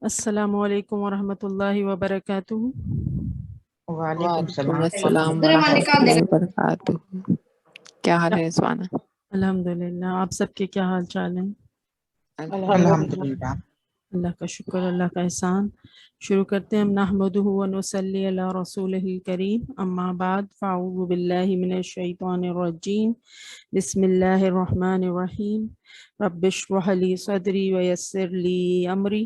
السلام علیکم ورحمۃ اللہ وبرکاتہ۔ وعلیکم السلام ورحمۃ اللہ وبرکاتہ۔ کیا حال ہے سوانا؟ الحمدللہ، آپ سب کے کیا حال چال ہیں؟ الحمدللہ۔ اللہ کا شکر، اللہ کا احسان۔ شروع کرتے ہیں ہم نحمدہ ونصلی علی رسولہ الکریم، اما بعد فاعوذ باللہ من الشیطان الرجیم، بسم اللہ الرحمن الرحیم۔ رب اشرح لی صدری ویسر لی امری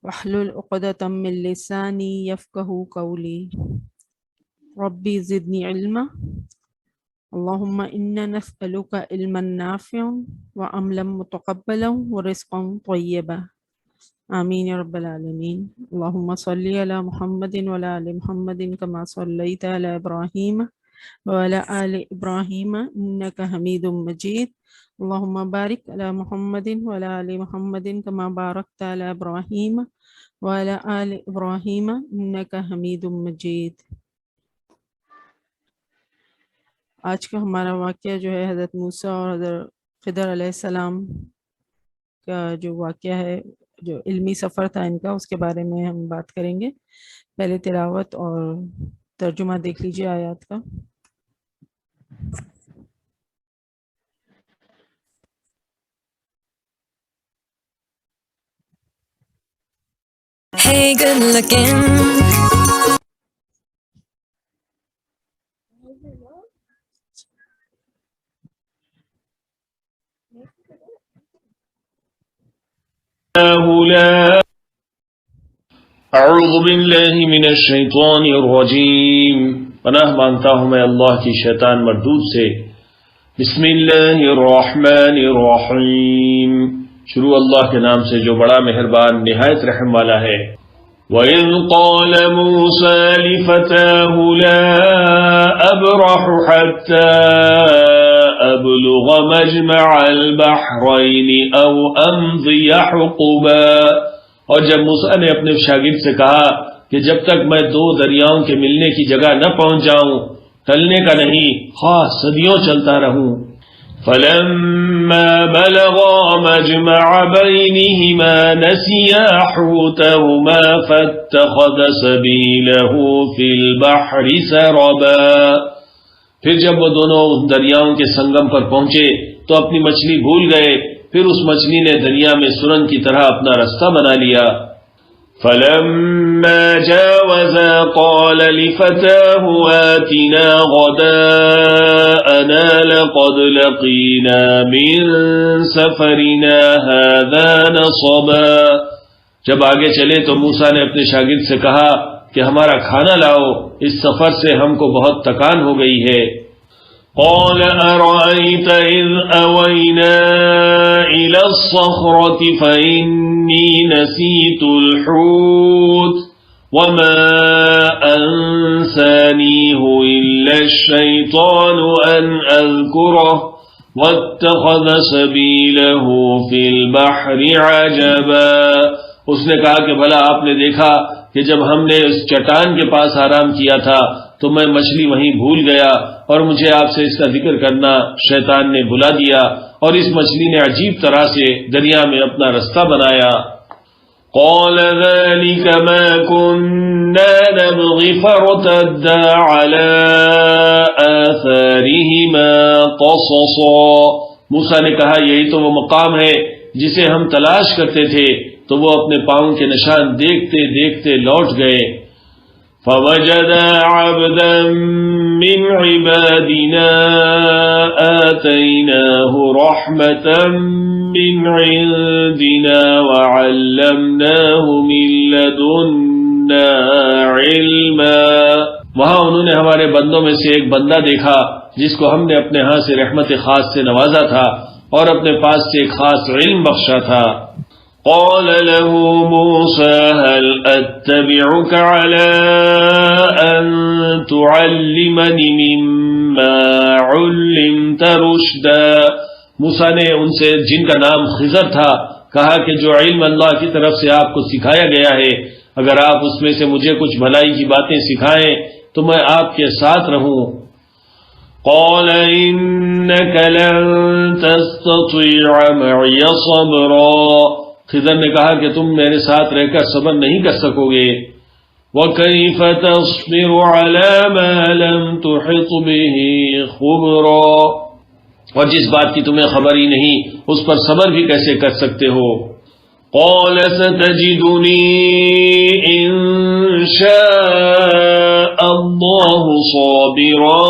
واحلل عقدۃ من لسانی یفقہوا قولی۔ ربی زدنی علما، اللہم انا نسألک علما نافعا وعملا متقبلا ورزقا طیبا، آمین یا رب العالمین۔ اللہم صلی علی محمد وعلی آل محمد کما صلیت علی ابراہیم وعلی آل ابراہیم انک حمید مجید۔ اللہم بارک علی محمد وعلی آل محمد کما بارکت علی ابراہیم وعلی آل ابراہیم انک حمید مجید۔ آج کا ہمارا واقعہ جو ہے حضرت موسیٰ اور حضرت خضر علیہ السلام کا جو واقعہ ہے، جو علمی سفر تھا ان کا، اس کے بارے میں ہم بات کریں گے۔ پہلے تلاوت اور ترجمہ دیکھ لیجیے آیات کا۔ Hey, good looking. اعوذ باللہ من الشیطان الرجیم، پناہ مانگتا ہوں میں اللہ کی شیطان مردود سے۔ بسم اللہ الرحمن الرحیم، شروع اللہ کے نام سے جو بڑا مہربان نہایت رحم والا ہے۔ وَإِذْ قَالَ مُوسَى لِفَتَاهُ لَا أَبْرَحُ حَتَّى أَبْلُغَ مَجْمَعَ الْبَحْرَيْنِ أَوْ أَمْضِيَ حُقُبًا، اور جب موسیٰ نے اپنے شاگرد سے کہا کہ جب تک میں دو دریاؤں کے ملنے کی جگہ نہ پہنچ جاؤں ٹلنے کا نہیں، خواہ صدیوں چلتا رہوں۔ فَلَمَّا بَلَغَا مَجْمَعَ بَيْنِهِمَا نَسِيَا حُوتَهُمَا فَاتَّخَذَ سَبِيلَهُ فِي الْبَحْرِ سَرَبًا، پھر جب وہ دونوں دریاؤں کے سنگم پر پہنچے تو اپنی مچھلی بھول گئے، پھر اس مچھلی نے دریا میں سرنگ کی طرح اپنا رستہ بنا لیا۔ فَلَمَّا جَاوَزَا قَالَ لِفَتَاهُ آتِنَا غَدَاءَنَا لَقَدْ لَقِينَا مِن سَفَرِنَا هَذَا نَصَبًا، جب آگے چلے تو موسیٰ نے اپنے شاگرد سے کہا کہ ہمارا کھانا لاؤ، اس سفر سے ہم کو بہت تکان ہو گئی ہے۔ قال أرأيت إذ أوينا إلى الصخرة فإني نسيت الحوت وما أنسانيه إلا الشيطان أن أذكره واتخذ سبيله في البحر عجبا، اس نے کہا کہ بھلا آپ نے دیکھا کہ جب ہم نے اس چٹان کے پاس آرام کیا تھا تو میں مچھلی وہیں بھول گیا، اور مجھے آپ سے اس کا ذکر کرنا شیطان نے بلا دیا، اور اس مچھلی نے عجیب طرح سے دریا میں اپنا رستہ بنایا۔ قال ذلك ما كنا نبغي فارتدا على آثارهما قصصا، موسیٰ نے کہا یہی تو وہ مقام ہے جسے ہم تلاش کرتے تھے، تو وہ اپنے پاؤں کے نشان دیکھتے دیکھتے لوٹ گئے۔ فَوَجَدَا عَبْدًا مِّنْ عِبَادِنَا آتَيْنَاهُ رَحْمَةً مِّنْ عِندِنَا وَعَلَّمْنَاهُ مِن لَّدُنَّا عِلْمًا، وہاں انہوں نے ہمارے بندوں میں سے ایک بندہ دیکھا جس کو ہم نے اپنے ہاں سے رحمت خاص سے نوازا تھا اور اپنے پاس سے ایک خاص علم بخشا تھا۔ قال له موسى هل أتبعك على أن تعلمني مما علمت رشدا، موسیٰ نے ان سے جن کا نام خضر تھا کہا کہ جو علم اللہ کی طرف سے آپ کو سکھایا گیا ہے، اگر آپ اس میں سے مجھے کچھ بھلائی کی باتیں سکھائیں تو میں آپ کے ساتھ رہوں۔ قال إنك لن تستطيع معي صبرا، خضر نے کہا کہ تم میرے ساتھ رہ کر صبر نہیں کر سکو گے. وَكَيْفَ تَصْبِرُ عَلَى مَا لَمْ تُحِطْ بِهِ خُبْرًا، اور جس بات کی تمہیں خبر ہی نہیں اس پر صبر بھی کیسے کر سکتے ہو. قَالَ سَتَجِدُنِي إِن شَاءَ اللَّهُ صَابِرًا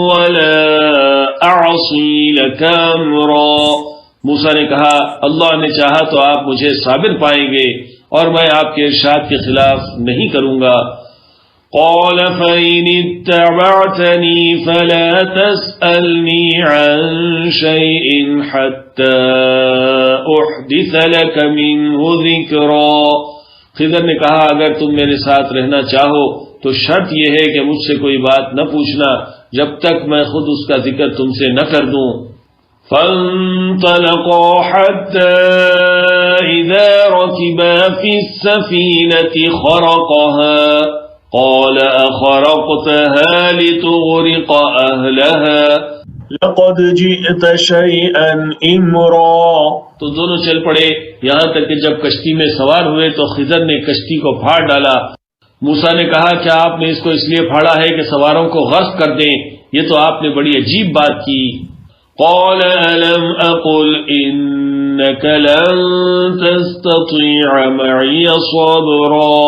وَلَا أَعْصِي لَكَ أَمْرًا. موسیٰ نے کہا اللہ نے چاہا تو آپ مجھے صابر پائیں گے اور میں آپ کے ارشاد کے خلاف نہیں کروں گا. قال فإن اتبعتني فلا تسألني عن شيء حتى أحدث لك منه ذكرا. خضر نے کہا اگر تم میرے ساتھ رہنا چاہو تو شرط یہ ہے کہ مجھ سے کوئی بات نہ پوچھنا جب تک میں خود اس کا ذکر تم سے نہ کر دوں. فانطلقا حتى إذا ركبا في السفينة خرقها قال أخرقتها لتغرق أهلها لقد جئت شيئا إمرا. تو دونوں چل پڑے یہاں تک کہ جب کشتی میں سوار ہوئے تو خضر نے کشتی کو پھاڑ ڈالا. موسیٰ نے کہا کیا آپ نے اس کو اس لیے پھاڑا ہے کہ سواروں کو غرق کر دیں؟ یہ تو آپ نے بڑی عجیب بات کی. قال ألم أقل إنك لن تستطيع معي صبرا.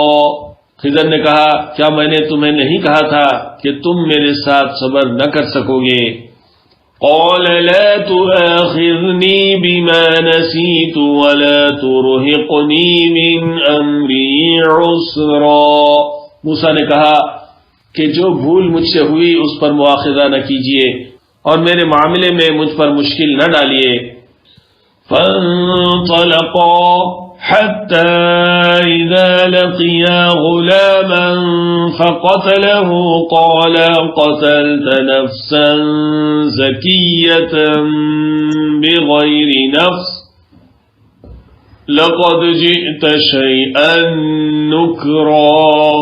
خضر نے کہا کیا میں نے تمہیں نہیں کہا تھا کہ تم میرے ساتھ صبر نہ کر سکو گے. قال لا تؤاخذني بما نسيت ولا ترهقني من أمري عسرا. موسیٰ نے کہا کہ جو بھول مجھ سے ہوئی اس پر مواخذہ نہ کیجیے اور میرے معاملے میں مجھ پر مشکل نہ ڈالیے. فانطلقا حتى إذا لقيا غلاما فقتله قال قتلت نفسا زكية بغير نفس لقد جئت شيئا نكرا.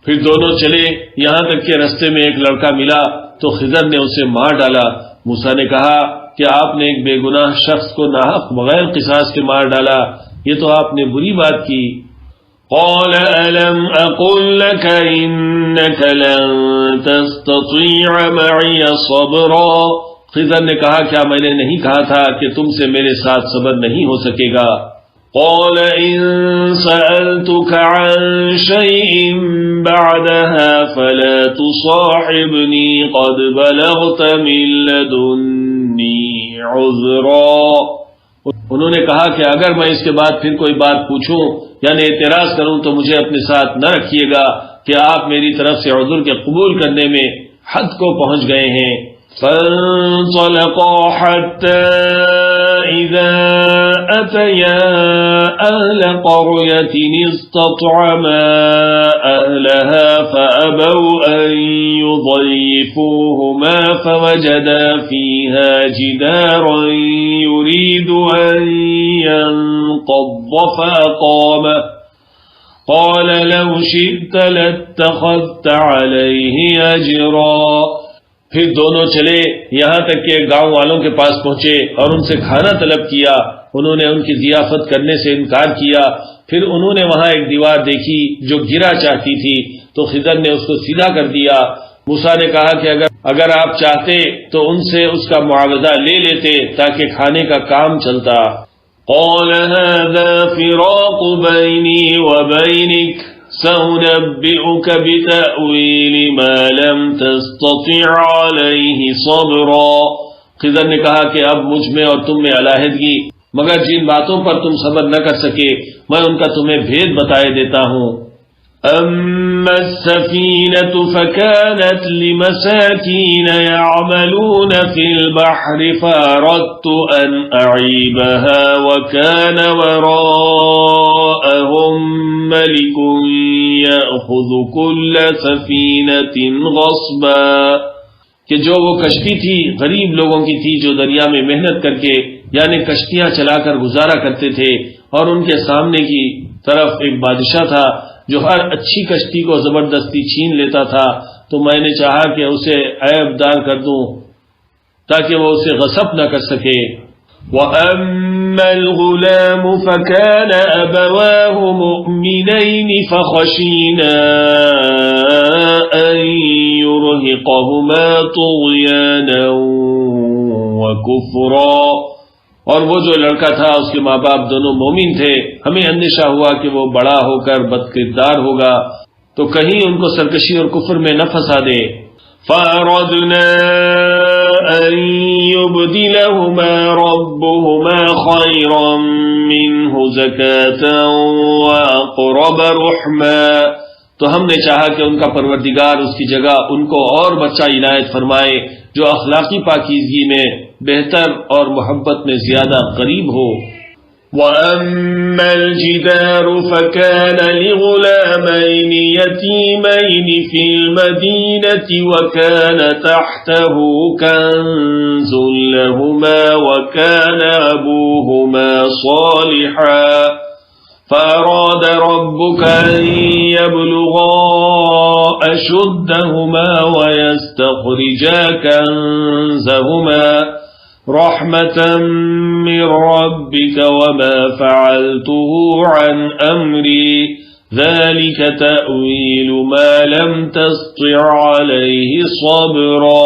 پھر دونوں چلے یہاں تک کہ رستے میں ایک لڑکا ملا تو خضر نے اسے مار ڈالا. موسیٰ نے کہا کہ آپ نے ایک بے گناہ شخص کو ناحق بغیر قصاص کے مار ڈالا، یہ تو آپ نے بری بات کی. قال ألم أقل لك إنك لن تستطيع معي صبرا. خضر نے کہا کیا میں نے نہیں کہا تھا کہ تم سے میرے ساتھ صبر نہیں ہو سکے گا. قال إن سألتك عن شيء بعدها فلا تصاحبني قد بلغت من لدني عذرا. انہوں نے کہا کہ اگر میں اس کے بعد پھر کوئی بات پوچھوں یعنی اعتراض کروں تو مجھے اپنے ساتھ نہ رکھیے گا کہ آپ میری طرف سے عذر کے قبول کرنے میں حد کو پہنچ گئے ہیں. فانطلقا حتى إذا أتيا أهل قرية استطعما أهلها فأبوا أن يضيفوهما فوجدا فيها جدارا يريد أن ينقض فأقامه قال لو شئت لاتخذت عليه أجرا. پھر دونوں چلے یہاں تک کہ گاؤں والوں کے پاس پہنچے اور ان سے کھانا طلب کیا. انہوں نے ان کی ضیافت کرنے سے انکار کیا. پھر انہوں نے وہاں ایک دیوار دیکھی جو گرا چاہتی تھی تو خضر نے اس کو سیدھا کر دیا. موسیٰ نے کہا کہ اگر آپ چاہتے تو ان سے اس کا معاوضہ لے لیتے تاکہ کھانے کا کام چلتا. قال هذا فراق بيني وبينك سأنبئك بتأويل ما لم تستطع عليه صبرا. خضر نے کہا کہ اب مجھ میں اور تم میں علیحدگی مگر جن باتوں پر تم صبر نہ کر سکے میں ان کا تمہیں بھید بتائے دیتا ہوں. أما السفينة فكانت لمساكين يعملون في البحر فأردت أن أعيبها وكان وراءهم ملك يأخذ كل سفينة غصبا. کہ جو وہ کشتی تھی غریب لوگوں کی تھی جو دریا میں محنت کر کے یعنی کشتیاں چلا کر گزارا کرتے تھے اور ان کے سامنے کی طرف ایک بادشاہ تھا جو ہر اچھی کشتی کو زبردستی چھین لیتا تھا. تو میں نے چاہا کہ اسے عیب دار کر دوں تاکہ وہ اسے غصب نہ کر سکے. وَأَمَّا وأما الغلام فكان أبواه مؤمنين فخشينا أن يرهقهما طغيانا وكفرا، اور وہ جو لڑکا تھا اس کے ماں باپ دونوں مومن تھے، ہمیں اندیشہ ہوا کہ وہ بڑا ہو کر بد کردار ہوگا تو کہیں ان کو سرکشی اور کفر میں نہ پھنسا دے۔ فَأَرَدْنَا أَن يُبْدِلَهُمَا رَبُّهُمَا خَيْرًا مِّنْهُ زَكَاةً وَأَقْرَبَ رُحْمًا، تو ہم نے چاہا کہ ان کا پروردگار اس کی جگہ ان کو اور بچہ عنایت فرمائے جو اخلاقی پاکیزگی میں بہتر اور محبت میں زیادہ قریب ہو۔ وَأَمَّا الْجِدَارُ فَكَانَ لِغُلَامَيْنِ يَتِيمَيْنِ فِي الْمَدِينَةِ وَكَانَ تَحْتَهُ كَنزٌ لَهُمَا وَكَانَ أَبُوهُمَا صَالِحًا فَأَرَادَ رَبُّكَ أَن يَبْلُغَا أَشُدَّهُمَا وَيَسْتَخْرِجَا كَنزَهُمَا رَحْمَةً مِّن رَّبِّكَ وَمَا فَعَلْتُهُ عَنْ أَمْرِي ذَلِكَ تَأْوِيلُ مَا لَمْ تَسْطِع عَلَيْهِ صَبْرًا،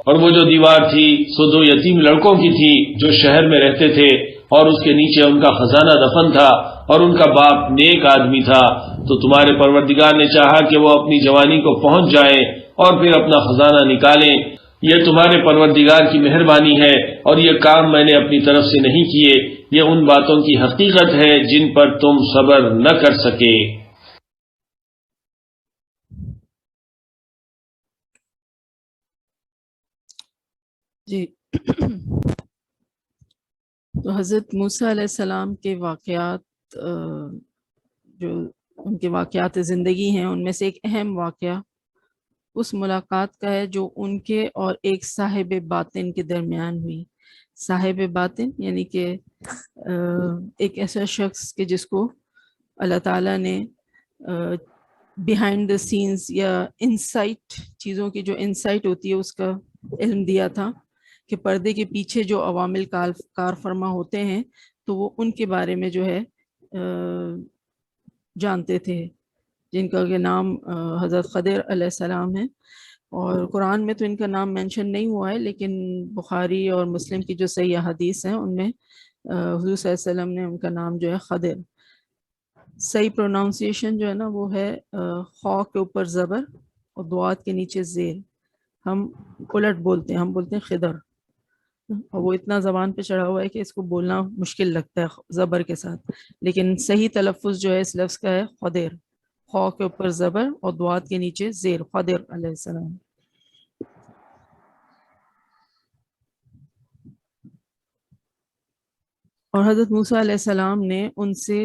اور وہ جو دیوار تھی سو دو یتیم لڑکوں کی تھی جو شہر میں رہتے تھے، اور اس کے نیچے ان کا خزانہ دفن تھا، اور ان کا باپ نیک آدمی تھا، تو تمہارے پروردگار نے چاہا کہ وہ اپنی جوانی کو پہنچ جائیں اور پھر اپنا خزانہ نکالیں۔ یہ تمہارے پروردگار کی مہربانی ہے، اور یہ کام میں نے اپنی طرف سے نہیں کیے، یہ ان باتوں کی حقیقت ہے جن پر تم صبر نہ کر سکے۔ جی تو حضرت موسیٰ علیہ السلام کے واقعات جو ان کے واقعات زندگی ہیں، ان میں سے ایک اہم واقعہ اس ملاقات کا ہے جو ان کے اور ایک صاحب باطن کے درمیان ہوئی۔ صاحب باطن یعنی کہ ایک ایسا شخص کہ جس کو اللہ تعالیٰ نے بیہائنڈ دا سینز یا انسائٹ، چیزوں کی جو انسائٹ ہوتی ہے اس کا علم دیا تھا کہ پردے کے پیچھے جو عوامل کار فرما ہوتے ہیں تو وہ ان کے بارے میں جو ہے جانتے تھے، جن کا کہ نام حضرت خضر علیہ السلام ہے، اور قرآن میں تو ان کا نام مینشن نہیں ہوا ہے، لیکن بخاری اور مسلم کی جو صحیح حدیث ہیں ان میں حضور صلی اللہ علیہ وسلم نے ان کا نام جو ہے خضر، صحیح پروناؤنسیشن جو ہے نا وہ ہے خاء کے اوپر زبر اور دعات کے نیچے زیر، ہم الٹ بولتے ہیں، ہم بولتے ہیں خضر، اور وہ اتنا زبان پہ چڑھا ہوا ہے کہ اس کو بولنا مشکل لگتا ہے زبر کے ساتھ، لیکن صحیح تلفظ جو ہے اس لفظ کا ہے خضر، خاء کے اوپر زبر اور دعات کے نیچے زیر، خضر علیہ السلام۔ اور حضرت موسیٰ علیہ السلام نے ان سے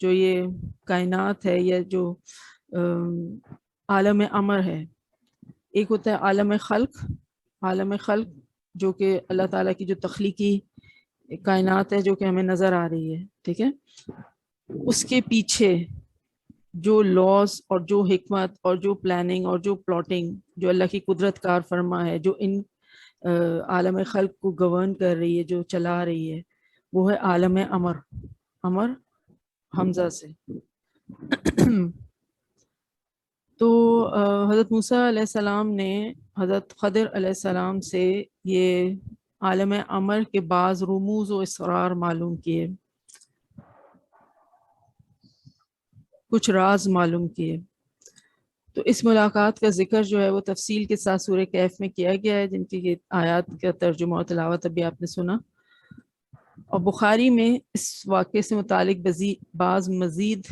جو یہ کائنات ہے یا جو عالم امر ہے، ایک ہوتا ہے عالم خلق، عالم خلق جو کہ اللہ تعالیٰ کی جو تخلیقی کائنات ہے جو کہ ہمیں نظر آ رہی ہے، ٹھیک ہے، اس کے پیچھے جو لاز اور جو حکمت اور جو پلاننگ اور جو پلاٹنگ جو اللہ کی قدرت کار فرما ہے، جو ان عالم خلق کو گورن کر رہی ہے، جو چلا رہی ہے، وہ ہے عالم امر، امر حمزہ سے۔ تو حضرت موسیٰ علیہ السلام نے حضرت خضر علیہ السلام سے یہ عالم امر کے بعض رموز و اسرار معلوم کیے، کچھ راز معلوم کیے۔ تو اس ملاقات کا ذکر جو ہے وہ تفصیل کے ساتھ سورہ کہف میں کیا گیا ہے، جن کی آیات کا ترجمہ و تلاوت ابھی آپ نے سنا، اور بخاری میں اس واقعے سے متعلق بعض مزید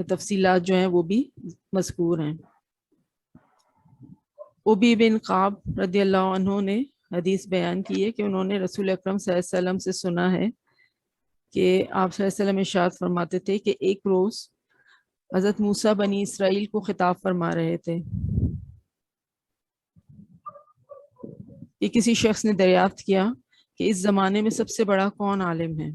تفصیلات جو ہیں وہ بھی مذکور ہیں۔ ابی بن قعب رضی اللہ عنہ نے حدیث بیان کی ہے کہ انہوں نے رسول اکرم صلی اللہ علیہ وسلم سے سنا ہے کہ آپ صلی اللہ علیہ وسلم ارشاد فرماتے تھے کہ ایک روز حضرت موسیٰ بنی اسرائیل کو خطاب فرما رہے تھے کہ کسی شخص نے دریافت کیا کہ اس زمانے میں سب سے بڑا کون عالم ہے؟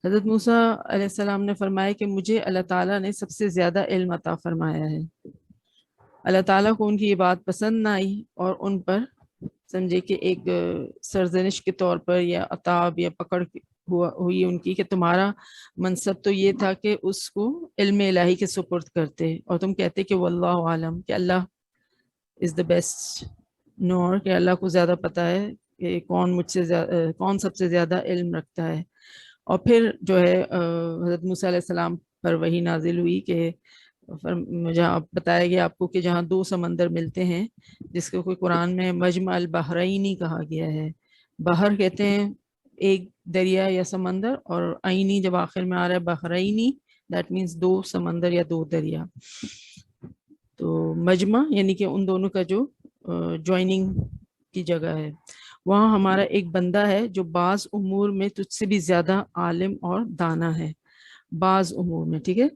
حضرت موسیٰ علیہ السلام نے فرمایا کہ مجھے اللہ تعالیٰ نے سب سے زیادہ علم عطا فرمایا ہے۔ اللہ تعالیٰ کو ان کی یہ بات پسند نہ آئی اور ان پر سمجھے کہ ایک سرزنش کے طور پر یا عتاب یا پکڑ ہوئی ان کی کہ تمہارا منصب تو یہ تھا کہ اس کو علم الہی کے سپرد کرتے، اور تم کہتے کہ واللہ عالم، کہ اللہ از دا بیسٹ نور، کہ اللہ کو زیادہ پتہ ہے کہ کون مجھ سے کون سب سے زیادہ علم رکھتا ہے۔ اور پھر جو ہے حضرت موسیٰ علیہ السلام پر وحی نازل ہوئی کہ جہاں بتایا گیا آپ کو کہ جہاں دو سمندر ملتے ہیں، جس کو کوئی قرآن میں مجمع البحرینی کہا گیا ہے۔ بحر کہتے ہیں ایک دریا یا سمندر، اور عینی جب آخر میں آ رہا ہے بحرینی، دیٹ مینس دو سمندر یا دو دریا۔ تو مجمع یعنی کہ ان دونوں کا جو جوائننگ کی جگہ ہے، وہاں ہمارا ایک بندہ ہے جو بعض امور میں تجھ سے بھی زیادہ عالم اور دانا ہے، بعض امور میں، ٹھیک ہے۔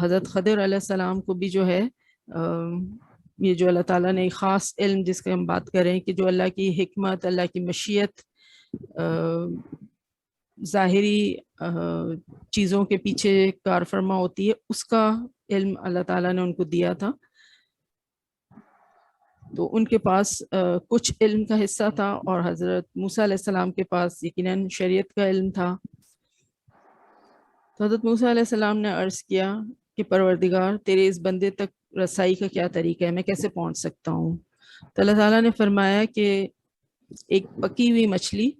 حضرت خضر علیہ السلام کو بھی جو ہے یہ جو اللہ تعالیٰ نے ایک خاص علم جس کی ہم بات کریں کہ جو اللہ کی حکمت، اللہ کی مشیت، ظاہری چیزوں کے پیچھے کار فرما ہوتی ہے، اس کا علم اللہ تعالیٰ نے ان کو دیا تھا۔ تو ان کے پاس کچھ علم کا حصہ تھا، اور حضرت موسیٰ علیہ السلام کے پاس یقیناً شریعت کا علم تھا۔ تو حضرت موسیٰ علیہ السلام نے عرض کیا کہ پروردگار، تیرے اس بندے تک رسائی کا کیا طریقہ ہے، میں کیسے پہنچ سکتا ہوں؟ تو اللہ تعالیٰ نے فرمایا کہ ایک پکی ہوئی مچھلی،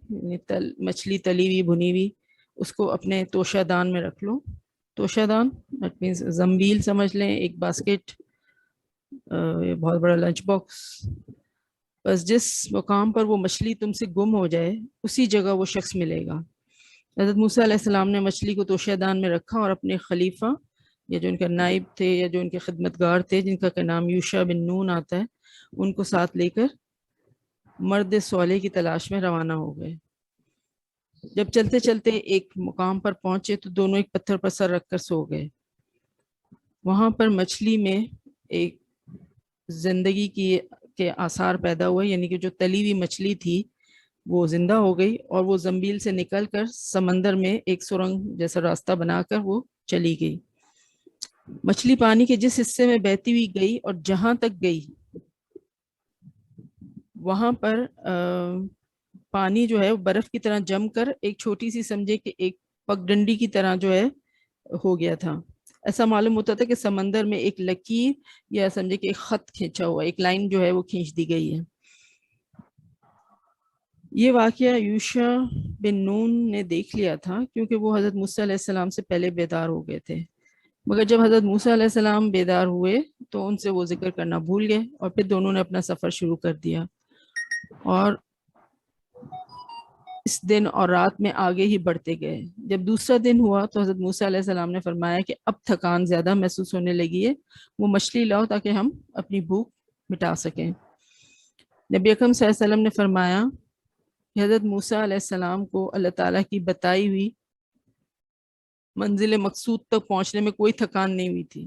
مچھلی تلی ہوئی بھنی ہوئی، اس کو اپنے توشہ دان میں رکھ لو۔ توشہ دان دیٹ مینس زنبیل سمجھ لیں، ایک باسکٹ، بہت بڑا لنچ باکس۔ بس جس مقام پر وہ مچھلی تم سے گم ہو جائے اسی جگہ وہ شخص ملے گا۔ حضرت موسیٰ علیہ السلام نے مچھلی کو توشہ دان میں رکھا، اور اپنے خلیفہ یا جو ان کا نائب تھے یا جو ان کے خدمتگار تھے، جن کا نام یوشع بن نون آتا ہے، ان کو ساتھ لے کر مرد صالح کی تلاش میں روانہ ہو گئے۔ جب چلتے چلتے ایک مقام پر پہنچے تو دونوں ایک پتھر پر سر رکھ کر سو گئے۔ وہاں پر مچھلی میں ایک زندگی کے آثار پیدا ہوئے، یعنی کہ جو تلی ہوئی مچھلی تھی وہ زندہ ہو گئی، اور وہ زنبیل سے نکل کر سمندر میں ایک سرنگ جیسا راستہ بنا کر وہ چلی گئی۔ مچھلی پانی کے جس حصے میں بہتی ہوئی گئی اور جہاں تک گئی، وہاں پر پانی جو ہے وہ برف کی طرح جم کر ایک چھوٹی سی سمجھے کہ ایک پگڈنڈی کی طرح جو ہے ہو گیا تھا۔ ایسا معلوم ہوتا تھا کہ سمندر میں ایک لکیر یا سمجھے کہ ایک خط کھینچا ہوا، ایک لائن جو ہے وہ کھینچ دی گئی ہے۔ یہ واقعہ یوشع بن نون نے دیکھ لیا تھا، کیونکہ وہ حضرت موسیٰ علیہ السلام سے پہلے بیدار ہو گئے تھے، مگر جب حضرت موسیٰ علیہ السلام بیدار ہوئے تو ان سے وہ ذکر کرنا بھول گئے، اور پھر دونوں نے اپنا سفر شروع کر دیا، اور اس دن اور رات میں آگے ہی بڑھتے گئے۔ جب دوسرا دن ہوا تو حضرت موسیٰ علیہ السلام نے فرمایا کہ اب تھکان زیادہ محسوس ہونے لگی ہے، وہ مچھلی لاؤ تاکہ ہم اپنی بھوک مٹا سکیں۔ نبی اکرم صلی اللہ علیہ وسلم نے فرمایا کہ حضرت موسیٰ علیہ السلام کو اللہ تعالیٰ کی بتائی ہوئی منزل مقصود تک پہنچنے میں کوئی تھکان نہیں ہوئی تھی،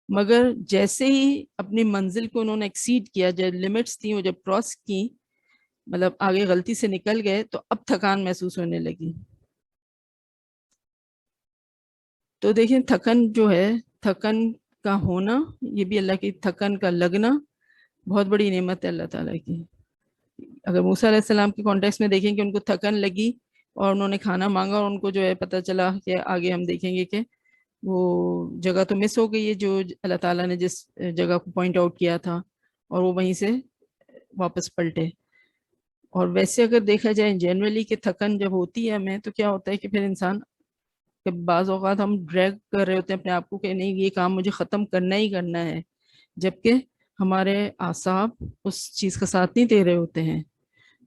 مگر جیسے ہی اپنی منزل کو انہوں نے ایکسیڈ کیا، جب لمٹس تھیں وہ جب کراس کی، مطلب آگے غلطی سے نکل گئے، تو اب تھکان محسوس ہونے لگی۔ تو دیکھیں تھکن جو ہے، تھکن کا ہونا، یہ بھی اللہ کی، تھکن کا لگنا بہت بڑی نعمت ہے اللہ تعالیٰ کی۔ اگر موسیٰ علیہ السلام کے کانٹیکس میں دیکھیں کہ ان کو تھکن لگی اور انہوں نے کھانا مانگا، اور ان کو جو ہے پتہ چلا کہ آگے ہم دیکھیں گے کہ وہ جگہ تو مس ہو گئی ہے جو اللہ تعالیٰ نے جس جگہ کو پوائنٹ آؤٹ کیا تھا، اور وہ وہیں سے واپس پلٹے۔ اور ویسے اگر دیکھا جائے جنرلی کہ تھکن جب ہوتی ہے ہمیں، تو کیا ہوتا ہے کہ پھر انسان کہ بعض اوقات ہم ڈریگ کر رہے ہوتے ہیں اپنے آپ کو کہ نہیں یہ کام مجھے ختم کرنا ہی کرنا ہے، جبکہ ہمارے اعصاب اس چیز کا ساتھ نہیں دے رہے ہوتے ہیں۔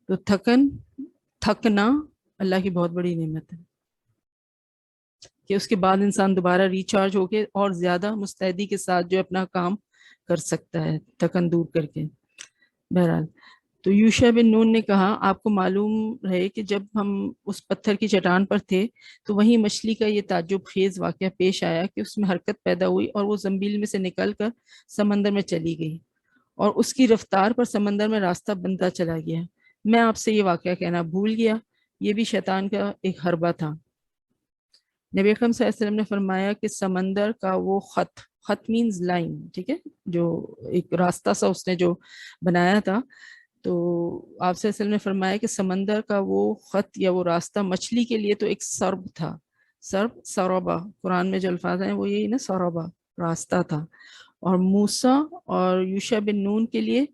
تو تھکنا اللہ کی بہت بڑی نعمت ہے کہ اس کے بعد انسان دوبارہ ریچارج ہو کے اور زیادہ مستعدی کے ساتھ جو اپنا کام کر سکتا ہے، تھکن دور کر کے۔ بہرحال تو یوشع بن نون نے کہا، آپ کو معلوم رہے کہ جب ہم اس پتھر کی چٹان پر تھے تو وہیں مچھلی کا یہ تعجب خیز واقعہ پیش آیا کہ اس میں حرکت پیدا ہوئی اور وہ زنبیل میں سے نکل کر سمندر میں چلی گئی، اور اس کی رفتار پر سمندر میں راستہ بنتا چلا گیا۔ میں آپ سے یہ واقعہ کہنا بھول گیا، یہ بھی شیطان کا ایک حربہ تھا۔ نبی اکرم صلی اللہ علیہ وسلم نے فرمایا کہ سمندر کا وہ خط مینز لائن، ٹھیک ہے، جو ایک راستہ سا اس نے جو بنایا تھا، تو آپ صلی اللہ علیہ وسلم نے فرمایا کہ سمندر کا وہ خط یا وہ راستہ مچھلی کے لیے تو ایک سرب تھا، سرب سرابا، قرآن میں جو الفاظ ہیں وہ یہی نا، سرابا راستہ تھا، اور موسیٰ اور یوشع بن نون کے لیے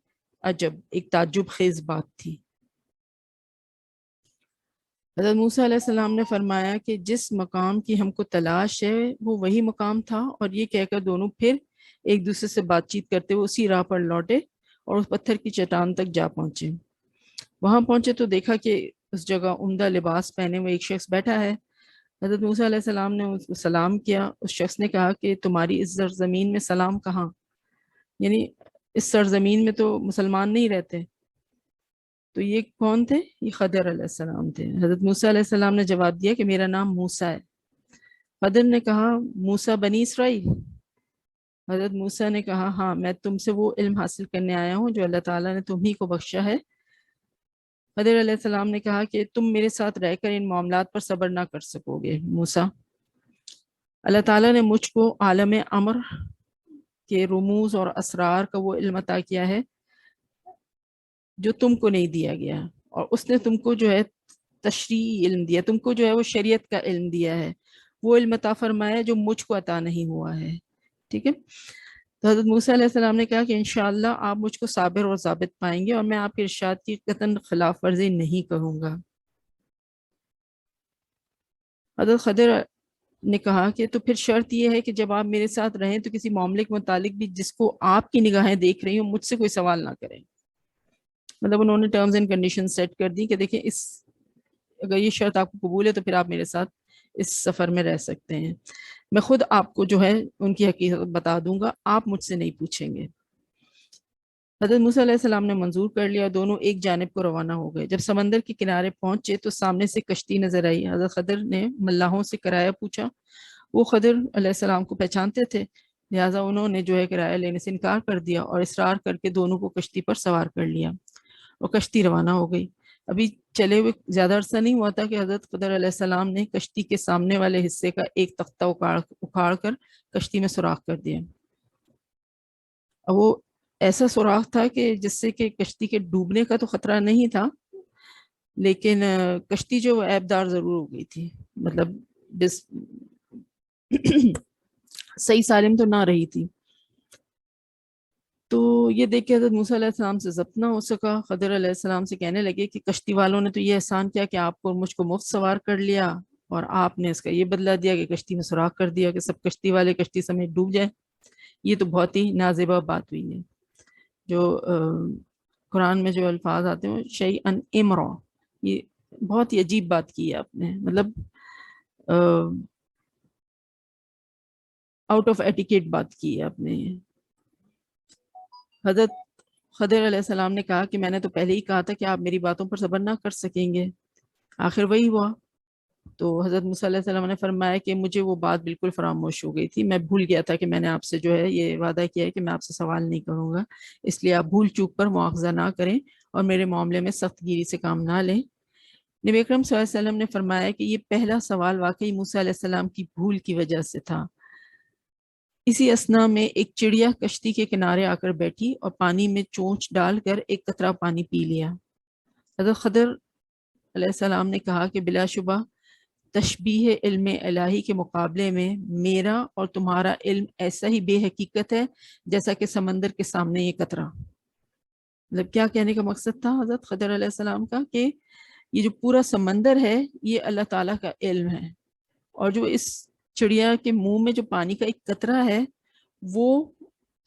عجب، ایک تعجب خیز بات تھی۔ حضرت موسیٰ علیہ السلام نے فرمایا کہ جس مقام کی ہم کو تلاش ہے وہ وہی مقام تھا، اور یہ کہہ کر دونوں پھر ایک دوسرے سے بات چیت کرتے ہوئے اسی راہ پر لوٹے اور اس پتھر کی چٹان تک جا پہنچے۔ وہاں پہنچے تو دیکھا کہ اس جگہ عمدہ لباس پہنے ہوئے ایک شخص بیٹھا ہے۔ حضرت موسیٰ علیہ السلام نے اس کو سلام کیا۔ اس شخص نے کہا کہ تمہاری اس سرزمین میں سلام کہاں، یعنی اس سرزمین میں تو مسلمان نہیں رہتے۔ تو یہ کون تھے؟ یہ خضر علیہ السلام تھے۔ حضرت موسیٰ علیہ السلام نے جواب دیا کہ میرا نام موسیٰ ہے۔ خضر نے کہا موسیٰ بنی اسرائیل؟ حضرت موسیٰ نے کہا ہاں، میں تم سے وہ علم حاصل کرنے آیا ہوں جو اللہ تعالیٰ نے تمہیں کو بخشا ہے۔ خضر علیہ السلام نے کہا کہ تم میرے ساتھ رہ کر ان معاملات پر صبر نہ کر سکو گے موسیٰ، اللہ تعالیٰ نے مجھ کو عالم امر کے رموز اور اسرار کا وہ علم عطا کیا ہے جو تم کو نہیں دیا گیا، اور اس نے تم کو جو ہے تشریعی علم دیا، تم کو جو ہے وہ شریعت کا علم دیا ہے، وہ علم عطا فرمایا جو مجھ کو عطا نہیں ہوا ہے۔ ٹھیک ہے، تو حضرت موسیٰ علیہ السلام نے کہا کہ انشاءاللہ آپ مجھ کو صابر اور ضابط پائیں گے، اور میں آپ کے ارشاد کی قطعاً خلاف ورزی نہیں کروں گا۔ حضرت خضر نے کہا کہ تو پھر شرط یہ ہے کہ جب آپ میرے ساتھ رہیں تو کسی معاملے کے متعلق بھی جس کو آپ کی نگاہیں دیکھ رہی ہوں مجھ سے کوئی سوال نہ کریں۔ مطلب انہوں نے ٹرمز اینڈ کنڈیشن سیٹ کر دی کہ دیکھیں اگر یہ شرط آپ کو قبول ہے تو پھر آپ میرے ساتھ اس سفر میں رہ سکتے ہیں، میں خود آپ کو جو ہے ان کی حقیقت بتا دوں گا، آپ مجھ سے نہیں پوچھیں گے۔ حضرت موسیٰ علیہ السلام نے منظور کر لیا اور دونوں ایک جانب کو روانہ ہو گئے۔ جب سمندر کے کنارے پہنچے تو سامنے سے کشتی نظر آئی۔ حضرت خضر نے ملاحوں سے کرایہ پوچھا، وہ خضر علیہ السلام کو پہچانتے تھے، لہٰذا انہوں نے جو ہے کرایہ لینے سے انکار کر دیا اور اصرار کر کے دونوں کو کشتی پر سوار کر لیا اور کشتی روانہ ہو گئی۔ ابھی چلے ہوئے زیادہ عرصہ نہیں ہوا تھا کہ حضرت خضر علیہ السلام نے کشتی کے سامنے والے حصے کا ایک تختہ اکھاڑ کر کشتی میں سوراخ کر دیا۔ اب وہ ایسا سوراخ تھا کہ جس سے کہ کشتی کے ڈوبنے کا تو خطرہ نہیں تھا، لیکن کشتی جو وہ عیبدار ضرور ہو گئی تھی، مطلب صحیح سالم تو نہ رہی تھی۔ تو یہ دیکھ کے حضرت موسیٰ علیہ السلام سے ضبط نہ ہو سکا، خضر علیہ السلام سے کہنے لگے کہ کشتی والوں نے تو یہ احسان کیا کہ آپ کو مجھ کو مفت سوار کر لیا، اور آپ نے اس کا یہ بدلہ دیا کہ کشتی میں سوراخ کر دیا کہ سب کشتی والے کشتی سمیت ڈوب جائے۔ یہ تو بہت ہی نازیبہ بات ہوئی ہے۔ جو قرآن میں جو الفاظ آتے ہیں شیئن امرا، یہ بہت ہی عجیب بات کی ہے آپ نے، مطلب آؤٹ آف ایٹیکیٹ بات کی ہے آپ نے۔ حضرت خضر علیہ السلام نے کہا کہ میں نے تو پہلے ہی کہا تھا کہ آپ میری باتوں پر صبر نہ کر سکیں گے، آخر وہی ہوا۔ تو حضرت موسیٰ علیہ السلام نے فرمایا کہ مجھے وہ بات بالکل فراموش ہو گئی تھی، میں بھول گیا تھا کہ میں نے آپ سے جو ہے یہ وعدہ کیا ہے کہ میں آپ سے سوال نہیں کروں گا، اس لیے آپ بھول چوک پر مواخذہ نہ کریں اور میرے معاملے میں سخت گیری سے کام نہ لیں۔ نبی اکرم صلی اللہ علیہ وسلم نے فرمایا کہ یہ پہلا سوال واقعی موسیٰ علیہ السلام کی بھول کی وجہ سے تھا۔ اسی اثنا میں ایک چڑیا کشتی کے کنارے آ کر بیٹھی اور پانی میں چونچ ڈال کر ایک قطرہ پانی پی لیا۔ حضرت خضر علیہ السلام نے کہا کہ بلا شبہ تشبیہ علم الہی کے مقابلے میں میرا اور تمہارا علم ایسا ہی بے حقیقت ہے جیسا کہ سمندر کے سامنے یہ قطرہ۔ مطلب کیا کہنے کا مقصد تھا حضرت خضر علیہ السلام کا کہ یہ جو پورا سمندر ہے یہ اللہ تعالیٰ کا علم ہے، اور جو اس چڑیا کے منہ میں جو پانی کا ایک قطرہ ہے وہ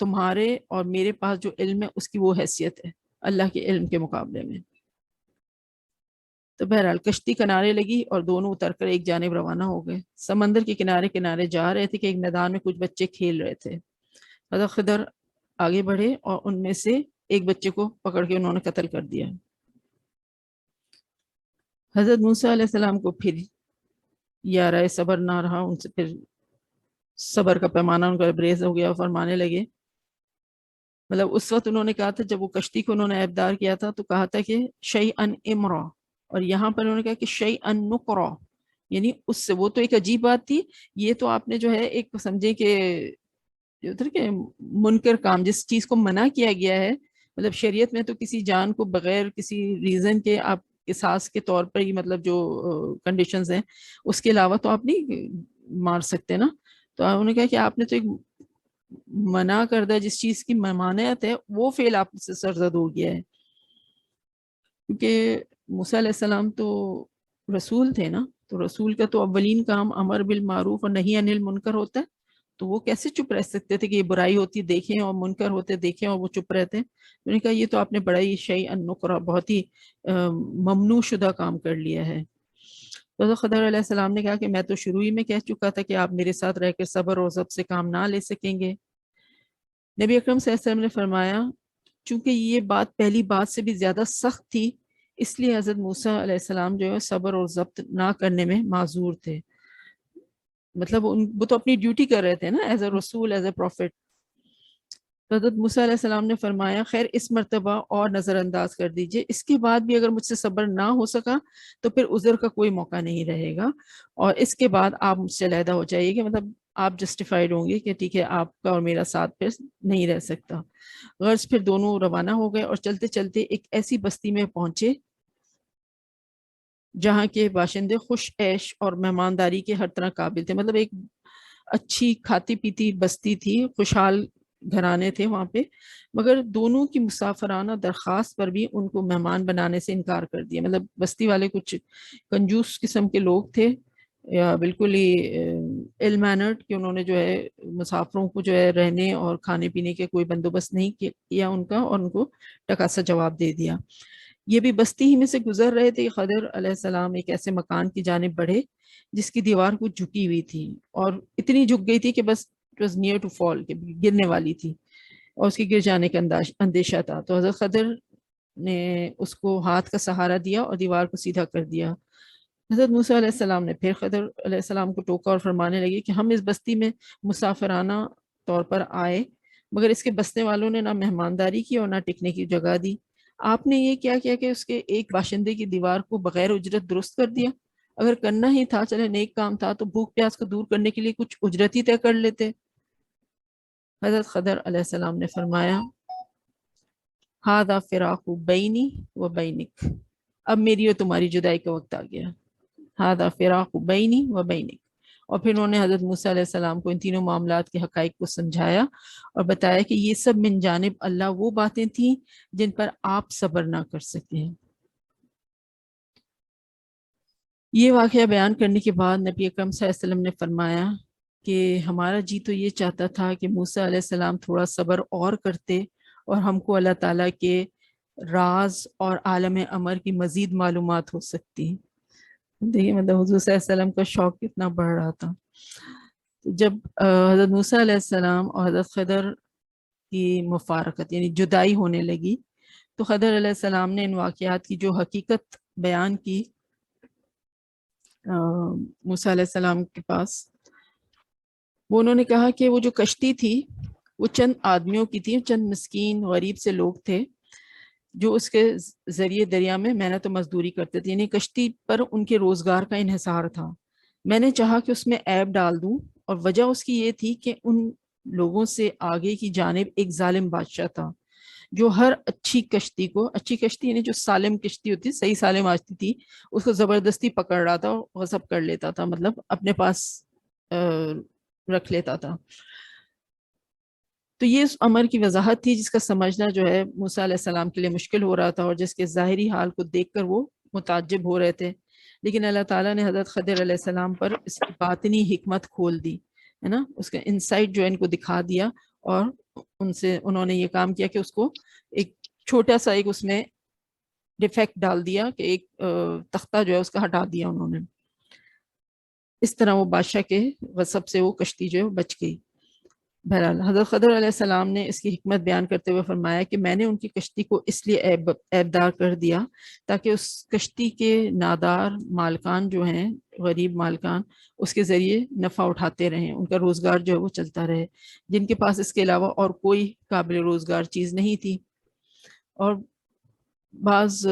تمہارے اور میرے پاس جو علم ہے اس کی وہ حیثیت ہے اللہ کے علم کے مقابلے میں۔ تو بہرحال کشتی کنارے لگی اور دونوں اتر کر ایک جانب روانہ ہو گئے۔ سمندر کے کنارے کنارے جا رہے تھے کہ ایک میدان میں کچھ بچے کھیل رہے تھے۔ حضرت خضر آگے بڑھے اور ان میں سے ایک بچے کو پکڑ کے انہوں نے قتل کر دیا۔ حضرت موسیٰ علیہ السلام کو پھر یارہ صبر نہ رہا، ان سے پھر صبر کا پیمانہ ان کا بریز ہو گیا، فرمانے لگے، مطلب اس وقت انہوں نے کہا تھا جب وہ کشتی کو انہوں نے عیبدار کیا تھا تو کہا تھا کہ شیئن امرا، اور یہاں پر انہوں نے کہا کہ شیئن نقرا، یعنی اس سے وہ تو ایک عجیب بات تھی، یہ تو آپ نے جو ہے ایک سمجھے کہ منکر کام، جس چیز کو منع کیا گیا ہے مطلب شریعت میں تو کسی جان کو بغیر کسی ریزن کے آپ قصاص کے طور پر ہی مطلب جو کنڈیشنز ہیں اس کے علاوہ تو آپ نہیں مار سکتے نا. تو انہوں نے کہا کہ آپ نے تو ایک منع کردہ جس چیز کی ممانعت ہے وہ فعل آپ سے سرزد ہو گیا ہے. کیونکہ موسیٰ علیہ السلام تو رسول تھے نا, تو رسول کا تو اولین کام امر بالمعروف اور نہی عن المنکر ہوتا ہے. تو وہ کیسے چپ رہ سکتے تھے کہ یہ برائی ہوتی دیکھیں اور منکر ہوتے دیکھیں اور وہ چپ رہتے. انہوں نے کہا یہ تو آپ نے بڑا ہی شیئن نکرہ, بہت ہی ممنوع شدہ کام کر لیا ہے. تو حضرت خضر علیہ السلام نے کہا کہ میں تو شروع ہی میں کہہ چکا تھا کہ آپ میرے ساتھ رہ کر صبر اور ضبط سے کام نہ لے سکیں گے. نبی اکرم صلی اللہ علیہ وسلم نے فرمایا چونکہ یہ بات پہلی بات سے بھی زیادہ سخت تھی اس لیے حضرت موسیٰ علیہ السلام جو ہے صبر اور ضبط نہ کرنے میں معذور تھے. مطلب وہ تو اپنی ڈیوٹی کر رہے تھے نا ایز اے رسول, ایز اے پروفٹ. حضرت موسیٰ علیہ السلام نے فرمایا خیر اس مرتبہ اور نظر انداز کر دیجئے, اس کے بعد بھی اگر مجھ سے صبر نہ ہو سکا تو پھر عذر کا کوئی موقع نہیں رہے گا, اور اس کے بعد آپ مجھ سے علیحدہ ہو جائیے گا. مطلب آپ جسٹیفائیڈ ہوں گے کہ ٹھیک ہے آپ کا اور میرا ساتھ پھر نہیں رہ سکتا. غرض پھر دونوں روانہ ہو گئے اور چلتے چلتے ایک ایسی بستی میں پہنچے جہاں کے باشندے خوش عیش اور مہمانداری کے ہر طرح قابل تھے. مطلب ایک اچھی کھاتی پیتی بستی تھی, خوشحال گھرانے تھے وہاں پہ, مگر دونوں کی مسافرانہ درخواست پر بھی ان کو مہمان بنانے سے انکار کر دیا. مطلب بستی والے کچھ کنجوس قسم کے لوگ تھے یا بالکل ہی ایل مینرڈ کہ انہوں نے جو ہے مسافروں کو جو ہے رہنے اور کھانے پینے کے کوئی بندوبست نہیں کیا ان کا, اور ان کو ٹکاسا جواب دے دیا. یہ بھی بستی ہی میں سے گزر رہے تھے. خضر علیہ السلام ایک ایسے مکان کی جانب بڑھے جس کی دیوار کچھ جھکی ہوئی تھی اور اتنی جھک گئی تھی کہ بس it was near to fall, کہ گرنے والی تھی اور اس کے گر جانے کا اندیشہ تھا. تو حضرت خضر نے اس کو ہاتھ کا سہارا دیا اور دیوار کو سیدھا کر دیا. حضرت موسیٰ علیہ السلام نے پھر خضر علیہ السلام کو ٹوکا اور فرمانے لگے کہ ہم اس بستی میں مسافرانہ طور پر آئے, مگر اس کے بسنے والوں نے نہ مہمانداری کی اور نہ ٹکنے کی جگہ دی. آپ نے یہ کیا کیا کہ اس کے ایک باشندے کی دیوار کو بغیر اجرت درست کر دیا. اگر کرنا ہی تھا, چلے نیک کام تھا, تو بھوک پیاس کو دور کرنے کے لیے کچھ اجرت ہی طے کر لیتے. حضرت خضر علیہ السلام نے فرمایا ہذا فراق بینی و بینک, اب میری اور تمہاری جدائی کا وقت آ گیا. ہذا فراق بینی و بینک. اور پھر انہوں نے حضرت موسیٰ علیہ السلام کو ان تینوں معاملات کے حقائق کو سمجھایا اور بتایا کہ یہ سب من جانب اللہ وہ باتیں تھیں جن پر آپ صبر نہ کر سکتے ہیں. یہ واقعہ بیان کرنے کے بعد نبی اکرم صلی اللہ علیہ وسلم نے فرمایا کہ ہمارا جی تو یہ چاہتا تھا کہ موسیٰ علیہ السلام تھوڑا صبر اور کرتے اور ہم کو اللہ تعالیٰ کے راز اور عالم امر کی مزید معلومات ہو سکتی. دیکھیے مطلب حضور صلی اللہ علیہ وسلم کا شوق کتنا بڑھ رہا تھا. جب حضرت موسیٰ علیہ السلام اور حضرت خضر کی مفارقت یعنی جدائی ہونے لگی تو خضر علیہ السلام نے ان واقعات کی جو حقیقت بیان کی موسیٰ علیہ السلام کے پاس, وہ انہوں نے کہا کہ وہ جو کشتی تھی وہ چند آدمیوں کی تھی, چند مسکین غریب سے لوگ تھے جو اس کے ذریعے دریا میں محنت و مزدوری کرتے تھے. یعنی کشتی پر ان کے روزگار کا انحصار تھا. میں نے چاہا کہ اس میں عیب ڈال دوں, اور وجہ اس کی یہ تھی کہ ان لوگوں سے آگے کی جانب ایک ظالم بادشاہ تھا جو ہر اچھی کشتی کو, اچھی کشتی یعنی جو سالم کشتی ہوتی, صحیح سالم آتی تھی, اس کو زبردستی پکڑ رہا تھا اور غصب کر لیتا تھا, مطلب اپنے پاس رکھ لیتا تھا. تو یہ اس امر کی وضاحت تھی جس کا سمجھنا جو ہے موسیٰ علیہ السلام کے لیے مشکل ہو رہا تھا اور جس کے ظاہری حال کو دیکھ کر وہ متعجب ہو رہے تھے. لیکن اللہ تعالیٰ نے حضرت خضر علیہ السلام پر اس کی باطنی حکمت کھول دی ہے نا, اس کا انسائٹ جو ان کو دکھا دیا, اور انہوں نے یہ کام کیا کہ اس کو ایک چھوٹا سا ایک اس میں ڈیفیکٹ ڈال دیا کہ ایک تختہ جو ہے اس کا ہٹا دیا انہوں نے. اس طرح وہ بادشاہ کے غصب سے وہ کشتی جو ہے بچ گئی. بہرحال حضرت خضر علیہ السلام نے اس کی حکمت بیان کرتے ہوئے فرمایا کہ میں نے ان کی کشتی کو اس لیے عیبدار کر دیا تاکہ اس کشتی کے نادار مالکان جو ہیں, غریب مالکان, اس کے ذریعے نفع اٹھاتے رہیں, ان کا روزگار جو ہے وہ چلتا رہے, جن کے پاس اس کے علاوہ اور کوئی قابل روزگار چیز نہیں تھی. اور بعض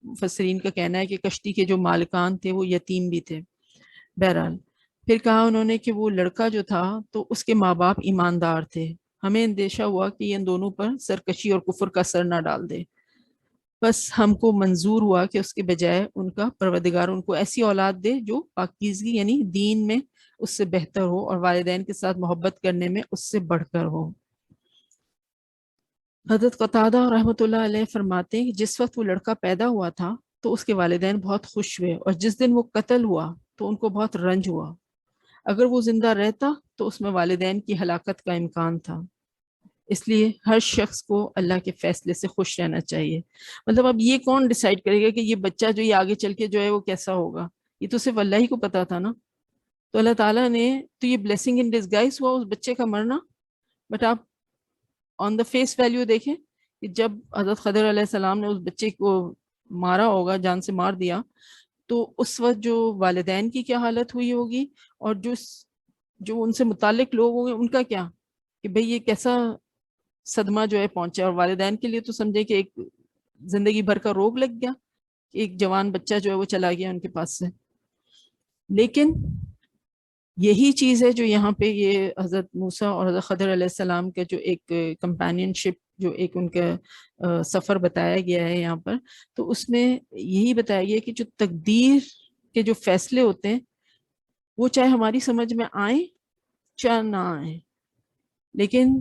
مفسرین کا کہنا ہے کہ کشتی کے جو مالکان تھے وہ یتیم بھی تھے. بہرحال پھر کہا انہوں نے کہ وہ لڑکا جو تھا تو اس کے ماں باپ ایماندار تھے, ہمیں اندیشہ ہوا کہ یہ ان دونوں پر سرکشی اور کفر کا اثر نہ ڈال دے، بس ہم کو منظور ہوا کہ اس کے بجائے ان کا پروردگار ان کو ایسی اولاد دے جو پاکیزگی یعنی دین میں اس سے بہتر ہو اور والدین کے ساتھ محبت کرنے میں اس سے بڑھ کر ہو۔ حضرت قتادہ رحمۃ اللہ علیہ فرماتے ہیں کہ جس وقت وہ لڑکا پیدا ہوا تھا تو اس کے والدین بہت خوش ہوئے، اور جس دن وہ قتل ہوا تو ان کو بہت رنج ہوا۔ اگر وہ زندہ رہتا تو اس میں والدین کی ہلاکت کا امکان تھا۔ اس لیے ہر شخص کو اللہ کے فیصلے سے خوش رہنا چاہیے۔ مطلب اب یہ کون ڈیسائیڈ کرے گا کہ یہ بچہ جو یہ آگے چل کے جو ہے وہ کیسا ہوگا؟ یہ تو صرف اللہ ہی کو پتا تھا نا۔ تو اللہ تعالیٰ نے تو یہ بلیسنگ ان ڈسگائز ہوا اس بچے کا مرنا، بٹ آپ آن دا فیس ویلیو دیکھیں کہ جب حضرت خضر علیہ السلام نے اس بچے کو مارا ہوگا، جان سے مار دیا، تو اس وقت جو والدین کی کیا حالت ہوئی ہوگی، اور جو ان سے متعلق لوگ ہوں گے ان کا کیا، کہ بھئی یہ کیسا صدمہ جو ہے پہنچا۔ اور والدین کے لیے تو سمجھے کہ ایک زندگی بھر کا روگ لگ گیا، ایک جوان بچہ جو ہے وہ چلا گیا ان کے پاس سے۔ لیکن یہی چیز ہے جو یہاں پہ یہ حضرت موسیٰ اور حضرت خضر علیہ السلام کے جو ایک کمپینین شپ، جو ایک ان کا سفر بتایا گیا ہے یہاں پر، تو اس میں یہی بتایا گیا کہ جو تقدیر کے جو فیصلے ہوتے ہیں وہ چاہے ہماری سمجھ میں آئیں چاہے نہ آئیں، لیکن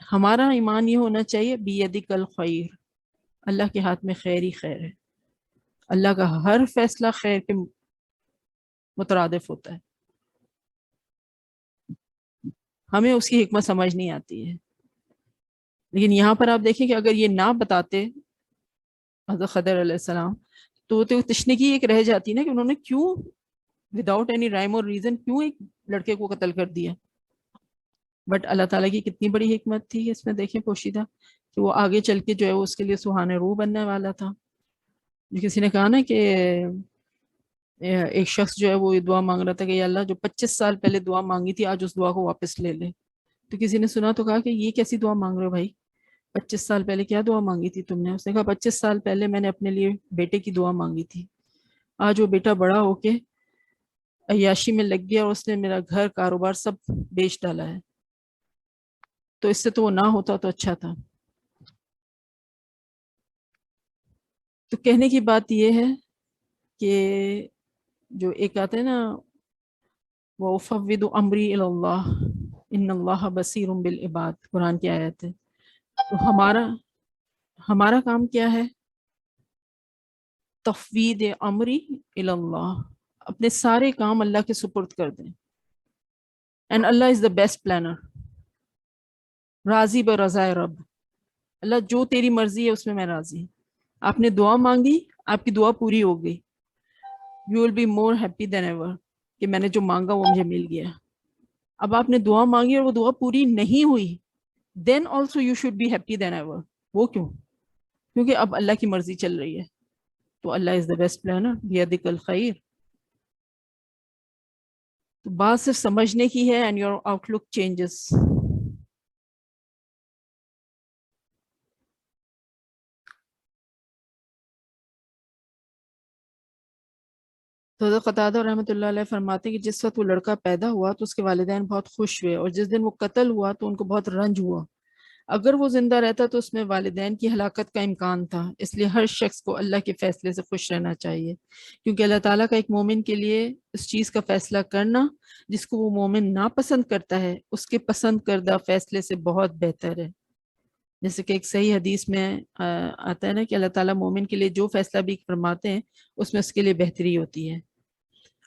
ہمارا ایمان یہ ہونا چاہیے بیدک الخیر، اللہ کے ہاتھ میں خیر ہی خیر ہے، اللہ کا ہر فیصلہ خیر کے مترادف ہوتا ہے، ہمیں اس کی حکمت سمجھ نہیں آتی ہے۔ لیکن یہاں پر آپ دیکھیں کہ اگر یہ نہ بتاتے حضرت خضر علیہ السلام تو تشنگی ایک رہ جاتی نا کہ انہوں نے کیوں وداؤٹ اینی رائم اور ریزن کیوں ایک لڑکے کو قتل کر دیا۔ بٹ اللہ تعالیٰ کی کتنی بڑی حکمت تھی اس میں دیکھیں پوشیدہ، کہ وہ آگے چل کے جو ہے اس کے لیے سہانے روح بننے والا تھا۔ کسی نے کہا نا کہ ایک شخص جو ہے وہ دعا مانگ رہا تھا کہ یا اللہ جو 25 سال پہلے دعا مانگی تھی آج اس دعا کو واپس لے لے۔ تو کسی نے سنا تو کہا کہ یہ کیسی دعا مانگ رہے ہو بھائی، 25 سال پہلے کیا دعا مانگی تھی تم نے؟ اس نے کہا 25 سال پہلے میں نے اپنے لیے بیٹے کی دعا مانگی تھی، آج وہ بیٹا بڑا ہو کے عیاشی میں لگ گیا اور اس نے میرا گھر کاروبار سب بیچ ڈالا ہے، تو اس سے تو وہ نہ ہوتا تو اچھا تھا۔ تو کہنے کی بات یہ ہے کہ جو ایک آتا ہے نا وَأُفَوِّضُ أَمْرِي إِلَى اللَّهِ إِنَّ اللَّهَ بَصِيرٌ بِالْعِبَادِ، قرآن کی آیت ہے۔ تو ہمارا کام کیا ہے؟ تفویض امری الی اللہ، اپنے سارے کام اللہ کے سپرد کر دیں۔ And Allah is the best planner, راضی برضائے رب، اللہ جو تیری مرضی ہے اس میں میں راضی۔ آپ نے دعا مانگی، آپ کی دعا پوری ہو گئی، you will be more happy then ever کہ میں نے جو مانگا وہ مجھے مل گیا۔ اب آپ نے دعا مانگی اور وہ دعا پوری نہیں ہوئی، then also you should be happy then ever. وہ کیوں؟ کیونکہ اب اللہ کی مرضی چل رہی ہے، تو اللہ از دا بیسٹ پلانر بیدک الخیر۔ تو بات صرف سمجھنے کی ہے and your outlook changes. تو حضرت قتادہ رحمۃ اللہ علیہ فرماتے ہیں کہ جس وقت وہ لڑکا پیدا ہوا تو اس کے والدین بہت خوش ہوئے، اور جس دن وہ قتل ہوا تو ان کو بہت رنج ہوا۔ اگر وہ زندہ رہتا تو اس میں والدین کی ہلاکت کا امکان تھا۔ اس لیے ہر شخص کو اللہ کے فیصلے سے خوش رہنا چاہیے، کیونکہ اللہ تعالیٰ کا ایک مومن کے لیے اس چیز کا فیصلہ کرنا جس کو وہ مومن ناپسند کرتا ہے اس کے پسند کردہ فیصلے سے بہت بہتر ہے۔ جیسے کہ ایک صحیح حدیث میں آتا ہے نا کہ اللہ تعالیٰ مومن کے لیے جو فیصلہ بھی فرماتے ہیں اس میں اس کے لیے بہتری ہوتی ہے۔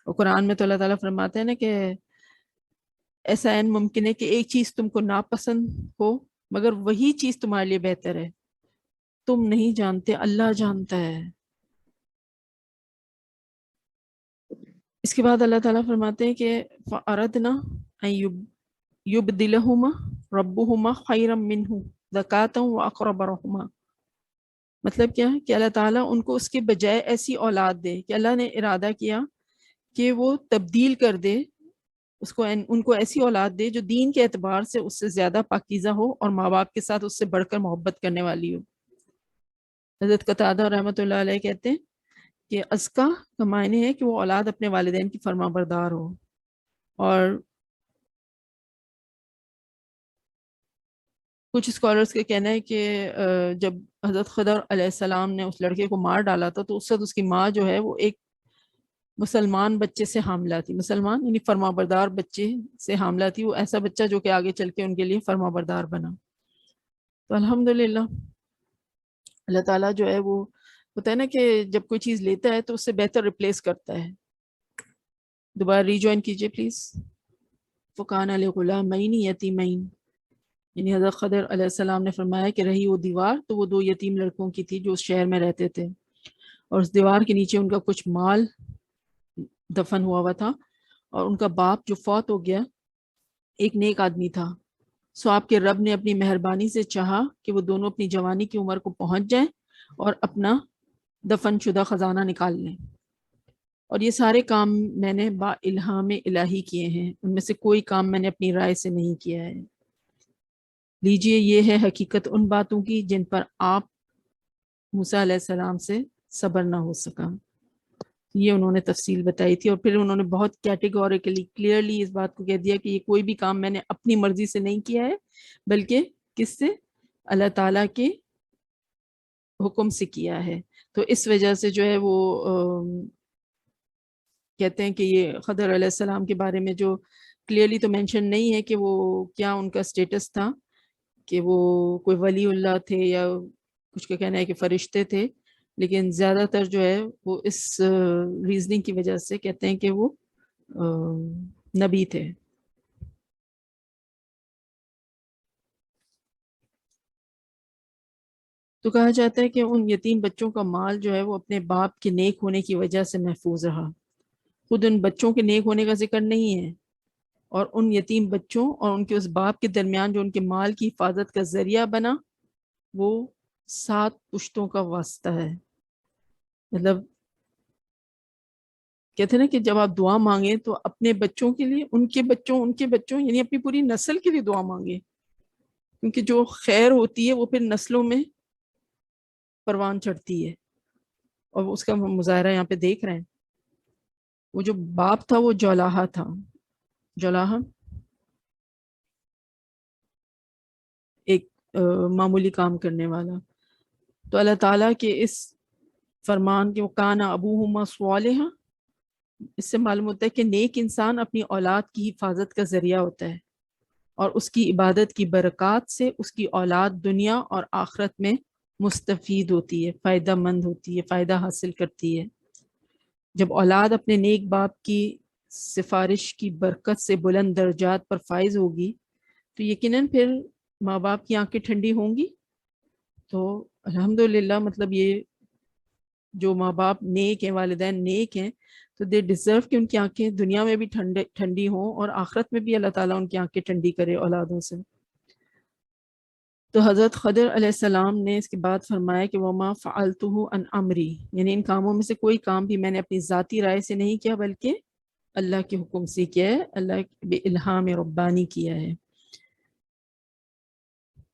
اور قرآن میں تو اللہ تعالیٰ فرماتے ہیں نا کہ ایسا عین ممکن ہے کہ ایک چیز تم کو ناپسند ہو مگر وہی چیز تمہارے لیے بہتر ہے، تم نہیں جانتے اللہ جانتا ہے۔ اس کے بعد اللہ تعالیٰ فرماتے ہیں کہ فَأَرَدْنَا أَن يُبْدِلَهُمَا رَبُّهُمَا خَيْرًا مِّنْهُ زَكَاةً وَأَقْرَبَ رَحْمًا۔ مطلب کیا ہے کہ اللہ تعالیٰ ان کو اس کے بجائے ایسی اولاد دے کہ اللہ نے ارادہ کیا کہ وہ تبدیل کر دے اس کو، ان کو ایسی اولاد دے جو دین کے اعتبار سے اس سے زیادہ پاکیزہ ہو اور ماں باپ کے ساتھ اس سے بڑھ کر محبت کرنے والی ہو۔ حضرت قتادہ رحمۃ اللہ علیہ کہتے ہیں کہ ازکا کا معنی ہے کہ وہ اولاد اپنے والدین کی فرما بردار ہو، اور کچھ اسکالرس کا کہنا ہے کہ جب حضرت خضر علیہ السلام نے اس لڑکے کو مار ڈالا تھا تو اس وقت اس کی ماں جو ہے وہ ایک مسلمان بچے سے حاملہ تھی. مسلمان یعنی فرما بردار بچے سے حاملہ تھی، وہ ایسا بچہ جو کہ آگے چل کے ان کے لیے فرما بردار بنا. تو الحمدللہ اللہ تعالیٰ جو ہے وہ ہوتا ہے نا کہ جب کوئی چیز لیتا ہے تو اس سے بہتر ریپلیس کرتا ہے. دوبارہ ریجوائن کیجئے پلیز. فَكَانَ لِغُلَامَيْنِ يَتِيمَيْنِ، یعنی حضرت خضر علیہ السلام نے فرمایا کہ رہی وہ دیوار تو وہ 2 یتیم لڑکوں کی تھی جو اس شہر میں رہتے تھے، اور اس دیوار کے نیچے ان کا کچھ مال دفن ہوا تھا، اور ان کا باپ جو فوت ہو گیا ایک نیک آدمی تھا. سو آپ کے رب نے اپنی مہربانی سے چاہا کہ وہ دونوں اپنی جوانی کی عمر کو پہنچ جائیں اور اپنا دفن شدہ خزانہ نکال لیں. اور یہ سارے کام میں نے با الہام الہی کیے ہیں، ان میں سے کوئی کام میں نے اپنی رائے سے نہیں کیا ہے. لیجئے یہ ہے حقیقت ان باتوں کی جن پر آپ موسیٰ علیہ السلام سے صبر نہ ہو سکا. یہ انہوں نے تفصیل بتائی تھی، اور پھر انہوں نے بہت کیٹیگوریکلی کلیئرلی اس بات کو کہہ دیا کہ یہ کوئی بھی کام میں نے اپنی مرضی سے نہیں کیا ہے بلکہ کس سے؟ اللہ تعالیٰ کے حکم سے کیا ہے. تو اس وجہ سے جو ہے وہ کہتے ہیں کہ یہ خضر علیہ السلام کے بارے میں جو کلیئرلی تو مینشن نہیں ہے کہ وہ کیا ان کا سٹیٹس تھا، کہ وہ کوئی ولی اللہ تھے یا کچھ کا کہنا ہے کہ فرشتے تھے، لیکن زیادہ تر جو ہے وہ اس ریزننگ کی وجہ سے کہتے ہیں کہ وہ نبی تھے. تو کہا جاتا ہے کہ ان یتیم بچوں کا مال جو ہے وہ اپنے باپ کے نیک ہونے کی وجہ سے محفوظ رہا. خود ان بچوں کے نیک ہونے کا ذکر نہیں ہے، اور ان یتیم بچوں اور ان کے اس باپ کے درمیان جو ان کے مال کی حفاظت کا ذریعہ بنا وہ 7 پشتوں کا واسطہ ہے. مطلب کہتے ہیں نا کہ جب آپ دعا مانگیں تو اپنے بچوں کے لیے، ان کے بچوں یعنی اپنی پوری نسل کے لیے دعا مانگیں، کیونکہ جو خیر ہوتی ہے وہ پھر نسلوں میں پروان چڑھتی ہے. اور اس کا مظاہرہ یہاں پہ دیکھ رہے ہیں. وہ جو باپ تھا وہ جولاہا تھا. جولاہا ایک معمولی کام کرنے والا. تو اللہ تعالیٰ کے اس فرمان کے وَكَانَ أَبُوهُمَا صَالِحًا، اس سے معلوم ہوتا ہے کہ نیک انسان اپنی اولاد کی حفاظت کا ذریعہ ہوتا ہے، اور اس کی عبادت کی برکات سے اس کی اولاد دنیا اور آخرت میں مستفید ہوتی ہے، فائدہ مند ہوتی ہے، فائدہ حاصل کرتی ہے. جب اولاد اپنے نیک باپ کی سفارش کی برکت سے بلند درجات پر فائز ہوگی تو یقیناً پھر ماں باپ کی آنکھیں ٹھنڈی ہوں گی. تو الحمدللہ مطلب یہ جو ماں باپ نیک ہیں، والدین نیک ہیں، تو دے ڈیزرو کہ ان کی آنکھیں دنیا میں بھی ٹھنڈی ہوں اور آخرت میں بھی اللہ تعالیٰ ان کی آنکھیں ٹھنڈی کرے اولادوں سے. تو حضرت خضر علیہ السلام نے اس کے بعد فرمایا کہ وَمَا فَعَلْتُهُ عَنْ أَمْرِي، یعنی ان کاموں میں سے کوئی کام بھی میں نے اپنی ذاتی رائے سے نہیں کیا بلکہ اللہ کے حکم سے کیا ہے، اللہ بے الہام ربانی کیا ہے.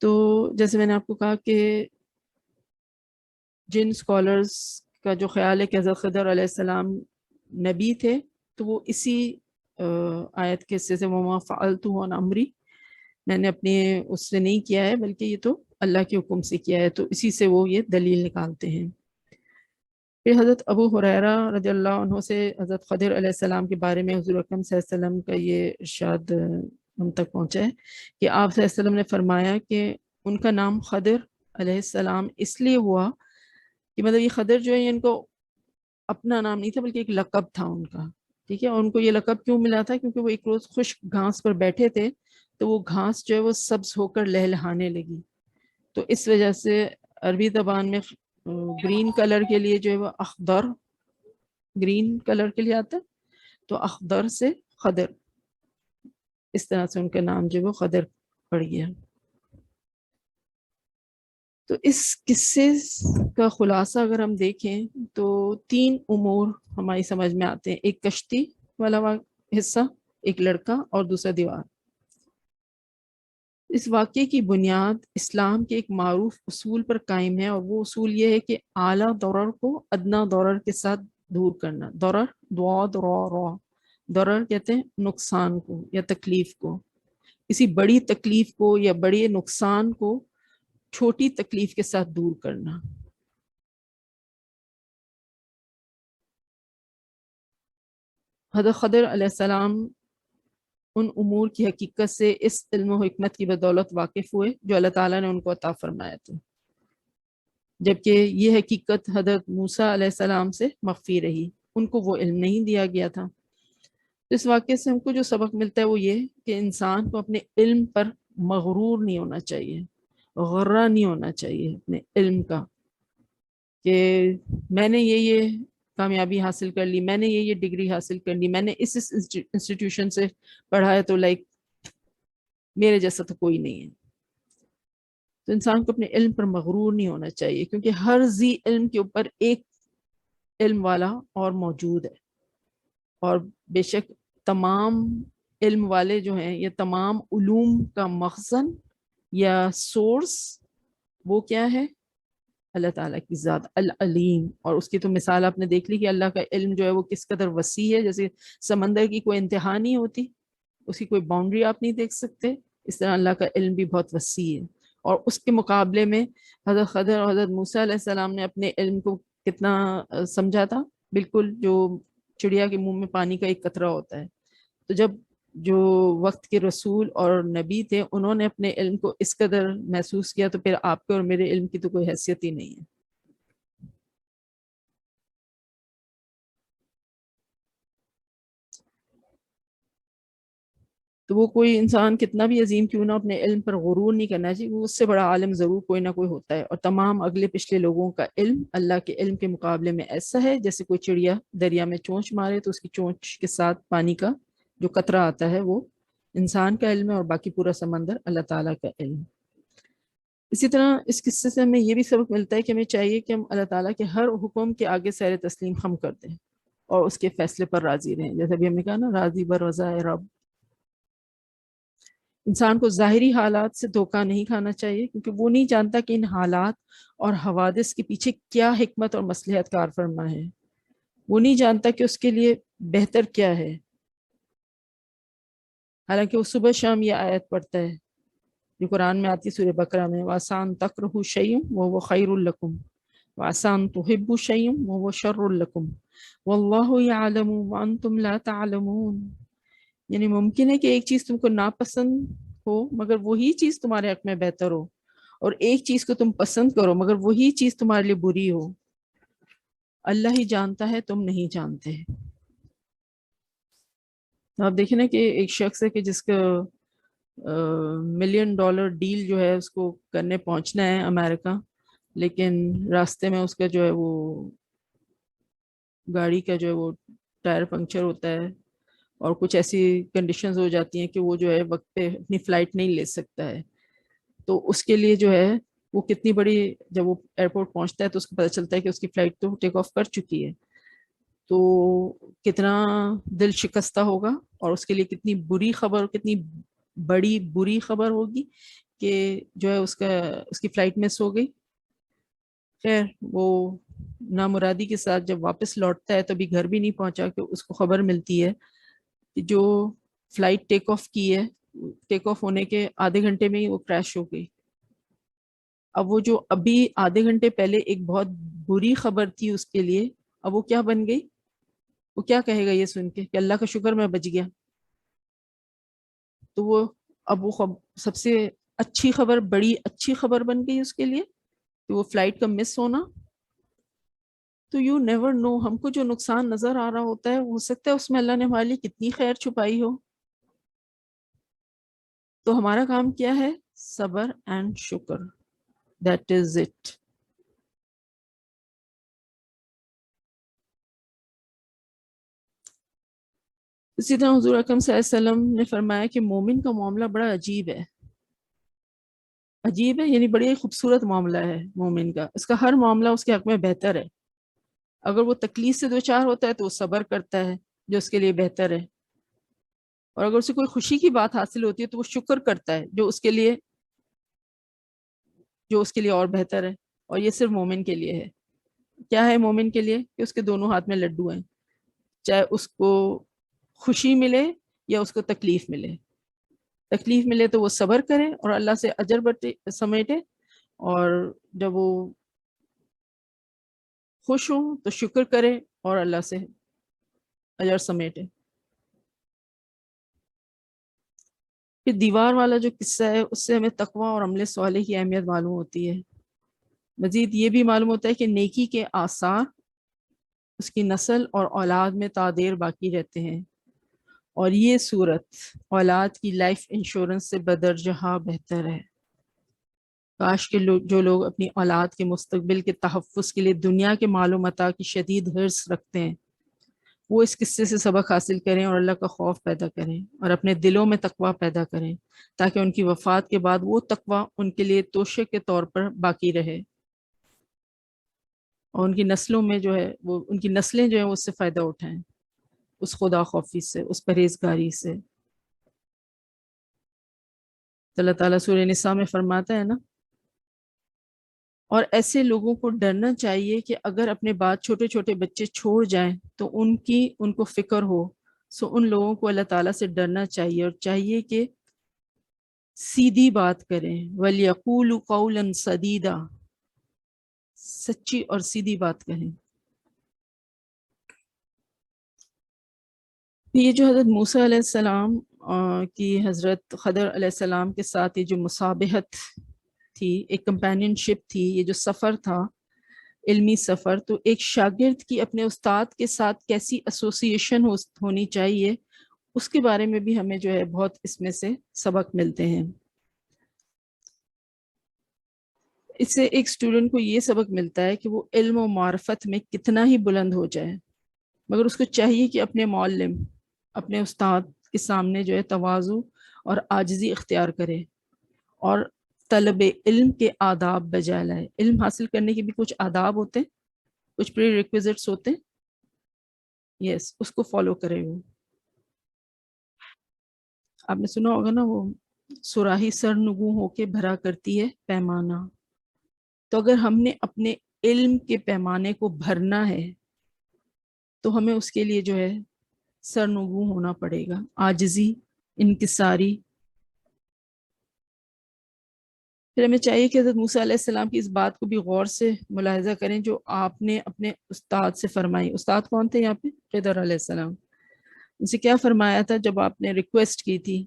تو جیسے میں نے آپ کو کہا کہ جن اسکالرز کا جو خیال ہے کہ حضرت خضر علیہ السلام نبی تھے تو وہ اسی آیت کے حصے سے وَمَا فَعَلْتُهُ عَنْ أَمْرِي، میں نے اپنے اس سے نہیں کیا ہے بلکہ یہ تو اللہ کے حکم سے کیا ہے، تو اسی سے وہ یہ دلیل نکالتے ہیں. پھر حضرت ابو ہریرہ رضی اللہ عنہ سے حضرت خضر علیہ السلام کے بارے میں حضور اکرم صلی اللہ علیہ وسلم کا یہ ارشاد ہم تک پہنچا ہے کہ آپ صلی اللہ علیہ وسلم نے فرمایا کہ ان کا نام خضر علیہ السلام اس لیے ہوا کہ مطلب یہ خضر جو ہے ان کو اپنا نام نہیں تھا بلکہ ایک لقب تھا ان کا، ٹھیک ہے. اور ان کو یہ لقب کیوں ملا تھا؟ کیونکہ وہ ایک روز خشک گھاس پر بیٹھے تھے تو وہ گھاس جو ہے وہ سبز ہو کر لہلہانے لگی، تو اس وجہ سے عربی زبان میں گرین کلر کے لیے جو ہے وہ اخضر، گرین کلر کے لیے آتا ہے، تو اخضر سے خضر، اس طرح سے ان کا نام جو ہے وہ خضر پڑ گیا. تو اس قصے کا خلاصہ اگر ہم دیکھیں تو 3 امور ہماری سمجھ میں آتے ہیں، ایک کشتی والا حصہ، ایک لڑکا اور دوسرا دیوار. اس واقعے کی بنیاد اسلام کے ایک معروف اصول پر قائم ہے، اور وہ اصول یہ ہے کہ اعلیٰ ضرر کو ادنیٰ ضرر کے ساتھ دور کرنا. ضرر کہتے ہیں نقصان کو یا تکلیف کو، کسی بڑی تکلیف کو یا بڑے نقصان کو چھوٹی تکلیف کے ساتھ دور کرنا. حضرت خضر علیہ السلام ان امور کی حقیقت سے اس علم و حکمت کی بدولت واقف ہوئے جو اللہ تعالیٰ نے ان کو عطا فرمایا تھا، جبکہ یہ حقیقت حضرت موسیٰ علیہ السلام سے مخفی رہی، ان کو وہ علم نہیں دیا گیا تھا. اس واقعے سے ہم کو جو سبق ملتا ہے وہ یہ کہ انسان کو اپنے علم پر مغرور نہیں ہونا چاہیے، غرہ نہیں ہونا چاہیے اپنے علم کا، کہ میں نے یہ کامیابی حاصل کر لی، میں نے یہ ڈگری حاصل کر لی، میں نے اس انسٹیٹیوشن سے پڑھا ہے، تو لائک میرے جیسا تو کوئی نہیں ہے. تو انسان کو اپنے علم پر مغرور نہیں ہونا چاہیے، کیونکہ ہر ذی علم کے اوپر ایک علم والا اور موجود ہے، اور بے شک تمام علم والے جو ہیں، یہ تمام علوم کا مخزن یا سورس وہ کیا ہے؟ اللہ تعالیٰ کی ذات العلیم. اور اس کی تو مثال آپ نے دیکھ لی کہ اللہ کا علم جو ہے وہ کس قدر وسیع ہے. جیسے سمندر کی کوئی انتہا نہیں ہوتی، اس کی کوئی باؤنڈری آپ نہیں دیکھ سکتے، اس طرح اللہ کا علم بھی بہت وسیع ہے. اور اس کے مقابلے میں حضرت خضر اور حضرت موسیٰ علیہ السلام نے اپنے علم کو کتنا سمجھا تھا، بالکل جو چڑیا کے منہ میں پانی کا ایک قطرہ ہوتا ہے. تو جب جو وقت کے رسول اور نبی تھے انہوں نے اپنے علم کو اس قدر محسوس کیا، تو پھر آپ کے اور میرے علم کی تو کوئی حیثیت ہی نہیں ہے. تو وہ کوئی انسان کتنا بھی عظیم کیوں نہ اپنے علم پر غرور نہیں کرنا چاہیے، وہ اس سے بڑا عالم ضرور کوئی نہ کوئی ہوتا ہے. اور تمام اگلے پچھلے لوگوں کا علم اللہ کے علم کے مقابلے میں ایسا ہے جیسے کوئی چڑیا دریا میں چونچ مارے تو اس کی چونچ کے ساتھ پانی کا جو قطرہ آتا ہے وہ انسان کا علم ہے، اور باقی پورا سمندر اللہ تعالیٰ کا علم. اسی طرح اس قصے سے ہمیں یہ بھی سبق ملتا ہے کہ ہمیں چاہیے کہ ہم اللہ تعالیٰ کے ہر حکم کے آگے سیر تسلیم خم کر دیں اور اس کے فیصلے پر راضی رہیں. جیسے ابھی ہم نے کہا نا، راضی برضا رب. انسان کو ظاہری حالات سے دھوکہ نہیں کھانا چاہیے، کیونکہ وہ نہیں جانتا کہ ان حالات اور حوادث کے پیچھے کیا حکمت اور مصلحت کار فرما ہے. وہ نہیں جانتا کہ اس کے لیے بہتر کیا ہے. حالانکہ وہ صبح شام یہ آیت پڑھتا ہے جو قرآن میں آتی سورہ بقرہ میں، وَآسَان تَكْرَهُ شَيْءٌ وَهُوَ خَيْرٌ لَكُمْ وَآسَان تُحِبُّ شَيْءٌ وَهُوَ شَرٌّ لَكُمْ وَاللَّهُ يَعْلَمُ وَأَنْتُمْ لَا تَعْلَمُونَ. یعنی ممکن ہے کہ ایک چیز تم کو ناپسند ہو مگر وہی چیز تمہارے حق میں بہتر ہو، اور ایک چیز کو تم پسند کرو مگر وہی چیز تمہارے لیے بری ہو. اللہ ہی جانتا ہے، تم نہیں جانتے. آپ دیکھیں نا کہ ایک شخص ہے کہ جس کا $1,000,000 ڈیل جو ہے اس کو کرنے پہنچنا ہے امریکہ، لیکن راستے میں اس کا جو ہے وہ گاڑی کا جو ہے وہ ٹائر پنکچر ہوتا ہے، اور کچھ ایسی کنڈیشنز ہو جاتی ہیں کہ وہ جو ہے وقت پہ اپنی فلائٹ نہیں لے سکتا ہے. تو اس کے لیے جو ہے وہ کتنی بڑی، جب وہ ایئرپورٹ پہنچتا ہے تو اس کو پتہ چلتا ہے کہ اس کی فلائٹ تو ٹیک آف کر چکی ہے، تو کتنا دل شکستہ ہوگا، اور اس کے لیے کتنی بری خبر، کتنی بڑی بری خبر ہوگی کہ جو ہے اس کی فلائٹ مس ہو گئی. خیر وہ نامرادی کے ساتھ جب واپس لوٹتا ہے تو ابھی گھر بھی نہیں پہنچا کہ اس کو خبر ملتی ہے کہ جو فلائٹ ٹیک آف کی ہے، ٹیک آف ہونے کے آدھے گھنٹے میں ہی وہ کریش ہو گئی. اب وہ جو ابھی آدھے گھنٹے پہلے ایک بہت بری خبر تھی اس کے لیے، اب وہ کیا بن گئی؟ وہ کیا کہے گا یہ سن کے کہ اللہ کا شکر میں بچ گیا. تو وہ اب وہ سب سے اچھی خبر، بڑی اچھی خبر بن گئی اس کے لیے کہ وہ فلائٹ کا مس ہونا. تو یو نیور نو، ہم کو جو نقصان نظر آ رہا ہوتا ہے ہو سکتا ہے اس میں اللہ نے ہمارے لیے کتنی خیر چھپائی ہو. تو ہمارا کام کیا ہے؟ صبر اینڈ شکر. That is it. اسی طرح حضور اکرم صلی اللہ علیہ وسلم نے فرمایا کہ مومن کا معاملہ بڑا عجیب ہے. عجیب ہے یعنی بڑی خوبصورت معاملہ ہے مومن کا. اس کا ہر معاملہ اس کے حق میں بہتر ہے. اگر وہ تکلیف سے دوچار ہوتا ہے تو وہ صبر کرتا ہے جو اس کے لیے بہتر ہے، اور اگر اسے کوئی خوشی کی بات حاصل ہوتی ہے تو وہ شکر کرتا ہے جو اس کے لیے اور بہتر ہے. اور یہ صرف مومن کے لیے ہے. کیا ہے مومن کے لیے؟ کہ اس کے دونوں ہاتھ میں لڈو ہیں، چاہے اس کو خوشی ملے یا اس کو تکلیف ملے. تکلیف ملے تو وہ صبر کرے اور اللہ سے اجر سمیٹے، اور جب وہ خوش ہو تو شکر کرے اور اللہ سے اجر سمیٹے۔ پھر دیوار والا جو قصہ ہے اس سے ہمیں تقوی اور عمل صالح کی اہمیت معلوم ہوتی ہے۔ مزید یہ بھی معلوم ہوتا ہے کہ نیکی کے آثار اس کی نسل اور اولاد میں تادیر باقی رہتے ہیں، اور یہ صورت اولاد کی لائف انشورنس سے بدرجہ بہتر ہے۔ کاش کہ جو لوگ اپنی اولاد کے مستقبل کے تحفظ کے لیے دنیا کے مال و متاع کی شدید حرص رکھتے ہیں، وہ اس قصے سے سبق حاصل کریں اور اللہ کا خوف پیدا کریں اور اپنے دلوں میں تقوی پیدا کریں، تاکہ ان کی وفات کے بعد وہ تقوی ان کے لیے توشے کے طور پر باقی رہے، اور ان کی نسلوں میں جو ہے وہ ان کی نسلیں جو ہیں وہ اس سے فائدہ اٹھائیں، اس خدا خوفی سے، اس پرہیزگاری سے۔ اللہ تعالیٰ سورہ نساء میں فرماتا ہے نا، اور ایسے لوگوں کو ڈرنا چاہیے کہ اگر اپنے بعد چھوٹے چھوٹے بچے چھوڑ جائیں تو ان کو فکر ہو، سو ان لوگوں کو اللہ تعالیٰ سے ڈرنا چاہیے اور چاہیے کہ سیدھی بات کریں، وَلْيَقُولُوا قَوْلًا سَدِيدًا، سچی اور سیدھی بات کہیں۔ یہ جو حضرت موسیٰ علیہ السلام کی حضرت خضر علیہ السلام کے ساتھ یہ جو مسابہت تھی، ایک کمپینین شپ تھی، یہ جو سفر تھا علمی سفر، تو ایک شاگرد کی اپنے استاد کے ساتھ کیسی ایسوسیشن ہونی چاہیے، اس کے بارے میں بھی ہمیں جو ہے بہت اس میں سے سبق ملتے ہیں۔ اس سے ایک اسٹوڈنٹ کو یہ سبق ملتا ہے کہ وہ علم و معرفت میں کتنا ہی بلند ہو جائے، مگر اس کو چاہیے کہ اپنے معلم، اپنے استاد کے سامنے جو ہے تواضع اور عاجزی اختیار کرے اور طلب علم کے آداب بجا لائے۔ علم حاصل کرنے کے بھی کچھ آداب ہوتے ہیں، کچھ پری ریکویزٹس ہوتے ہیں، یس، اس کو فالو کرے۔ وہ آپ نے سنا ہوگا نا، وہ سراہی سرنگوں ہو کے بھرا کرتی ہے پیمانہ، تو اگر ہم نے اپنے علم کے پیمانے کو بھرنا ہے تو ہمیں اس کے لیے جو ہے سرنگوں ہونا پڑے گا، عاجزی، انکساری۔ پھر ہمیں چاہیے کہ حضرت موسیٰ علیہ السلام کی اس بات کو بھی غور سے ملاحظہ کریں جو آپ نے اپنے استاد سے فرمائی۔ استاد کون تھے یہاں پہ؟ خضر علیہ السلام۔ ان سے کیا فرمایا تھا جب آپ نے ریکویسٹ کی تھی،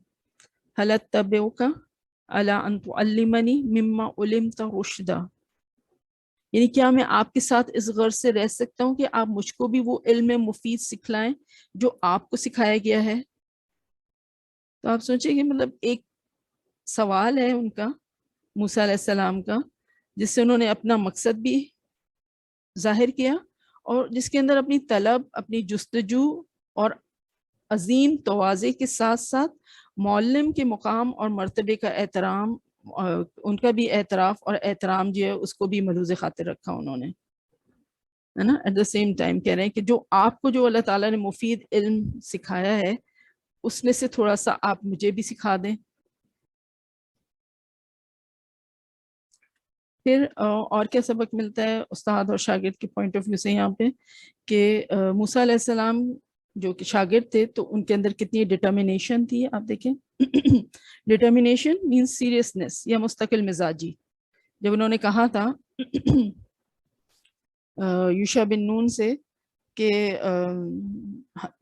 هل اتبعک علی ان تعلمنی مما علمت رشدا، یعنی کیا میں آپ کے ساتھ اس غرض سے رہ سکتا ہوں کہ آپ مجھ کو بھی وہ علم مفید سکھلائیں جو آپ کو سکھایا گیا ہے؟ تو آپ سوچیں کہ مطلب ایک سوال ہے ان کا، موسیٰ علیہ السلام کا، جس سے انہوں نے اپنا مقصد بھی ظاہر کیا اور جس کے اندر اپنی طلب، اپنی جستجو اور عظیم تواضع کے ساتھ ساتھ معلم کے مقام اور مرتبے کا احترام، ان کا بھی اعتراف اور احترام جو ہے اس کو بھی ملحوظ خاطر رکھا انہوں نے، ہے نا۔ ایٹ دا سیم ٹائم کہہ رہے ہیں کہ جو آپ کو جو اللہ تعالیٰ نے مفید علم سکھایا ہے اس میں سے تھوڑا سا آپ مجھے بھی سکھا دیں۔ پھر اور کیا سبق ملتا ہے استاد اور شاگرد کے پوائنٹ آف ویو سے یہاں پہ، کہ موسیٰ علیہ السلام جو کہ شاگرد تھے تو ان کے اندر کتنی ڈٹرمینیشن تھی۔ آپ دیکھیں ڈٹرمینیشن مینس سیریسنس یا مستقل مزاجی۔ جب انہوں نے کہا تھا یوشع بن نون سے کہ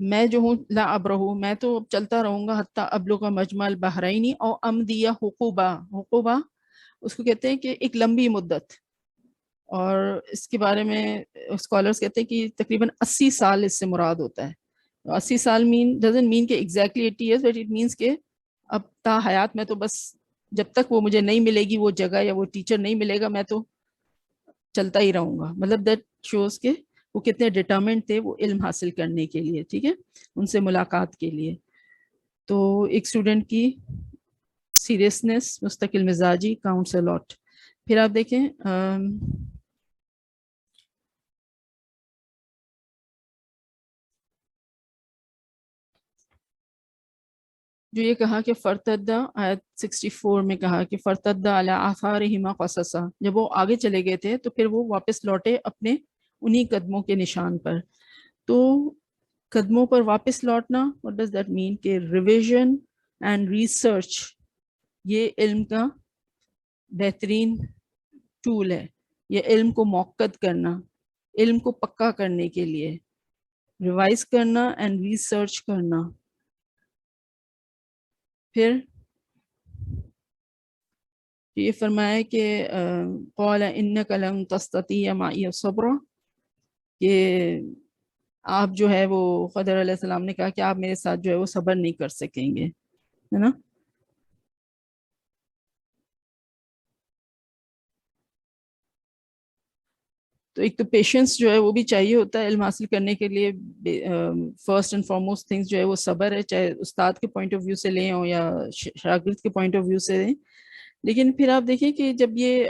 میں جو ہوں لا ابرہو، میں تو چلتا رہوں گا حتیٰ ابلغ مجمع البحرین او امضی حقوبہ، حقوبہ اس کو کہتے ہیں کہ ایک لمبی مدت، اور اس کے بارے میں اسکالرز کہتے ہیں کہ تقریباً 80 سال اس سے مراد ہوتا ہے۔ 80 سال doesn't mean کہ exactly 80 years, but it means کہ اب تا حیات میں تو بس جب تک وہ مجھے نہیں ملے گی وہ جگہ یا وہ ٹیچر نہیں ملے گا میں تو چلتا ہی رہوں گا۔ مطلب دیٹ شوز کہ وہ کتنے ڈٹرمنٹ تھے وہ علم حاصل کرنے کے لیے، ٹھیک ہے، ان سے ملاقات کے لیے۔ تو ایک اسٹوڈنٹ کی سیریسنس، مستقل مزاجی کاؤنٹس اے لاٹ۔ پھر آپ دیکھیں جو یہ کہا کہ فرتدہ، آیت 64 میں کہا کہ فرتدہ علی آثارہما قصصا، جب وہ آگے چلے گئے تھے تو پھر وہ واپس لوٹے اپنے انہی قدموں کے نشان پر۔ تو قدموں پر واپس لوٹنا، what does that mean؟ کہ ریویژن اینڈ ریسرچ یہ علم کا بہترین ٹول ہے. یہ علم کو موقت کرنا، علم کو پکا کرنے کے لیے ریوائز کرنا اینڈ ریسرچ کرنا. پھر یہ فرمایا کہ قال انک لن تستطیع معی صبرا، کہ آپ جو ہے وہ خضر علیہ السلام نے کہا کہ آپ میرے ساتھ جو ہے وہ صبر نہیں کر سکیں گے، ہے نا. تو ایک تو پیشنس جو ہے وہ بھی چاہیے ہوتا ہے علم حاصل کرنے کے لیے. فرسٹ اینڈ فارموسٹ تھنگس جو ہے وہ صبر ہے، چاہے استاد کے پوائنٹ آف ویو سے لیں ہو یا شاگرد کے پوائنٹ آف ویو سے لیں. لیکن پھر آپ دیکھیں کہ جب یہ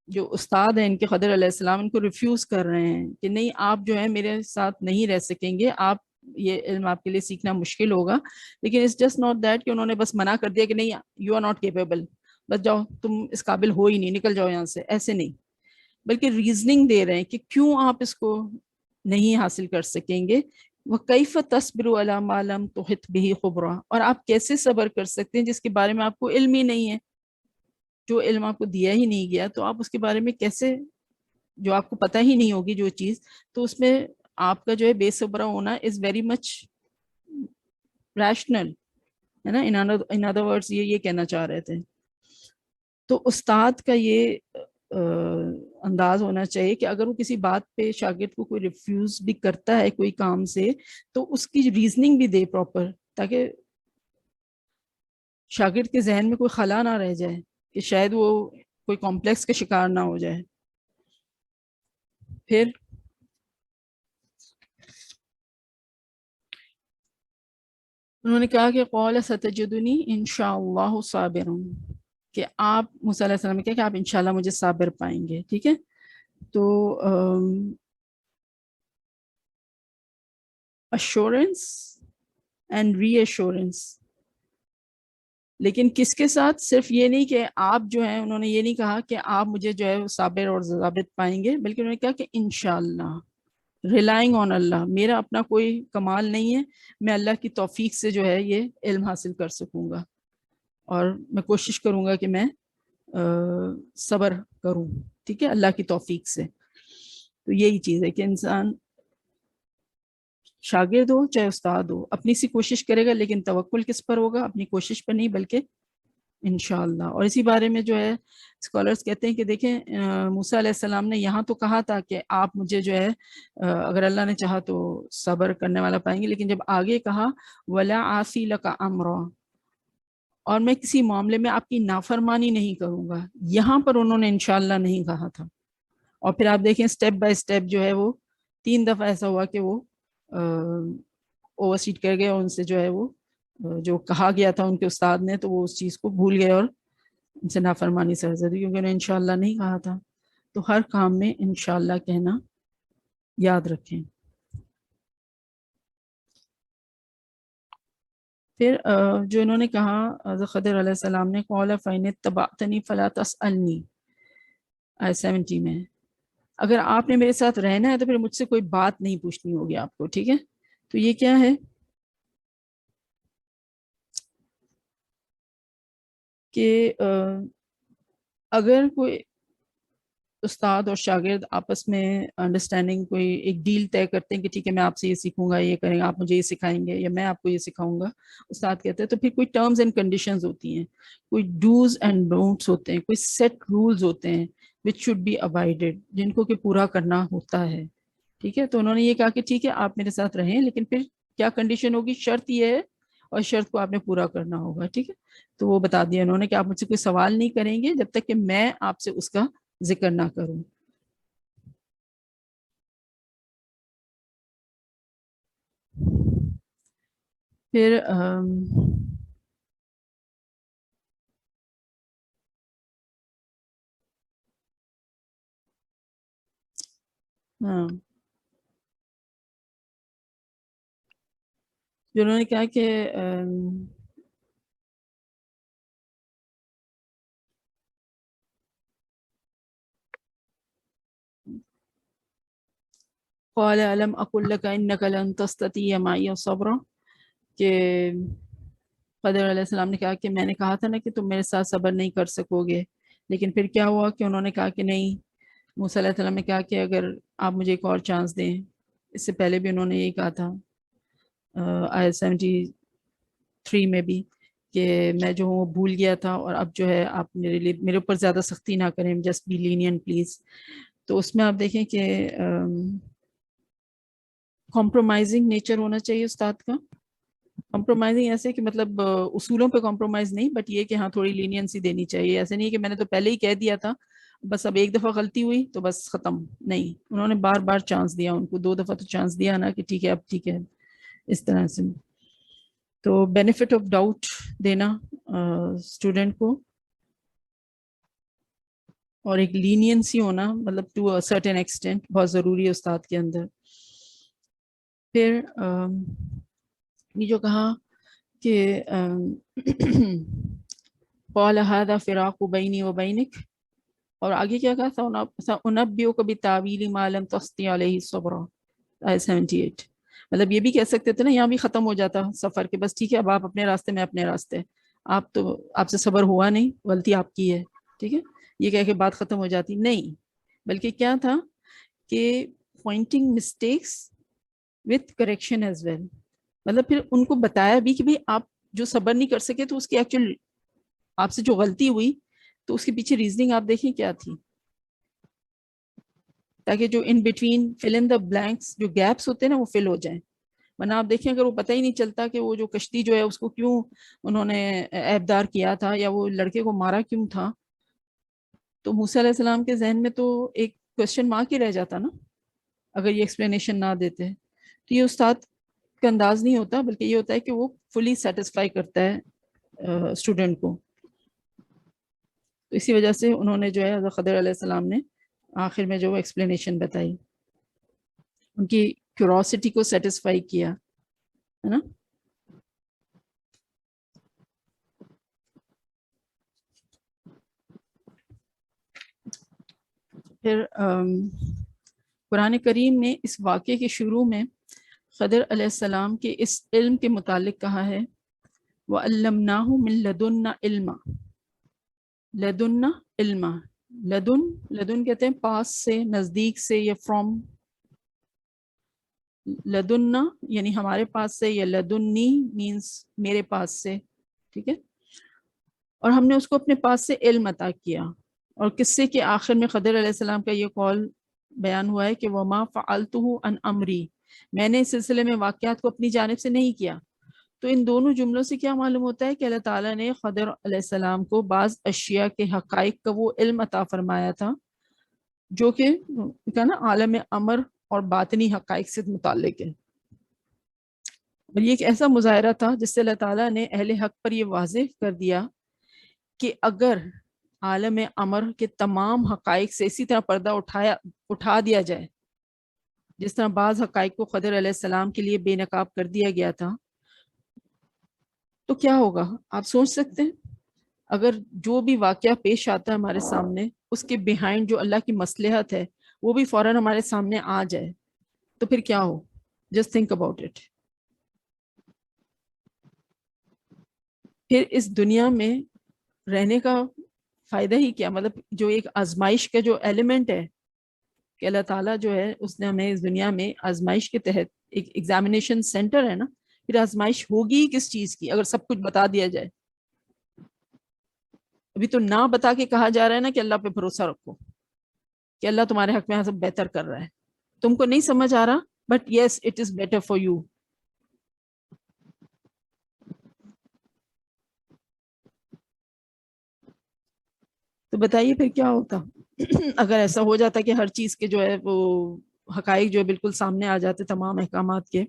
جو استاد ہیں ان کے خضر علیہ السلام ان کو ریفیوز کر رہے ہیں کہ نہیں آپ جو ہے میرے ساتھ نہیں رہ سکیں گے، آپ یہ علم آپ کے لیے سیکھنا مشکل ہوگا. لیکن اٹس جسٹ ناٹ دیٹ کہ انہوں نے بس منع کر دیا کہ نہیں یو آر ناٹ کیپیبل، بس جاؤ تم اس قابل ہو ہی نہیں، نکل جاؤ یہاں سے، ایسے نہیں. بلکہ ریزننگ دے رہے ہیں کہ کیوں آپ اس کو نہیں حاصل کر سکیں گے. وَكَيْفَ تَصْبِرُ عَلَىٰ مَا لَمْ تُحِطْ بِهِ خُبْرًا، اور آپ کیسے صبر کر سکتے ہیں جس کے بارے میں آپ کو علم ہی نہیں ہے، جو علم آپ کو دیا ہی نہیں گیا، تو آپ اس کے بارے میں کیسے، جو آپ کو پتہ ہی نہیں ہوگی جو چیز، تو اس میں آپ کا جو ہے بے صبرہ ہونا از ویری مچ ریشنل، ہے نا. ان ادر ورڈز یہ کہنا چاہ رہے تھے. تو استاد کا یہ انداز ہونا چاہیے کہ اگر وہ کسی بات پہ شاگرد کو کوئی ریفیوز بھی کرتا ہے کوئی کام سے، تو اس کی ریزننگ بھی دے پراپر، تاکہ شاگرد کے ذہن میں کوئی خلا نہ رہ جائے کہ شاید وہ کوئی کمپلیکس کا شکار نہ ہو جائے. پھر انہوں نے کہا کہ قول ستجدنی انشاءاللہ صابرون، کہ آپ موسیٰ علیہ السلام نے کہا کہ آپ انشاءاللہ مجھے صابر پائیں گے. ٹھیک ہے. تو assurance and reassurance، لیکن کس کے ساتھ؟ صرف یہ نہیں کہ آپ جو ہیں، انہوں نے یہ نہیں کہا کہ آپ مجھے جو ہے صابر اور ضابط پائیں گے، بلکہ انہوں نے کہا کہ انشاءاللہ ریلائنگ آن اللہ، میرا اپنا کوئی کمال نہیں ہے، میں اللہ کی توفیق سے جو ہے یہ علم حاصل کر سکوں گا، اور میں کوشش کروں گا کہ میں صبر کروں. ٹھیک ہے، اللہ کی توفیق سے. تو یہی چیز ہے کہ انسان شاگرد ہو چاہے استاد ہو اپنی سی کوشش کرے گا، لیکن توکل کس پر ہوگا؟ اپنی کوشش پر نہیں، بلکہ انشاءاللہ. اور اسی بارے میں جو ہے اسکالرز کہتے ہیں کہ دیکھیں موسیٰ علیہ السلام نے یہاں تو کہا تھا کہ آپ مجھے جو ہے اگر اللہ نے چاہا تو صبر کرنے والا پائیں گے، لیکن جب آگے کہا وَلَا عَاصِي لَكَ أَمْرًا، اور میں کسی معاملے میں آپ کی نافرمانی نہیں کروں گا، یہاں پر انہوں نے انشاءاللہ نہیں کہا تھا. اور پھر آپ دیکھیں سٹیپ بائی سٹیپ جو ہے وہ 3 دفعہ ایسا ہوا کہ وہ اوور سیٹ کر گئے، اور ان سے جو ہے وہ جو کہا گیا تھا ان کے استاد نے، تو وہ اس چیز کو بھول گئے اور ان سے نافرمانی سرزدی، کیونکہ انہوں نے انشاءاللہ نہیں کہا تھا. تو ہر کام میں انشاءاللہ کہنا یاد رکھیں. پھر جو انہوں نے کہا خضر علیہ السلام نے قَالَ فَإِنِ اتَّبَعْتَنِي فَلَا تَسْأَلْنِي، آیت 70 میں، اگر آپ نے میرے ساتھ رہنا ہے تو پھر مجھ سے کوئی بات نہیں پوچھنی ہوگی آپ کو. ٹھیک ہے. تو یہ کیا ہے کہ اگر کوئی استاد اور شاگرد آپس میں انڈرسٹینڈنگ کوئی ایک ڈیل طے کرتے ہیں کہ ٹھیک ہے میں آپ سے یہ سیکھوں گا، یہ کریں گے، آپ مجھے یہ سکھائیں گے یا میں آپ کو یہ سکھاؤں گا، استاد کہتے ہیں، تو پھر کوئی ٹرمز اینڈ کنڈیشنز ہوتی ہیں، کوئی ڈوز اینڈ ڈونٹس ہوتے ہیں، کوئی سیٹ رولز ہوتے ہیں which should be abided، جن کو کہ پورا کرنا ہوتا ہے. ٹھیک ہے. تو انہوں نے یہ کہا کہ ٹھیک ہے آپ میرے ساتھ رہیں، لیکن پھر کیا کنڈیشن ہوگی؟ شرط یہ ہے، اور شرط کو آپ نے پورا کرنا ہوگا. ٹھیک ہے. تو وہ بتا دیا انہوں نے کہ آپ مجھ سے کوئی سوال نہیں کریں گے جب تک کہ میں آپ سے اس کا ذکر نہ کروں. پھر ہاں جو انہوں نے کہا کہ قال الم اقل لك انك لن تستطيع معي صبرا، کہ خضر علیہ السلام نے کہا کہ میں نے کہا تھا نا کہ تم میرے ساتھ صبر نہیں کر سکو گے، لیکن پھر کیا ہوا کہ انہوں نے کہا کہ نہیں. موسیٰ علیہ السلام نے کہا کہ اگر آپ مجھے ایک اور چانس دیں. اس سے پہلے بھی انہوں نے یہی کہا تھا آیت 73 میں بھی کہ میں جو ہوں وہ بھول گیا تھا، اور اب جو ہے آپ میرے اوپر زیادہ سختی نہ کریں، جسٹ بی لینین پلیز. تو اس میں آپ دیکھیں کہ کمپرومائزنگ نیچر ہونا چاہیے استاد کا. کمپرومائزنگ ایسے کہ مطلب اصولوں پہ کمپرومائز نہیں، بٹ یہ کہ ہاں تھوڑی لینینسی دینی چاہیے. ایسے نہیں کہ میں نے تو پہلے ہی کہہ دیا تھا، بس اب ایک دفعہ غلطی ہوئی تو بس ختم. نہیں، انہوں نے بار بار چانس دیا، ان کو 2 دفعہ تو چانس دیا نا کہ ٹھیک ہے اب ٹھیک ہے، اس طرح سے. تو بینیفٹ آف ڈاؤٹ دینا اسٹوڈنٹ کو، اور ایک لینینسی ہونا مطلب ٹو اے سرٹن ایکسٹینٹ بہت ضروری ہے استاد کے اندر. پھر یہ جو کہا کہ قال هذا فراق بینی و بینک، اور آگے کیا کہا تھا انبئک بتاویل ما لم تستطع علیہ صبرا، 78. مطلب یہ بھی کہہ سکتے تھے نا، یہاں بھی ختم ہو جاتا سفر کے بس ٹھیک ہے اب آپ اپنے راستے میں اپنے راستے، آپ سے صبر ہوا نہیں، غلطی آپ کی ہے، ٹھیک ہے، یہ کہہ کے بات ختم ہو جاتی. نہیں، بلکہ کیا تھا کہ pointing mistakes with correction as well. مطلب پھر ان کو بتایا بھی کہ بھئی آپ جو صبر نہیں کر سکے تو اس کی ایکچوئل آپ سے جو غلطی ہوئی تو اس کے پیچھے ریزننگ آپ دیکھیں کیا تھی، تاکہ جو in between fill in the blanks جو گیپس ہوتے ہیں نا وہ فل ہو جائیں. ورنہ آپ دیکھیں اگر وہ پتہ ہی نہیں چلتا کہ وہ جو کشتی جو ہے اس کو کیوں انہوں نے عیبدار کیا تھا یا وہ لڑکے کو مارا کیوں تھا، تو موسیٰ علیہ السلام کے ذہن میں تو ایک کوشچن مارک ہی رہ جاتا نا اگر یہ ایکسپلینیشن نہ دیتے. تو یہ استاد کا انداز نہیں ہوتا، بلکہ یہ ہوتا ہے کہ وہ فلی سیٹسفائی کرتا ہے اسٹوڈنٹ کو. تو اسی وجہ سے انہوں نے جو ہے حضرت خضر علیہ السلام نے آخر میں جو ایکسپلینیشن بتائی، ان کی کیوروسٹی کو سیٹسفائی کیا، ہے نا. پھر قرآن کریم نے اس واقعے کے شروع میں خضر علیہ السلام کے اس علم کے متعلق کہا ہے وَعَلَّمْنَاهُ مِن لَدُنَّا عِلْمًا. لدنا علما، لدن کہتے ہیں پاس سے، نزدیک سے، یا فرام. لدنا یعنی ہمارے پاس سے، یا لدنی مینس میرے پاس سے، ٹھیک ہے. اور ہم نے اس کو اپنے پاس سے علم عطا کیا. اور قصے کے آخر میں خضر علیہ السلام کا یہ قول بیان ہوا ہے کہ وما فعلتہ عن امری، میں نے اس سلسلے میں واقعات کو اپنی جانب سے نہیں کیا. تو ان دونوں جملوں سے کیا معلوم ہوتا ہے کہ اللہ تعالیٰ نے خضر علیہ السلام کو بعض اشیاء کے حقائق کا وہ علم عطا فرمایا تھا جو کہ نا عالم امر اور باطنی حقائق سے متعلق ہے. اور یہ ایک ایسا مظاہرہ تھا جس سے اللہ تعالیٰ نے اہل حق پر یہ واضح کر دیا کہ اگر عالم امر کے تمام حقائق سے اسی طرح پردہ اٹھا دیا جائے جس طرح بعض حقائق کو خضر علیہ السلام کے لیے بے نقاب کر دیا گیا تھا، تو کیا ہوگا آپ سوچ سکتے ہیں. اگر جو بھی واقعہ پیش آتا ہے ہمارے سامنے اس کے بیہائنڈ جو اللہ کی مصلحت ہے وہ بھی فوراً ہمارے سامنے آ جائے تو پھر کیا ہو. Just think about it. پھر اس دنیا میں رہنے کا فائدہ ہی کیا، مطلب جو ایک آزمائش کا جو ایلیمنٹ ہے کہ اللہ تعالیٰ جو ہے اس نے ہمیں اس دنیا میں آزمائش کے تحت ایک ایگزامینیشن سینٹر ہے نا، پھر آزمائش ہوگی کس چیز کی اگر سب کچھ بتا دیا جائے. ابھی تو نہ بتا کے کہا جا رہا ہے نا کہ اللہ پہ بھروسہ رکھو کہ اللہ تمہارے حق میں سب بہتر کر رہا ہے. تم کو نہیں سمجھ آ رہا but yes it is better for you. تو بتائیے پھر کیا ہوتا اگر ایسا ہو جاتا کہ ہر چیز کے جو ہے وہ حقائق جو ہے بالکل سامنے آ جاتے تمام احکامات کے.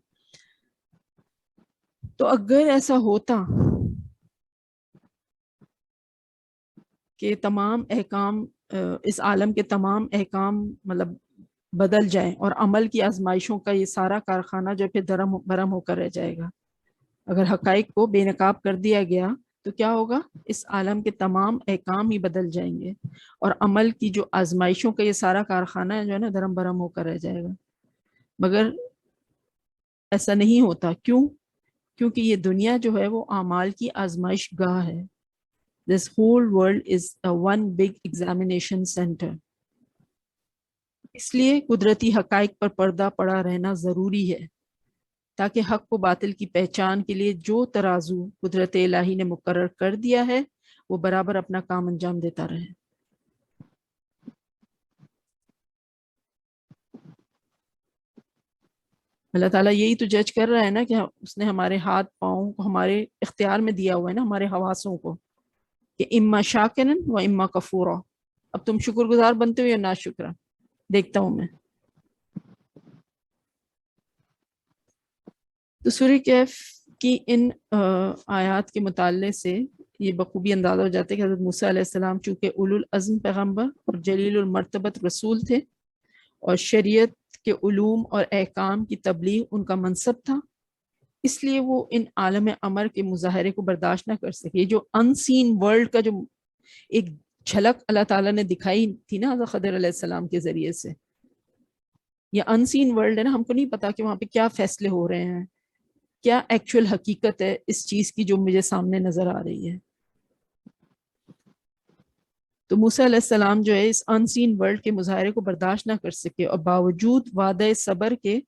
تو اگر ایسا ہوتا کہ تمام احکام اس عالم کے تمام احکام مطلب بدل جائیں اور عمل کی آزمائشوں کا یہ سارا کارخانہ جو پھر درم برہم ہو کر رہ جائے گا. اگر حقائق کو بے نقاب کر دیا گیا تو کیا ہوگا، اس عالم کے تمام احکام ہی بدل جائیں گے اور عمل کی جو آزمائشوں کا یہ سارا کارخانہ ہے جو ہے نا درم برہم ہو کر رہ جائے گا. مگر ایسا نہیں ہوتا. کیوں؟ کیونکہ یہ دنیا جو ہے وہ اعمال کی آزمائش گاہ ہے. This whole world is a one big examination center. اس لیے قدرتی حقائق پر پردہ پڑا رہنا ضروری ہے تاکہ حق و باطل کی پہچان کے لیے جو ترازو قدرت الہی نے مقرر کر دیا ہے وہ برابر اپنا کام انجام دیتا رہے. اللہ تعالیٰ یہی تو جج کر رہا ہے نا کہ اس نے ہمارے ہاتھ پاؤں کو ہمارے اختیار میں دیا ہوا ہے نا، ہمارے حواسوں کو، کہ اما شاکرن و اما کفورا. اب تم شکر گزار بنتے ہو یا ناشکرا، دیکھتا ہوں میں. تو سورہ کہف کی ان آیات کے مطالعے سے یہ بخوبی اندازہ ہو جاتا ہے کہ حضرت موسیٰ علیہ السلام چونکہ اولو العزم پیغمبر اور جلیل المرتبت رسول تھے اور شریعت کے علوم اور احکام کی تبلیغ ان کا منصب تھا، اس لیے وہ ان عالم امر کے مظاہرے کو برداشت نہ کر سکے. جو ان سین ورلڈ کا جو ایک جھلک اللہ تعالیٰ نے دکھائی تھی نا حضرت خضر علیہ السلام کے ذریعے سے، یہ ان سین ورلڈ ہے نا، ہم کو نہیں پتا کہ وہاں پہ کیا فیصلے ہو رہے ہیں، کیا ایکچوئل حقیقت ہے اس چیز کی جو مجھے سامنے نظر آ رہی ہے. تو موسیٰ علیہ السلام جو ہے اس ان سین ورلڈ کے مظاہرے کو برداشت نہ کر سکے، اور باوجود وعدہ صبر کے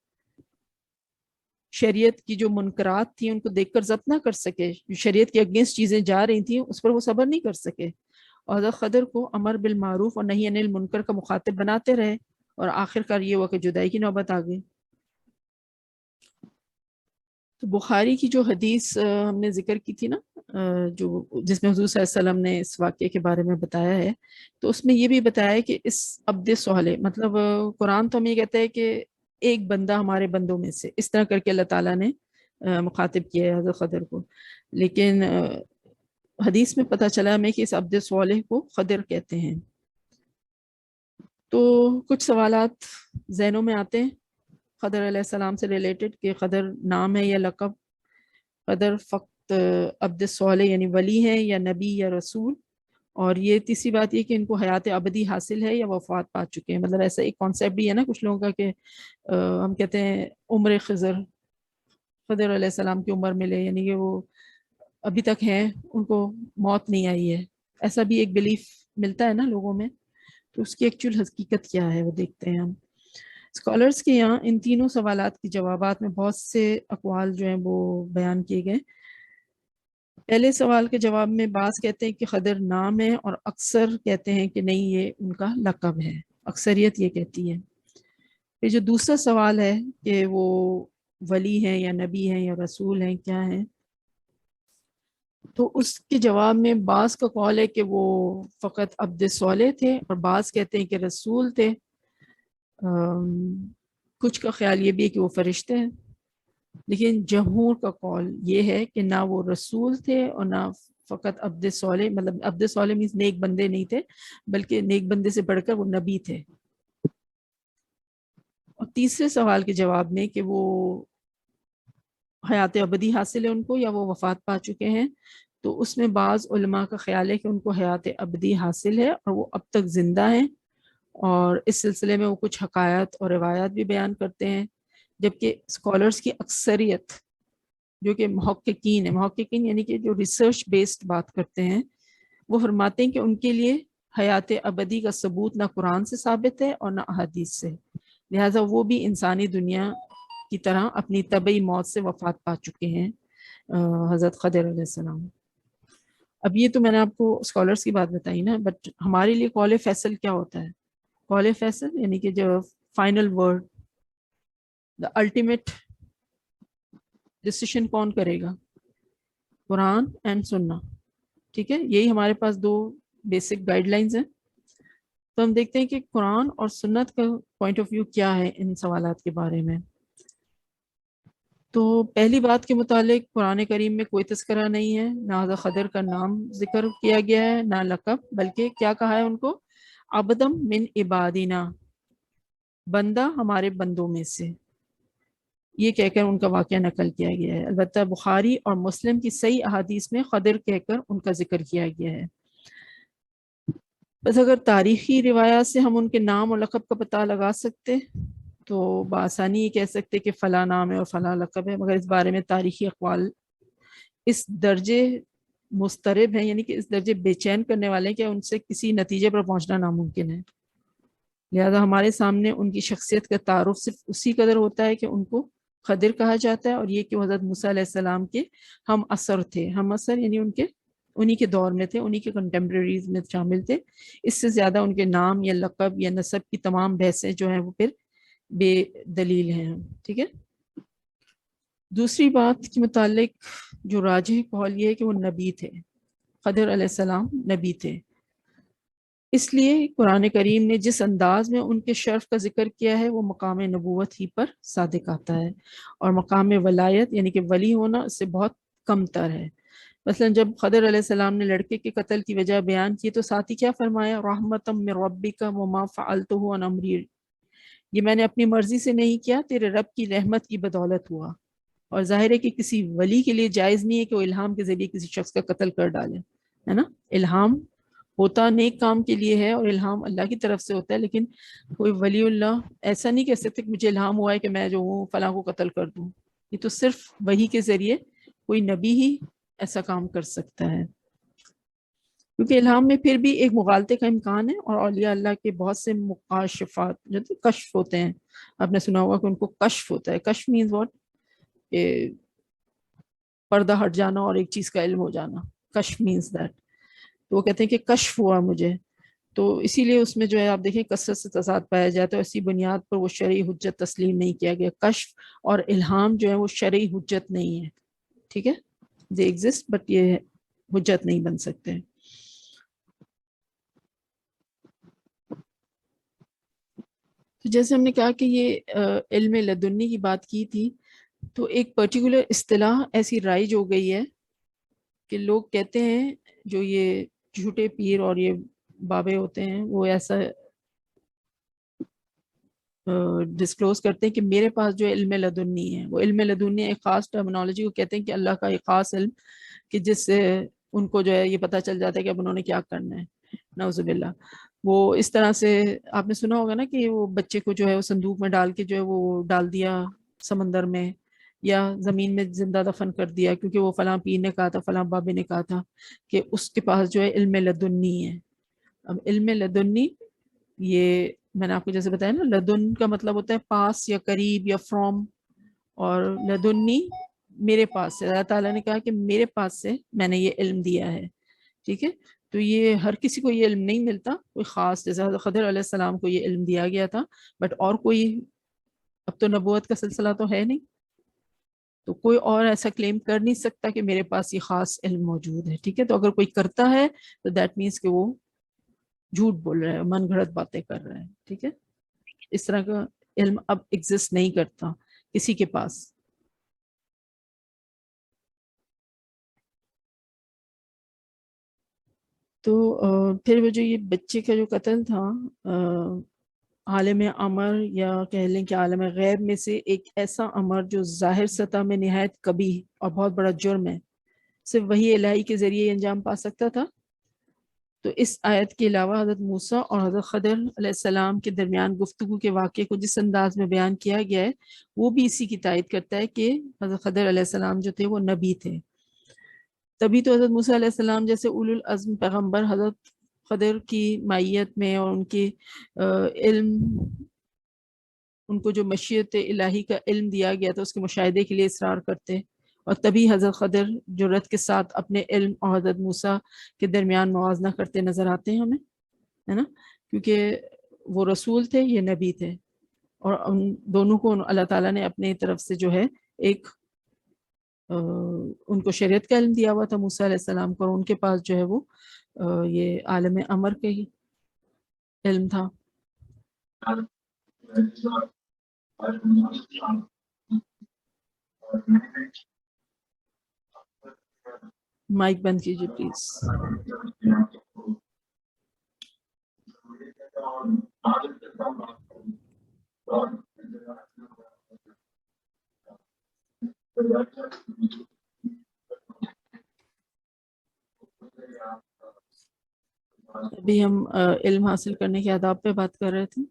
شریعت کی جو منکرات تھیں ان کو دیکھ کر ضبط نہ کر سکے، جو شریعت کے اگینسٹ چیزیں جا رہی تھیں اس پر وہ صبر نہیں کر سکے، اور حضرت خضر کو امر بالمعروف اور نہی عن المنکر کا مخاطب بناتے رہے، اور آخر کار یہ ہوا کہ جدائی کی نوبت آ گئی. تو بخاری کی جو حدیث ہم نے ذکر کی تھی نا، جو جس میں حضور صلی اللہ علیہ وسلم نے اس واقعے کے بارے میں بتایا ہے، تو اس میں یہ بھی بتایا ہے کہ اس عبد صالح، مطلب قرآن تو ہمیں یہ کہتا ہے کہ ایک بندہ ہمارے بندوں میں سے، اس طرح کر کے اللہ تعالیٰ نے مخاطب کیا ہے حضرت خضر کو، لیکن حدیث میں پتہ چلا ہمیں کہ اس عبد صالح کو خضر کہتے ہیں. تو کچھ سوالات ذہنوں میں آتے ہیں خضر علیہ السلام سے ریلیٹڈ کہ خضر نام ہے یا لقب، خضر فقط عبد صالح یعنی ولی ہے یا نبی یا رسول، اور یہ تیسری بات یہ کہ ان کو حیات ابدی حاصل ہے یا وفات پا چکے ہیں. مطلب ایسا ایک کانسیپٹ بھی ہے نا کچھ لوگوں کا کہ ہم کہتے ہیں عمر خضر، خضر علیہ السلام کی عمر ملے، یعنی کہ وہ ابھی تک ہیں، ان کو موت نہیں آئی ہے. ایسا بھی ایک بلیف ملتا ہے نا لوگوں میں. تو اس کی ایکچوئل حقیقت کیا ہے وہ دیکھتے ہیں ہم. اسکالرس کے یہاں ان تینوں سوالات کے جوابات میں بہت سے اقوال جو ہیں وہ بیان کیے گئے. پہلے سوال کے جواب میں بعض کہتے ہیں کہ خضر نام ہے، اور اکثر کہتے ہیں کہ نہیں یہ ان کا لقب ہے، اکثریت یہ کہتی ہے. پھر جو دوسرا سوال ہے کہ وہ ولی ہیں یا نبی ہیں یا رسول ہیں، کیا ہیں، تو اس کے جواب میں بعض کا قول ہے کہ وہ فقط عبد صالح تھے، اور بعض کہتے ہیں کہ رسول تھے. کچھ کا خیال یہ بھی ہے کہ وہ فرشتے ہیں، لیکن جمہور کا قول یہ ہے کہ نہ وہ رسول تھے اور نہ فقط عبد صالح، مطلب عبد صالح مینس نیک بندے نہیں تھے، بلکہ نیک بندے سے بڑھ کر وہ نبی تھے. اور تیسرے سوال کے جواب میں کہ وہ حیات ابدی حاصل ہے ان کو یا وہ وفات پا چکے ہیں، تو اس میں بعض علماء کا خیال ہے کہ ان کو حیات ابدی حاصل ہے اور وہ اب تک زندہ ہیں، اور اس سلسلے میں وہ کچھ حقائق اور روایات بھی بیان کرتے ہیں. جبکہ اسکالرس کی اکثریت جو کہ محققین ہیں، محققین یعنی کہ جو ریسرچ بیسڈ بات کرتے ہیں، وہ فرماتے ہیں کہ ان کے لیے حیات ابدی کا ثبوت نہ قرآن سے ثابت ہے اور نہ احادیث سے، لہٰذا وہ بھی انسانی دنیا کی طرح اپنی طبعی موت سے وفات پا چکے ہیں حضرت خضر علیہ السلام. اب یہ تو میں نے آپ کو اسکالرس کی بات بتائی نا، بٹ ہمارے لیے قول فیصل کیا ہوتا ہے؟ قول فیصل یعنی کہ جو فائنل ورڈ، دا الٹیمیٹ ڈسیشن کون کرے گا؟ قرآن اینڈ سننا. ٹھیک ہے، یہی ہمارے پاس دو بیسک گائیڈ لائنز ہیں. تو ہم دیکھتے ہیں کہ قرآن اور سنت کا پوائنٹ آف ویو کیا ہے ان سوالات کے بارے میں. تو پہلی بات کے متعلق قرآن کریم میں کوئی تذکرہ نہیں ہے، نہ حضرت خضر کا نام ذکر کیا گیا ہے نہ لقب، بلکہ کیا کہا ہے ان کو؟ عبدم من عبادنا، بندہ ہمارے بندوں میں سے، یہ کہہ کر ان کا واقعہ نقل کیا گیا ہے. البتہ بخاری اور مسلم کی صحیح احادیث میں خضر کہہ کر ان کا ذکر کیا گیا ہے. بس اگر تاریخی روایات سے ہم ان کے نام اور لقب کا پتہ لگا سکتے تو بآسانی یہ کہہ سکتے کہ فلاں نام ہے اور فلاں لقب ہے، مگر اس بارے میں تاریخی اقوال اس درجے مسترب ہیں، یعنی کہ اس درجے بے چین کرنے والے ہیں کہ ان سے کسی نتیجے پر پہنچنا ناممکن ہے. لہذا ہمارے سامنے ان کی شخصیت کا تعارف صرف اسی قدر ہوتا ہے کہ ان کو خضر کہا جاتا ہے، اور یہ کہ وہ حضرت موسیٰ علیہ السلام کے ہم اثر تھے. ہم اثر یعنی انہی کے دور میں تھے، انہی کے کنٹمپریریز میں شامل تھے. اس سے زیادہ ان کے نام یا لقب یا نسب کی تمام بحثیں جو ہیں وہ پھر بے دلیل ہیں. ٹھیک ہے. دوسری بات کے متعلق جو راجح قول یہ ہے کہ وہ نبی تھے، خضر علیہ السلام نبی تھے. اس لیے قرآن کریم نے جس انداز میں ان کے شرف کا ذکر کیا ہے وہ مقام نبوت ہی پر صادق آتا ہے، اور مقام ولایت یعنی کہ ولی ہونا اس سے بہت کم تر ہے. مثلا جب خضر علیہ السلام نے لڑکے کے قتل کی وجہ بیان کی تو ساتھ ہی کیا فرمایا؟ رحمتم من ربک وما فعلتہ عن امری، یہ میں نے اپنی مرضی سے نہیں کیا، تیرے رب کی رحمت کی بدولت ہوا. اور ظاہر ہے کہ کسی ولی کے لیے جائز نہیں ہے کہ وہ الہام کے ذریعے کسی شخص کا قتل کر ڈالے، ہے نا. الہام ہوتا نیک کام کے لیے ہے اور الہام اللہ کی طرف سے ہوتا ہے، لیکن کوئی ولی اللہ ایسا نہیں کہہ سکتے کہ مجھے الہام ہوا ہے کہ میں جو ہوں فلاں کو قتل کر دوں. یہ تو صرف وحی کے ذریعے کوئی نبی ہی ایسا کام کر سکتا ہے، کیونکہ الہام میں پھر بھی ایک مغالطے کا امکان ہے. اور اولیاء اللہ کے بہت سے مکاشفات جو کشف ہوتے ہیں، آپ نے سنا ہوگا کہ ان کو کشف ہوتا ہے. کشف مینز واٹ؟ کہ پردہ ہٹ جانا اور ایک چیز کا علم ہو جانا. کشف مینز دیٹ. تو وہ کہتے ہیں کہ کشف ہوا مجھے. تو اسی لیے اس میں جو ہے آپ دیکھیں کثرت سے تضاد پایا جاتا ہے، اسی بنیاد پر وہ شرعی حجت تسلیم نہیں کیا گیا. کشف اور الہام جو ہے وہ شرعی حجت نہیں ہے. ٹھیک ہے. دے ایگزسٹ بٹ یہ حجت نہیں بن سکتے. تو جیسے ہم نے کہا کہ یہ علم لدنی کی بات کی تھی، تو ایک پرٹیکولر اصطلاح ایسی رائج ہو گئی ہے کہ لوگ کہتے ہیں جو یہ جھوٹے پیر اور یہ بابے ہوتے ہیں وہ ایسا ڈسکلوز کرتے ہیں کہ میرے پاس جو علم لدنی ہے، وہ علم لدنی ایک خاص ٹرمنالوجی کو کہتے ہیں کہ اللہ کا ایک خاص علم کہ جس سے ان کو جو ہے یہ پتہ چل جاتا ہے کہ اب انہوں نے کیا کرنا ہے. نعوذ باللہ. وہ اس طرح سے آپ نے سنا ہوگا نا کہ وہ بچے کو جو ہے وہ صندوق میں ڈال کے جو ہے وہ ڈال دیا سمندر میں یا زمین میں زندہ دفن کر دیا، کیونکہ وہ فلاں پیر نے کہا تھا، فلاں بابے نے کہا تھا کہ اس کے پاس جو ہے علم لدنی ہے. اب علم لدنی یہ میں نے آپ کو جیسے بتایا نا، لدن کا مطلب ہوتا ہے پاس یا قریب یا فرام، اور لدنی میرے پاس سے. اللہ تعالیٰ نے کہا کہ میرے پاس سے میں نے یہ علم دیا ہے. ٹھیک ہے. تو یہ ہر کسی کو یہ علم نہیں ملتا، کوئی خاص جیسے حضرت خضر علیہ السلام کو یہ علم دیا گیا تھا، بٹ اور کوئی اب تو نبوت کا سلسلہ تو ہے نہیں، تو کوئی اور ایسا کلیم کر نہیں سکتا کہ میرے پاس یہ خاص علم موجود ہے. ٹھیک ہے. تو اگر کوئی کرتا ہے تو دیٹ مینس کہ وہ جھوٹ بول رہا ہے، من گھڑت باتیں کر رہا ہے. ٹھیک ہے. اس طرح کا علم اب ایگزسٹ نہیں کرتا کسی کے پاس. تو پھر وہ جو یہ بچے کا جو قتل تھا، عالم امر یا کہہ لیں کہ عالم غیب میں سے ایک ایسا امر جو ظاہر سطح میں نہایت قبیح اور بہت بڑا جرم ہے، صرف وحی الہی کے ذریعے انجام پا سکتا تھا. تو اس آیت کے علاوہ حضرت موسیٰ اور حضرت خضر علیہ السلام کے درمیان گفتگو کے واقعے کو جس انداز میں بیان کیا گیا ہے وہ بھی اسی کی تائید کرتا ہے کہ حضرت خضر علیہ السلام جو تھے وہ نبی تھے. تبھی تو حضرت موسیٰ علیہ السلام جیسے اولو العزم پیغمبر حضرت خضر کی مائیت میں اور ان کے علم، ان کو جو مشیت الہی کا علم دیا گیا تھا اس کے مشاہدے کے لیے اصرار کرتے، اور تبھی حضرت خضر جرات کے ساتھ اپنے علم اور حضرت موسیٰ کے درمیان موازنہ کرتے نظر آتے ہیں ہمیں، ہے نا. کیونکہ وہ رسول تھے، یہ نبی تھے، اور ان دونوں کو اللہ تعالیٰ نے اپنے طرف سے جو ہے ایک ان کو شریعت کا علم دیا ہوا تھا موسیٰ علیہ السلام کو، اور ان کے پاس جو ہے وہ یہ عالم امر کا ہی علم تھا. مائک بند کیجیے پلیز. ابھی ہم علم حاصل کرنے کے آداب پہ بات کر رہے تھے.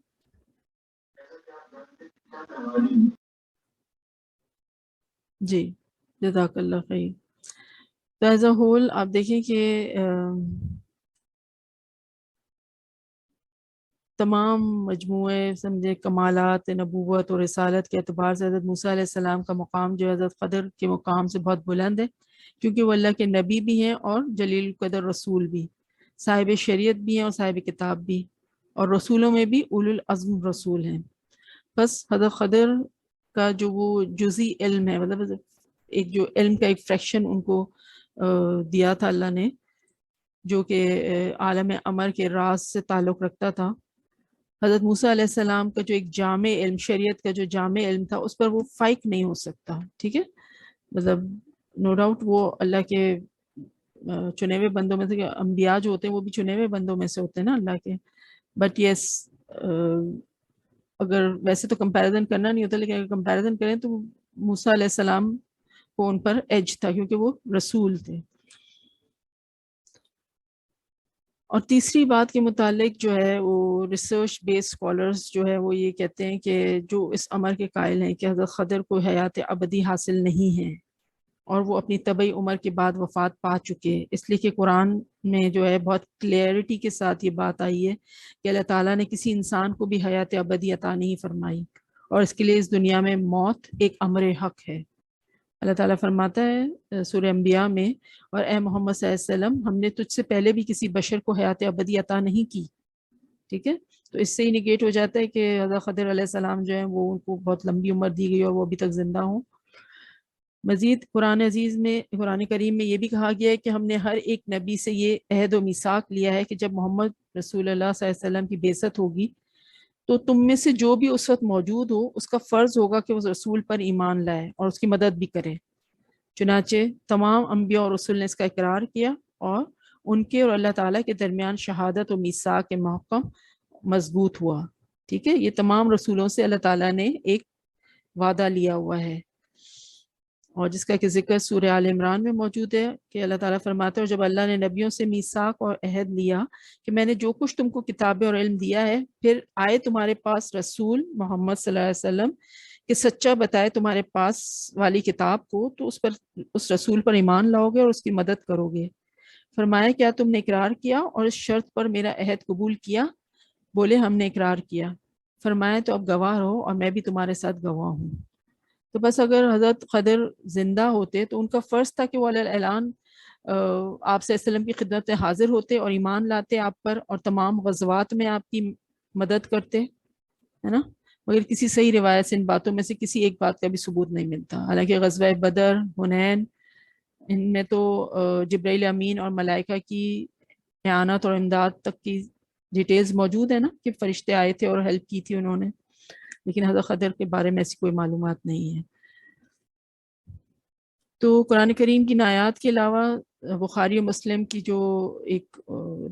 جی جزاک اللہ خیر. تو ایز اے ہول آپ دیکھیں کہ تمام مجموعے سمجھے کمالات نبوت اور رسالت کے اعتبار سے حضرت موسیٰ علیہ السلام کا مقام جو ہے حضرت خضر کے مقام سے بہت بلند ہے، کیونکہ وہ اللہ کے نبی بھی ہیں اور جلیل القدر رسول بھی، صاحب شریعت بھی ہیں اور صاحب کتاب بھی، اور رسولوں میں بھی اولو العزم رسول ہیں۔ بس حضرت خضر کا جو وہ جزئی علم ہے، مطلب ایک جو علم کا ایک فریکشن ان کو دیا تھا اللہ نے، جو کہ عالم امر کے راز سے تعلق رکھتا تھا، حضرت موسیٰ علیہ السلام کا جو ایک جامع علم، شریعت کا جو جامع علم تھا، اس پر وہ فائق نہیں ہو سکتا، ٹھیک ہے، مطلب نو ڈاؤٹ وہ اللہ کے چنے ہوئے بندوں میں سے، انبیاء جو ہوتے ہیں وہ بھی چنے ہوئے بندوں میں سے ہوتے ہیں نا اللہ کے، بٹ یس اگر ویسے تو کمپیریزن کرنا نہیں ہوتا، لیکن اگر کمپیریزن کریں تو موسیٰ علیہ السلام کو ان پر ایج تھا، کیونکہ وہ رسول تھے۔ اور تیسری بات کے متعلق جو ہے وہ ریسرچ بیس اسکالرز جو ہے وہ یہ کہتے ہیں کہ جو اس امر کے قائل ہیں کہ حضرت خضر کو حیات ابدی حاصل نہیں ہے اور وہ اپنی طبعی عمر کے بعد وفات پا چکے، اس لیے کہ قرآن میں جو ہے بہت کلیئرٹی کے ساتھ یہ بات آئی ہے کہ اللہ تعالیٰ نے کسی انسان کو بھی حیات ابدی عطا نہیں فرمائی، اور اس کے لیے اس دنیا میں موت ایک امر حق ہے۔ اللہ تعالیٰ فرماتا ہے سورہ انبیاء میں، اور اے محمد صلی اللہ علیہ وسلم، ہم نے تجھ سے پہلے بھی کسی بشر کو حیات ابدی عطا نہیں کی، ٹھیک ہے، تو اس سے ہی نگیٹ ہو جاتا ہے کہ حضرت خضر علیہ السلام جو ہیں وہ ان کو بہت لمبی عمر دی گئی اور وہ ابھی تک زندہ ہوں۔ مزید قرآن کریم میں یہ بھی کہا گیا ہے کہ ہم نے ہر ایک نبی سے یہ عہد و میثاق لیا ہے کہ جب محمد رسول اللہ صلی اللہ علیہ وسلم کی بعثت ہوگی تو تم میں سے جو بھی اس وقت موجود ہو، اس کا فرض ہوگا کہ وہ رسول پر ایمان لائے اور اس کی مدد بھی کرے۔ چنانچہ تمام انبیاء اور رسول نے اس کا اقرار کیا، اور ان کے اور اللہ تعالیٰ کے درمیان شہادت و میثاق کے محکم مضبوط ہوا، ٹھیک ہے، یہ تمام رسولوں سے اللہ تعالیٰ نے ایک وعدہ لیا ہوا ہے، اور جس کا کہ ذکر سورہ آل عمران میں موجود ہے کہ اللہ تعالیٰ فرماتا ہے، اور جب اللہ نے نبیوں سے میثاق اور عہد لیا کہ میں نے جو کچھ تم کو کتابیں اور علم دیا ہے، پھر آئے تمہارے پاس رسول محمد صلی اللہ علیہ وسلم کہ سچا بتائے تمہارے پاس والی کتاب کو، تو اس رسول پر ایمان لاؤ گے اور اس کی مدد کرو گے۔ فرمایا کیا تم نے اقرار کیا اور اس شرط پر میرا عہد قبول کیا؟ بولے ہم نے اقرار کیا۔ فرمایا تو اب گواہ رہو اور میں بھی تمہارے ساتھ گواہ ہوں۔ تو بس اگر حضرت خضر زندہ ہوتے تو ان کا فرض تھا کہ وہ علیہ اعلان آپ صلی اللہ علیہ وسلم کی خدمت میں حاضر ہوتے اور ایمان لاتے آپ پر، اور تمام غزوات میں آپ کی مدد کرتے، ہے نا، مگر کسی صحیح روایت سے ان باتوں میں سے کسی ایک بات کا بھی ثبوت نہیں ملتا۔ حالانکہ غزوہ بدر، حنین، ان میں تو جبرائیل امین اور ملائکہ کی اعانت اور امداد تک کی ڈیٹیلز موجود ہے نا، کہ فرشتے آئے تھے اور ہیلپ کی تھی انہوں نے، لیکن حضرت خضر کے بارے میں ایسی کوئی معلومات نہیں ہے۔ تو قرآن کریم کی آیات کے علاوہ بخاری و مسلم کی جو ایک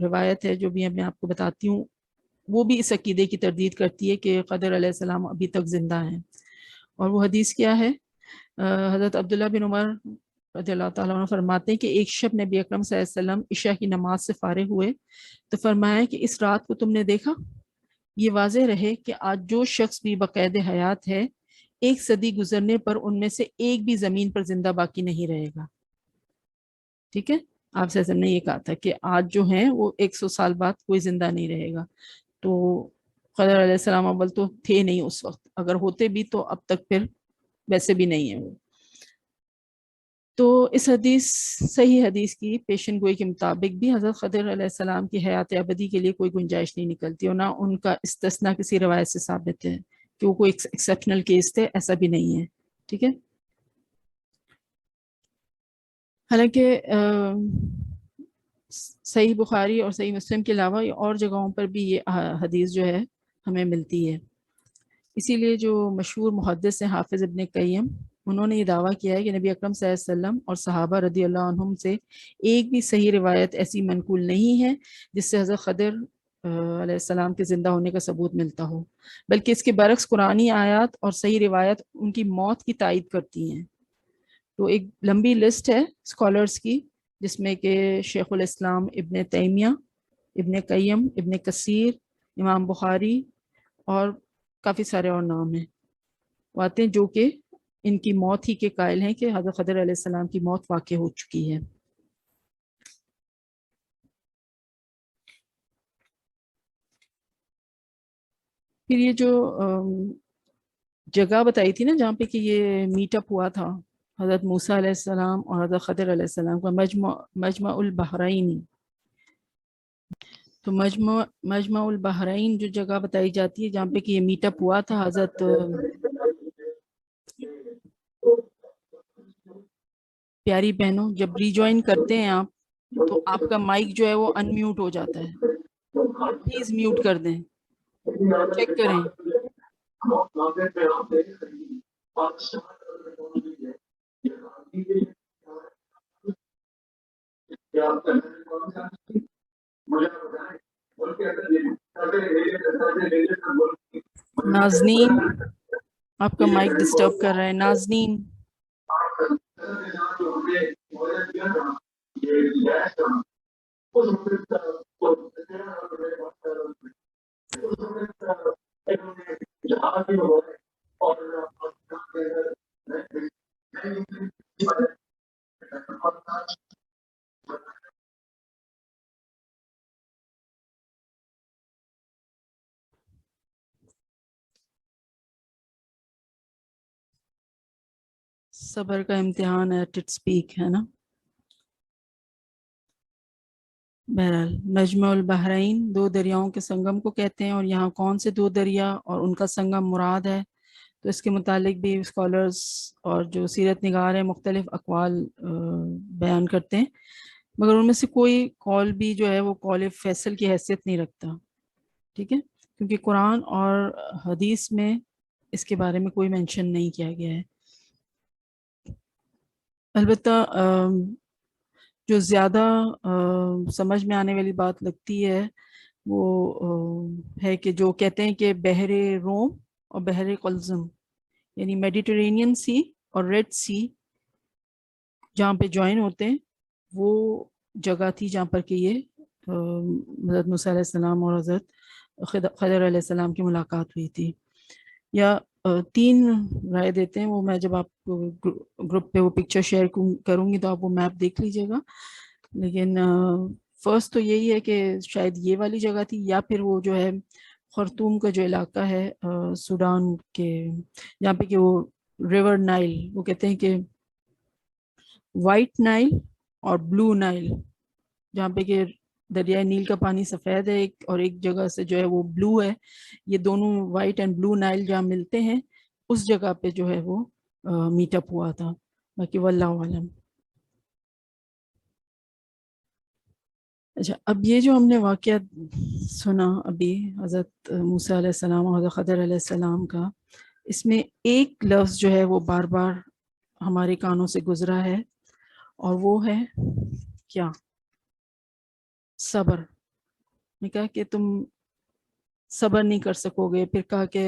روایت ہے جو بھی میں آپ کو بتاتی ہوں، وہ بھی اس عقیدے کی تردید کرتی ہے کہ خضر علیہ السلام ابھی تک زندہ ہیں۔ اور وہ حدیث کیا ہے؟ حضرت عبداللہ بن عمر رضی اللہ تعالیٰ عنہ فرماتے ہیں کہ ایک شب نبی اکرم صلی اللہ علیہ وسلم عشاء کی نماز سے فارغ ہوئے تو فرمایا کہ اس رات کو تم نے دیکھا؟ یہ واضح رہے کہ آج جو شخص بھی بقید حیات ہے، ایک صدی گزرنے پر ان میں سے ایک بھی زمین پر زندہ باقی نہیں رہے گا، ٹھیک ہے، آپ سے نے یہ کہا تھا کہ آج جو ہیں وہ 100 سال بعد کوئی زندہ نہیں رہے گا۔ تو خضر علیہ السلام اول تو تھے نہیں اس وقت، اگر ہوتے بھی تو اب تک پھر ویسے بھی نہیں ہیں وہ۔ تو اس صحیح حدیث کی پیشن گوئی کے مطابق بھی حضرت خضر علیہ السلام کی حیات ابدی کے لیے کوئی گنجائش نہیں نکلتی، اور نہ ان کا استثناء کسی روایت سے ثابت ہے کہ وہ کوئی ایکسیپشنل کیس تھے، ایسا بھی نہیں ہے، ٹھیک ہے۔ حالانکہ صحیح بخاری اور صحیح مسلم کے علاوہ اور جگہوں پر بھی یہ حدیث جو ہے ہمیں ملتی ہے۔ اسی لیے جو مشہور محدث ہیں حافظ ابن قیم، انہوں نے یہ دعویٰ کیا ہے کہ نبی اکرم صلی اللہ علیہ وسلم اور صحابہ رضی اللہ عنہم سے ایک بھی صحیح روایت ایسی منقول نہیں ہے جس سے حضرت خضر علیہ السلام کے زندہ ہونے کا ثبوت ملتا ہو، بلکہ اس کے برعکس قرآنی آیات اور صحیح روایت ان کی موت کی تائید کرتی ہیں۔ تو ایک لمبی لسٹ ہے اسکالرز کی، جس میں کہ شیخ الاسلام ابن تیمیہ، ابن قیم، ابن کثیر، امام بخاری اور کافی سارے اور نام ہیں وہ آتے ہیں جو کہ ان کی موت ہی کے قائل ہیں کہ حضرت خضر علیہ السلام کی موت واقع ہو چکی ہے۔ پھر یہ جو جگہ بتائی تھی نا جہاں پہ کہ یہ میٹ اپ ہوا تھا حضرت موسیٰ علیہ السلام اور حضرت خضر علیہ السلام کا، مجمع البحرین. تو مجمع البحرین جو جگہ بتائی جاتی ہے جہاں پہ کہ یہ میٹ اپ ہوا تھا، حضرت پیاری بہنوں جب ریجوائن کرتے ہیں آپ تو آپ کا مائک جو ہے وہ ان میوٹ ہو جاتا ہے، پلیز میوٹ کر دیں، چیک کریں. نازنین آپ کا مائک ڈسٹرب کر رہا ہے. نازنین صبر کا امتحان ہے، ٹٹ سپیک ہے نا. بہرحال مجمع البحرین دو دریاؤں کے سنگم کو کہتے ہیں، اور یہاں کون سے دو دریا اور ان کا سنگم مراد ہے تو اس کے متعلق بھی اسکالرز اور جو سیرت نگار ہیں مختلف اقوال بیان کرتے ہیں، مگر ان میں سے کوئی قول بھی جو ہے وہ قول فیصل کی حیثیت نہیں رکھتا. ٹھیک ہے، کیونکہ قرآن اور حدیث میں اس کے بارے میں کوئی مینشن نہیں کیا گیا ہے. البتہ جو زیادہ سمجھ میں آنے والی بات لگتی ہے وہ ہے کہ جو کہتے ہیں کہ بحر روم اور بحر قلزم یعنی میڈیٹرینین سی اور ریڈ سی جہاں پہ جوائن ہوتے ہیں وہ جگہ تھی جہاں پر کہ یہ حضرت موسیٰ علیہ السلام اور حضرت خضر علیہ السلام کی ملاقات ہوئی تھی. یا 3 رائے دیتے ہیں، وہ میں جب آپ گروپ پہ وہ پکچر شیئر کروں گی تو آپ وہ میپ دیکھ لیجئے گا. لیکن فرسٹ تو یہی ہے کہ شاید یہ والی جگہ تھی، یا پھر وہ جو ہے خرطوم کا جو علاقہ ہے سوڈان کے، جہاں پہ کہ وہ ریور نائل، وہ کہتے ہیں کہ وائٹ نائل اور بلو نائل، جہاں پہ کہ دریائے نیل کا پانی سفید ہے ایک، اور ایک جگہ سے جو ہے وہ بلو ہے، یہ دونوں وائٹ اینڈ بلو نائل جہاں ملتے ہیں اس جگہ پہ جو ہے وہ میٹ اپ ہوا تھا. باقی واللہ عالم. اچھا، اب یہ جو ہم نے واقعہ سنا ابھی حضرت موسیٰ علیہ السلام اور حضرت خضر علیہ السلام کا، اس میں ایک لفظ جو ہے وہ بار بار ہمارے کانوں سے گزرا ہے، اور وہ ہے کیا؟ صبر. میں کہا کہ تم صبر نہیں کر سکو گے، پھر کہا کہ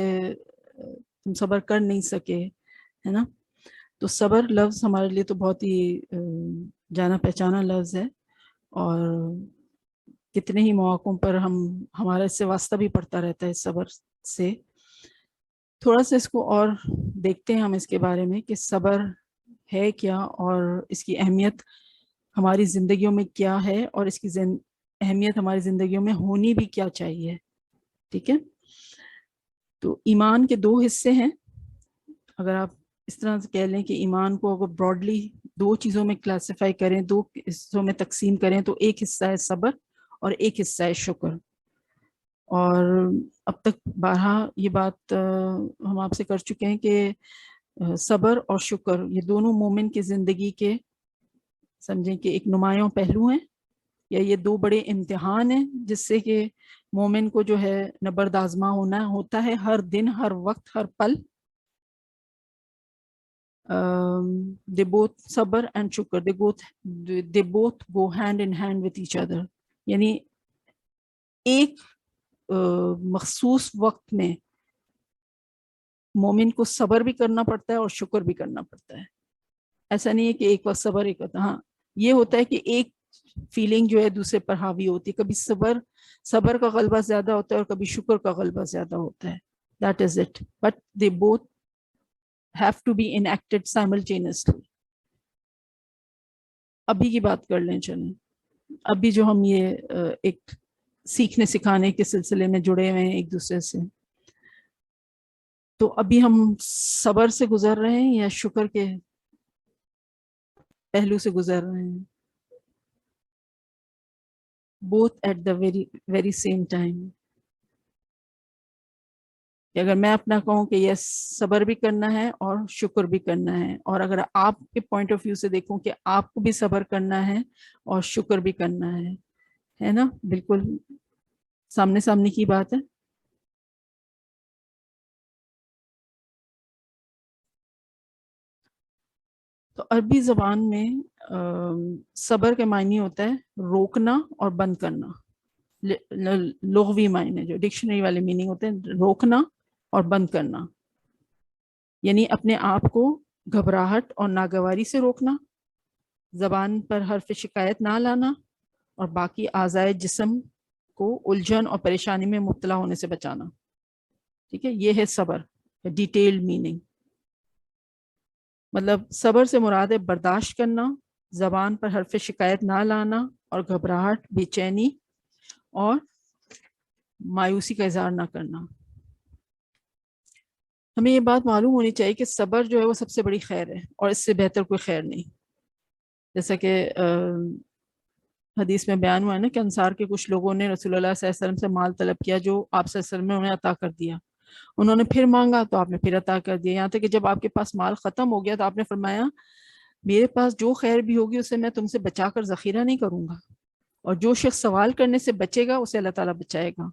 تم صبر کر نہیں سکے، ہے نا. تو صبر لفظ ہمارے لیے تو بہت ہی جانا پہچانا لفظ ہے، اور کتنے ہی مواقعوں پر ہمارا اس سے واسطہ بھی پڑتا رہتا ہے صبر سے. تھوڑا سا اس کو اور دیکھتے ہیں ہم اس کے بارے میں کہ صبر ہے کیا، اور اس کی اہمیت ہماری زندگیوں میں کیا ہے، اور اس کی اہمیت ہماری زندگیوں میں ہونی بھی کیا چاہیے. ٹھیک ہے، تو ایمان کے 2 حصے ہیں. اگر آپ اس طرح سے کہہ لیں کہ ایمان کو اگر براڈلی 2 چیزوں میں کلاسیفائی کریں، 2 حصوں میں تقسیم کریں، تو ایک حصہ ہے صبر اور ایک حصہ ہے شکر. اور اب تک بارہا یہ بات ہم آپ سے کر چکے ہیں کہ صبر اور شکر یہ دونوں مومن کی زندگی کے سمجھیں کہ ایک نمایاں پہلو ہیں، یا یہ 2 بڑے امتحان ہیں جس سے کہ مومن کو جو ہے نبرد آزما ہونا ہوتا ہے ہر دن، ہر وقت، ہر پل. they both صبر and شکر they both go hand in hand with each other. یعنی ایک مخصوص وقت میں مومن کو صبر بھی کرنا پڑتا ہے اور شکر بھی کرنا پڑتا ہے. ایسا نہیں ہے کہ ایک وقت صبر ایک وقت، ہاں یہ ہوتا ہے کہ ایک فیلنگ جو ہے دوسرے پر حاوی ہوتی ہے، کبھی صبر کا غلبہ زیادہ ہوتا ہے اور کبھی شکر کا غلبہ زیادہ ہوتا ہے. That is it. But they both have to be enacted simultaneously. ابھی کی بات کر لیں، چلیں ابھی جو ہم یہ ایک سیکھنے سکھانے کے سلسلے میں جڑے ہوئے ہیں ایک دوسرے سے. تو ابھی ہم صبر سے گزر رہے ہیں یا شکر کے پہلو سے گزر رہے ہیں؟ both at the very same time. کہ اگر میں اپنا کہوں کہ یس صبر بھی کرنا ہے اور شکر بھی کرنا ہے، اور اگر آپ کے پوائنٹ آف ویو سے دیکھوں کہ آپ کو بھی صبر کرنا ہے اور شکر بھی کرنا ہے نا، بالکل سامنے سامنے کی بات ہے. تو عربی زبان میں صبر کے معنی ہوتا ہے روکنا اور بند کرنا. لغوی معنی جو ڈکشنری والے میننگ ہوتے ہیں، روکنا اور بند کرنا، یعنی اپنے آپ کو گھبراہٹ اور ناگواری سے روکنا، زبان پر حرف شکایت نہ لانا، اور باقی اعضائے جسم کو الجھن اور پریشانی میں مبتلا ہونے سے بچانا. ٹھیک ہے، یہ ہے صبر ڈیٹیلڈ میننگ. مطلب صبر سے مراد ہے برداشت کرنا، زبان پر حرف شکایت نہ لانا، اور گھبراہٹ، بے چینی اور مایوسی کا اظہار نہ کرنا. ہمیں یہ بات معلوم ہونی چاہیے کہ صبر جو ہے وہ سب سے بڑی خیر ہے، اور اس سے بہتر کوئی خیر نہیں. جیسا کہ حدیث میں بیان ہوا ہے نا کہ انصار کے کچھ لوگوں نے رسول اللہ صلی اللہ علیہ وسلم سے مال طلب کیا، جو آپ صلی اللہ علیہ وسلم نے انہیں عطا کر دیا. انہوں نے پھر مانگا تو آپ نے پھر عطا کر دیا، یہاں تک کہ جب آپ کے پاس مال ختم ہو گیا تو آپ نے فرمایا میرے پاس جو خیر بھی ہوگی اسے میں تم سے بچا کر ذخیرہ نہیں کروں گا، اور جو شخص سوال کرنے سے بچے گا اسے اللہ تعالیٰ بچائے گا،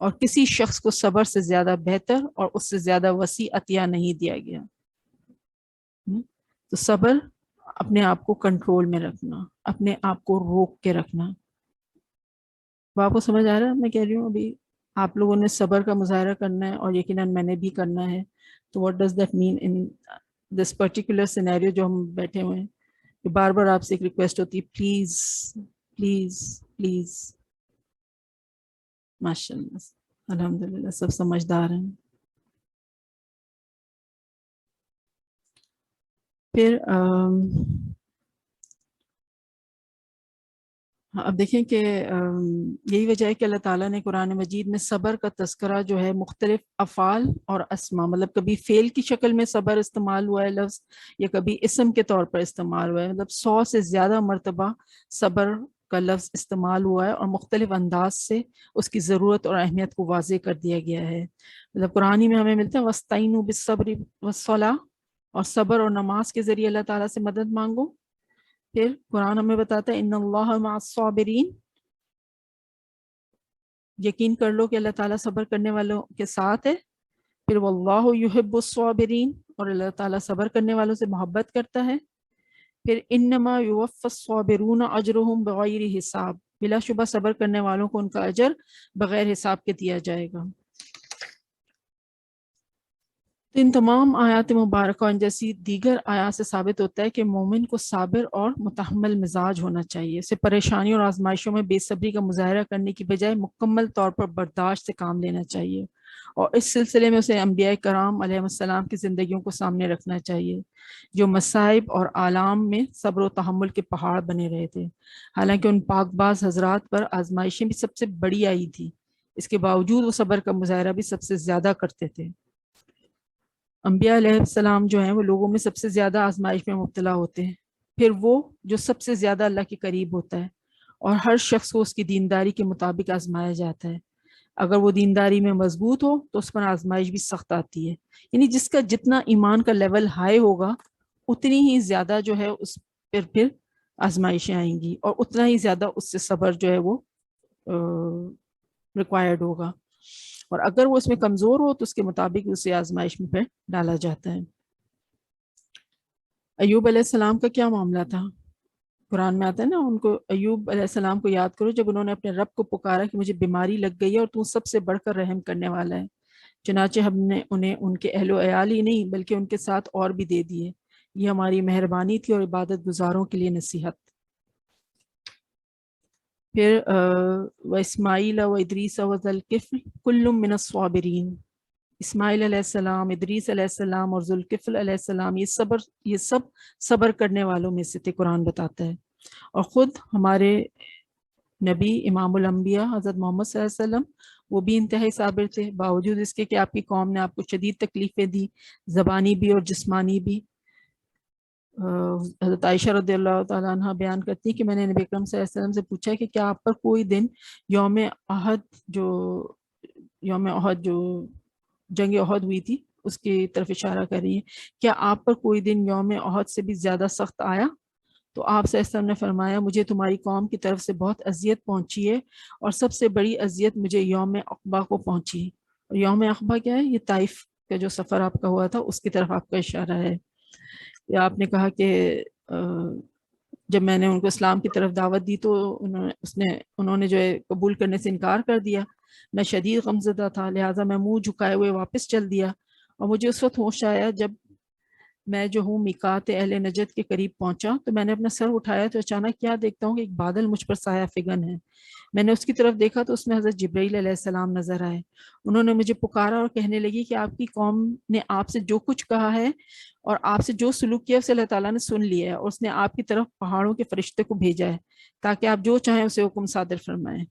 اور کسی شخص کو صبر سے زیادہ بہتر اور اس سے زیادہ وسیع عطیہ نہیں دیا گیا. تو صبر اپنے آپ کو کنٹرول میں رکھنا، اپنے آپ کو روک کے رکھنا. وہ آپ کو سمجھ آ رہا ہے میں کہہ رہی ہوں؟ ابھی آپ لوگوں نے صبر کا مظاہرہ کرنا ہے اور یقیناً میں نے بھی کرنا ہے. تو what does that mean in this particular scenario جو ہم بیٹھے ہوئے ہیں؟ کہ بار بار آپ سے ایک ریکویسٹ ہوتی ہے، پلیز پلیز پلیز. ماشاء اللہ، الحمدللہ سب سمجھدار ہیں. پھر اب دیکھیں کہ یہی وجہ ہے کہ اللہ تعالیٰ نے قرآن مجید میں صبر کا تذکرہ جو ہے مختلف افعال اور اسما، مطلب کبھی فعل کی شکل میں صبر استعمال ہوا ہے لفظ، یا کبھی اسم کے طور پر استعمال ہوا ہے. مطلب 100 سے زیادہ مرتبہ صبر کا لفظ استعمال ہوا ہے، اور مختلف انداز سے اس کی ضرورت اور اہمیت کو واضح کر دیا گیا ہے. مطلب قرآن میں ہمیں ملتا ہے وَاسْتَعِینُوا بِالصَّبْرِ وَالصَّلَاةِ، اور صبر اور نماز کے ذریعے اللہ تعالیٰ سے مدد مانگو. پھر قرآن ہمیں بتاتا ہے ان اللہ مع الصابرین، یقین کر لو کہ اللہ تعالیٰ صبر کرنے والوں کے ساتھ ہے. پھر واللہ یحب الصابرین، اور اللہ تعالیٰ صبر کرنے والوں سے محبت کرتا ہے. پھر انما یوفی الصابرون اجرہم بغیر حساب، بلا شبہ صبر کرنے والوں کو ان کا اجر بغیر حساب کے دیا جائے گا. تو ان تمام آیات مبارکہ اور جیسی دیگر آیات سے ثابت ہوتا ہے کہ مومن کو صابر اور متحمل مزاج ہونا چاہیے. اسے پریشانیوں اور آزمائشوں میں بے صبری کا مظاہرہ کرنے کی بجائے مکمل طور پر برداشت سے کام لینا چاہیے، اور اس سلسلے میں اسے انبیاء کرام علیہ السلام کی زندگیوں کو سامنے رکھنا چاہیے، جو مصائب اور آلام میں صبر و تحمل کے پہاڑ بنے رہے تھے. حالانکہ ان پاک باز حضرات پر آزمائشیں بھی سب سے بڑی آئی تھی، اس کے باوجود وہ صبر کا مظاہرہ بھی سب سے زیادہ کرتے تھے. انبیاء علیہ السلام جو ہیں وہ لوگوں میں سب سے زیادہ آزمائش میں مبتلا ہوتے ہیں، پھر وہ جو سب سے زیادہ اللہ کے قریب ہوتا ہے، اور ہر شخص کو اس کی دینداری کے مطابق آزمایا جاتا ہے. اگر وہ دینداری میں مضبوط ہو تو اس پر آزمائش بھی سخت آتی ہے. یعنی جس کا جتنا ایمان کا لیول ہائی ہوگا اتنی ہی زیادہ جو ہے اس پر پھر آزمائشیں آئیں گی، اور اتنا ہی زیادہ اس سے صبر جو ہے وہ ریکوائرڈ ہوگا. اور اگر وہ اس میں کمزور ہو تو اس کے مطابق اسے آزمائش میں پھر ڈالا جاتا ہے. ایوب علیہ السلام کا کیا معاملہ تھا؟ قرآن میں آتا ہے نا، ان کو ایوب علیہ السلام کو یاد کرو جب انہوں نے اپنے رب کو پکارا کہ مجھے بیماری لگ گئی ہے اور تو سب سے بڑھ کر رحم کرنے والا ہے. چنانچہ ہم نے انہیں ان کے اہل و عیال ہی نہیں بلکہ ان کے ساتھ اور بھی دے دیے. یہ ہماری مہربانی تھی اور عبادت گزاروں کے لیے نصیحت. پھر واسماعیل و ادریس و ذوالکفل کل من الصابرین، اسماعیل علیہ السلام، ادریس علیہ السلام اور ذوالکفل علیہ السلام یہ سب صبر کرنے والوں میں سے تھے، قرآن بتاتا ہے. اور خود ہمارے نبی امام الانبیاء حضرت محمد صلی اللہ علیہ وسلم وہ بھی انتہائی صابر تھے، باوجود اس کے کہ آپ کی قوم نے آپ کو شدید تکلیفیں دی، زبانی بھی اور جسمانی بھی۔ حضرت عائشہ رضی اللہ تعالیٰ عنہ بیان کرتی ہیں کہ میں نے نبی اکرم صلی اللہ علیہ وسلم سے پوچھا کہ کیا آپ پر کوئی دن یوم احد جو جنگ احد ہوئی تھی اس کی طرف اشارہ کر رہی ہے، کیا آپ پر کوئی دن یوم احد سے بھی زیادہ سخت آیا؟ تو آپ صلی اللہ علیہ وسلم نے فرمایا مجھے تمہاری قوم کی طرف سے بہت اذیت پہنچی ہے، اور سب سے بڑی اذیت مجھے یوم عقبہ کو پہنچی۔ اور یوم عقبہ کیا ہے؟ یہ طائف کا جو سفر آپ کا ہوا تھا اس کی طرف آپ کا اشارہ ہے۔ یا آپ نے کہا کہ جب میں نے ان کو اسلام کی طرف دعوت دی تو انہوں نے جو ہے قبول کرنے سے انکار کر دیا، میں شدید غمزدہ تھا، لہٰذا میں منہ جھکائے ہوئے واپس چل دیا، اور مجھے اس وقت ہوش آیا جب میں جو ہوں میقات اہل نجد کے قریب پہنچا تو میں نے اپنا سر اٹھایا تو اچانک کیا دیکھتا ہوں کہ ایک بادل مجھ پر سایہ فگن ہے۔ میں نے اس کی طرف دیکھا تو اس میں حضرت جبرائیل علیہ السلام نظر آئے۔ انہوں نے مجھے پکارا اور کہنے لگی کہ آپ کی قوم نے آپ سے جو کچھ کہا ہے اور آپ سے جو سلوک کیا اسے اللہ تعالیٰ نے سن لیا ہے، اور اس نے آپ کی طرف پہاڑوں کے فرشتے کو بھیجا ہے تاکہ آپ جو چاہیں اسے حکم صادر فرمائیں۔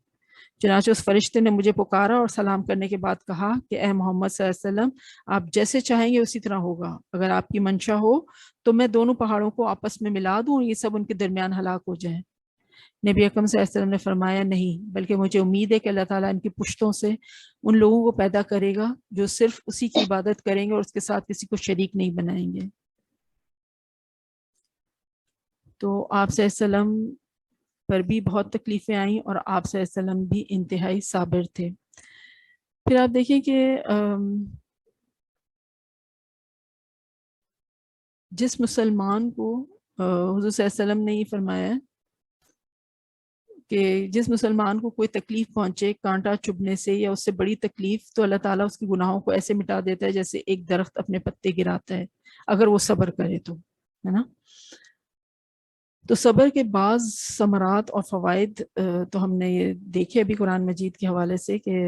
چنانچہ اس فرشتے نے مجھے پکارا اور سلام کرنے کے بعد کہا کہ اے محمد صلی اللہ علیہ وسلم آپ جیسے چاہیں گے اسی طرح ہوگا، اگر آپ کی منشا ہو تو میں دونوں پہاڑوں کو آپس میں ملا دوں اور یہ سب ان کے درمیان ہلاک ہو جائیں۔ نبی اکرم صلی اللہ علیہ وسلم نے فرمایا نہیں، بلکہ مجھے امید ہے کہ اللہ تعالیٰ ان کی پشتوں سے ان لوگوں کو پیدا کرے گا جو صرف اسی کی عبادت کریں گے اور اس کے ساتھ کسی کو شریک نہیں بنائیں گے۔ تو آپ صلی اللہ علیہ وسلم پر بھی بہت تکلیفیں آئیں اور آپ صلی اللہ علیہ وسلم بھی انتہائی صابر تھے۔ پھر آپ دیکھیں کہ جس مسلمان کو حضور صلی اللہ علیہ وسلم نے یہ فرمایا کہ جس مسلمان کو کوئی تکلیف پہنچے کانٹا چبھنے سے یا اس سے بڑی تکلیف، تو اللہ تعالیٰ اس کی گناہوں کو ایسے مٹا دیتا ہے جیسے ایک درخت اپنے پتے گراتا ہے، اگر وہ صبر کرے تو، ہے نا۔ تو صبر کے بعض ثمرات اور فوائد تو ہم نے یہ دیکھے ابھی قرآن مجید کے حوالے سے کہ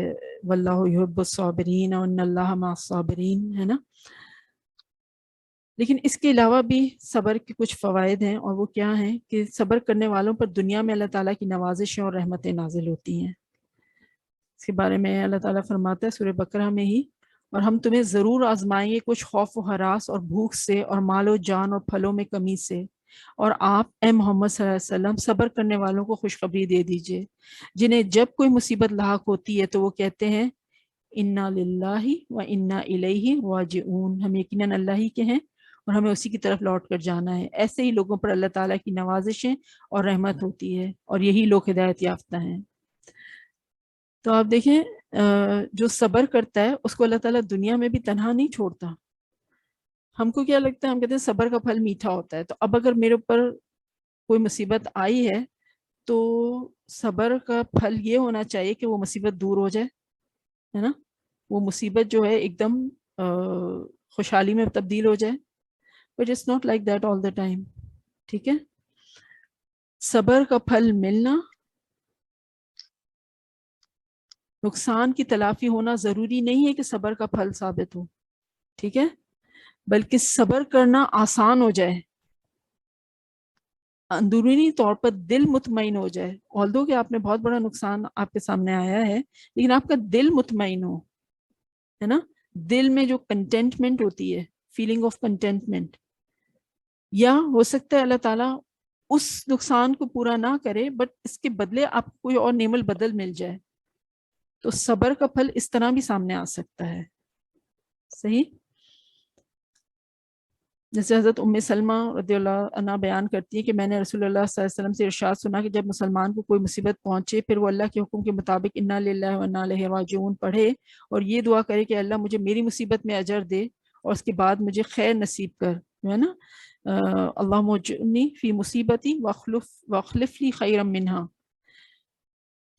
واللہ یحب الصابرین وان اللہ مع الصابرین، ہے نا۔ لیکن اس کے علاوہ بھی صبر کے کچھ فوائد ہیں، اور وہ کیا ہیں کہ صبر کرنے والوں پر دنیا میں اللہ تعالیٰ کی نوازشیں اور رحمتیں نازل ہوتی ہیں۔ اس کے بارے میں اللہ تعالیٰ فرماتا ہے سورہ بقرہ میں ہی، اور ہم تمہیں ضرور آزمائیں گے کچھ خوف و ہراس اور بھوک سے اور مال و جان اور پھلوں میں کمی سے، اور آپ اے محمد صلی اللہ علیہ وسلم صبر کرنے والوں کو خوشخبری دے دیجئے جنہیں جب کوئی مصیبت لاحق ہوتی ہے تو وہ کہتے ہیں انا للہ و انا الیہ راجعون، ہم یقیناً اللہ ہی کے ہیں اور ہمیں اسی کی طرف لوٹ کر جانا ہے۔ ایسے ہی لوگوں پر اللہ تعالیٰ کی نوازشیں اور رحمت ہوتی ہے، اور یہی لوگ ہدایت یافتہ ہیں۔ تو آپ دیکھیں جو صبر کرتا ہے اس کو اللہ تعالیٰ دنیا میں بھی تنہا نہیں چھوڑتا۔ ہم کو کیا لگتا ہے، ہم کہتے ہیں صبر کا پھل میٹھا ہوتا ہے، تو اب اگر میرے اوپر کوئی مصیبت آئی ہے تو صبر کا پھل یہ ہونا چاہیے کہ وہ مصیبت دور ہو جائے، ہے نا، وہ مصیبت جو ہے ایک دم خوشحالی میں تبدیل ہو جائے، but it's not like that all the time, ٹھیک ہے۔ صبر کا پھل ملنا، نقصان کی تلافی ہونا ضروری نہیں ہے کہ صبر کا پھل ثابت ہو، ٹھیک ہے، بلکہ صبر کرنا آسان ہو جائے، اندرونی طور پر دل مطمئن ہو جائے، although کہ آپ نے بہت بڑا نقصان آپ کے سامنے آیا ہے لیکن آپ کا دل مطمئن ہو، ہے نا، دل میں جو کنٹینٹمنٹ ہوتی ہے، فیلنگ آف کنٹینٹمنٹ، یا ہو سکتا ہے اللہ تعالیٰ اس نقصان کو پورا نہ کرے بٹ اس کے بدلے آپ کو کوئی اور نعم البدل مل جائے، تو صبر کا پھل اس طرح بھی سامنے آ سکتا ہے، صحیح۔ جیسے حضرت ام سلمہ رضی اللہ عنہ بیان کرتی ہے کہ میں نے رسول اللہ صلی اللہ علیہ وسلم سے ارشاد سنا کہ جب مسلمان کو کوئی مصیبت پہنچے پھر وہ اللہ کے حکم کے مطابق انا للہ و انا الیہ راجعون پڑھے اور یہ دعا کرے کہ اللہ مجھے میری مصیبت میں اجر دے اور اس کے بعد مجھے خیر نصیب کر، ہے نا، اللہم اجرنی فی مصیبتی واخلف لی خیرا منہا،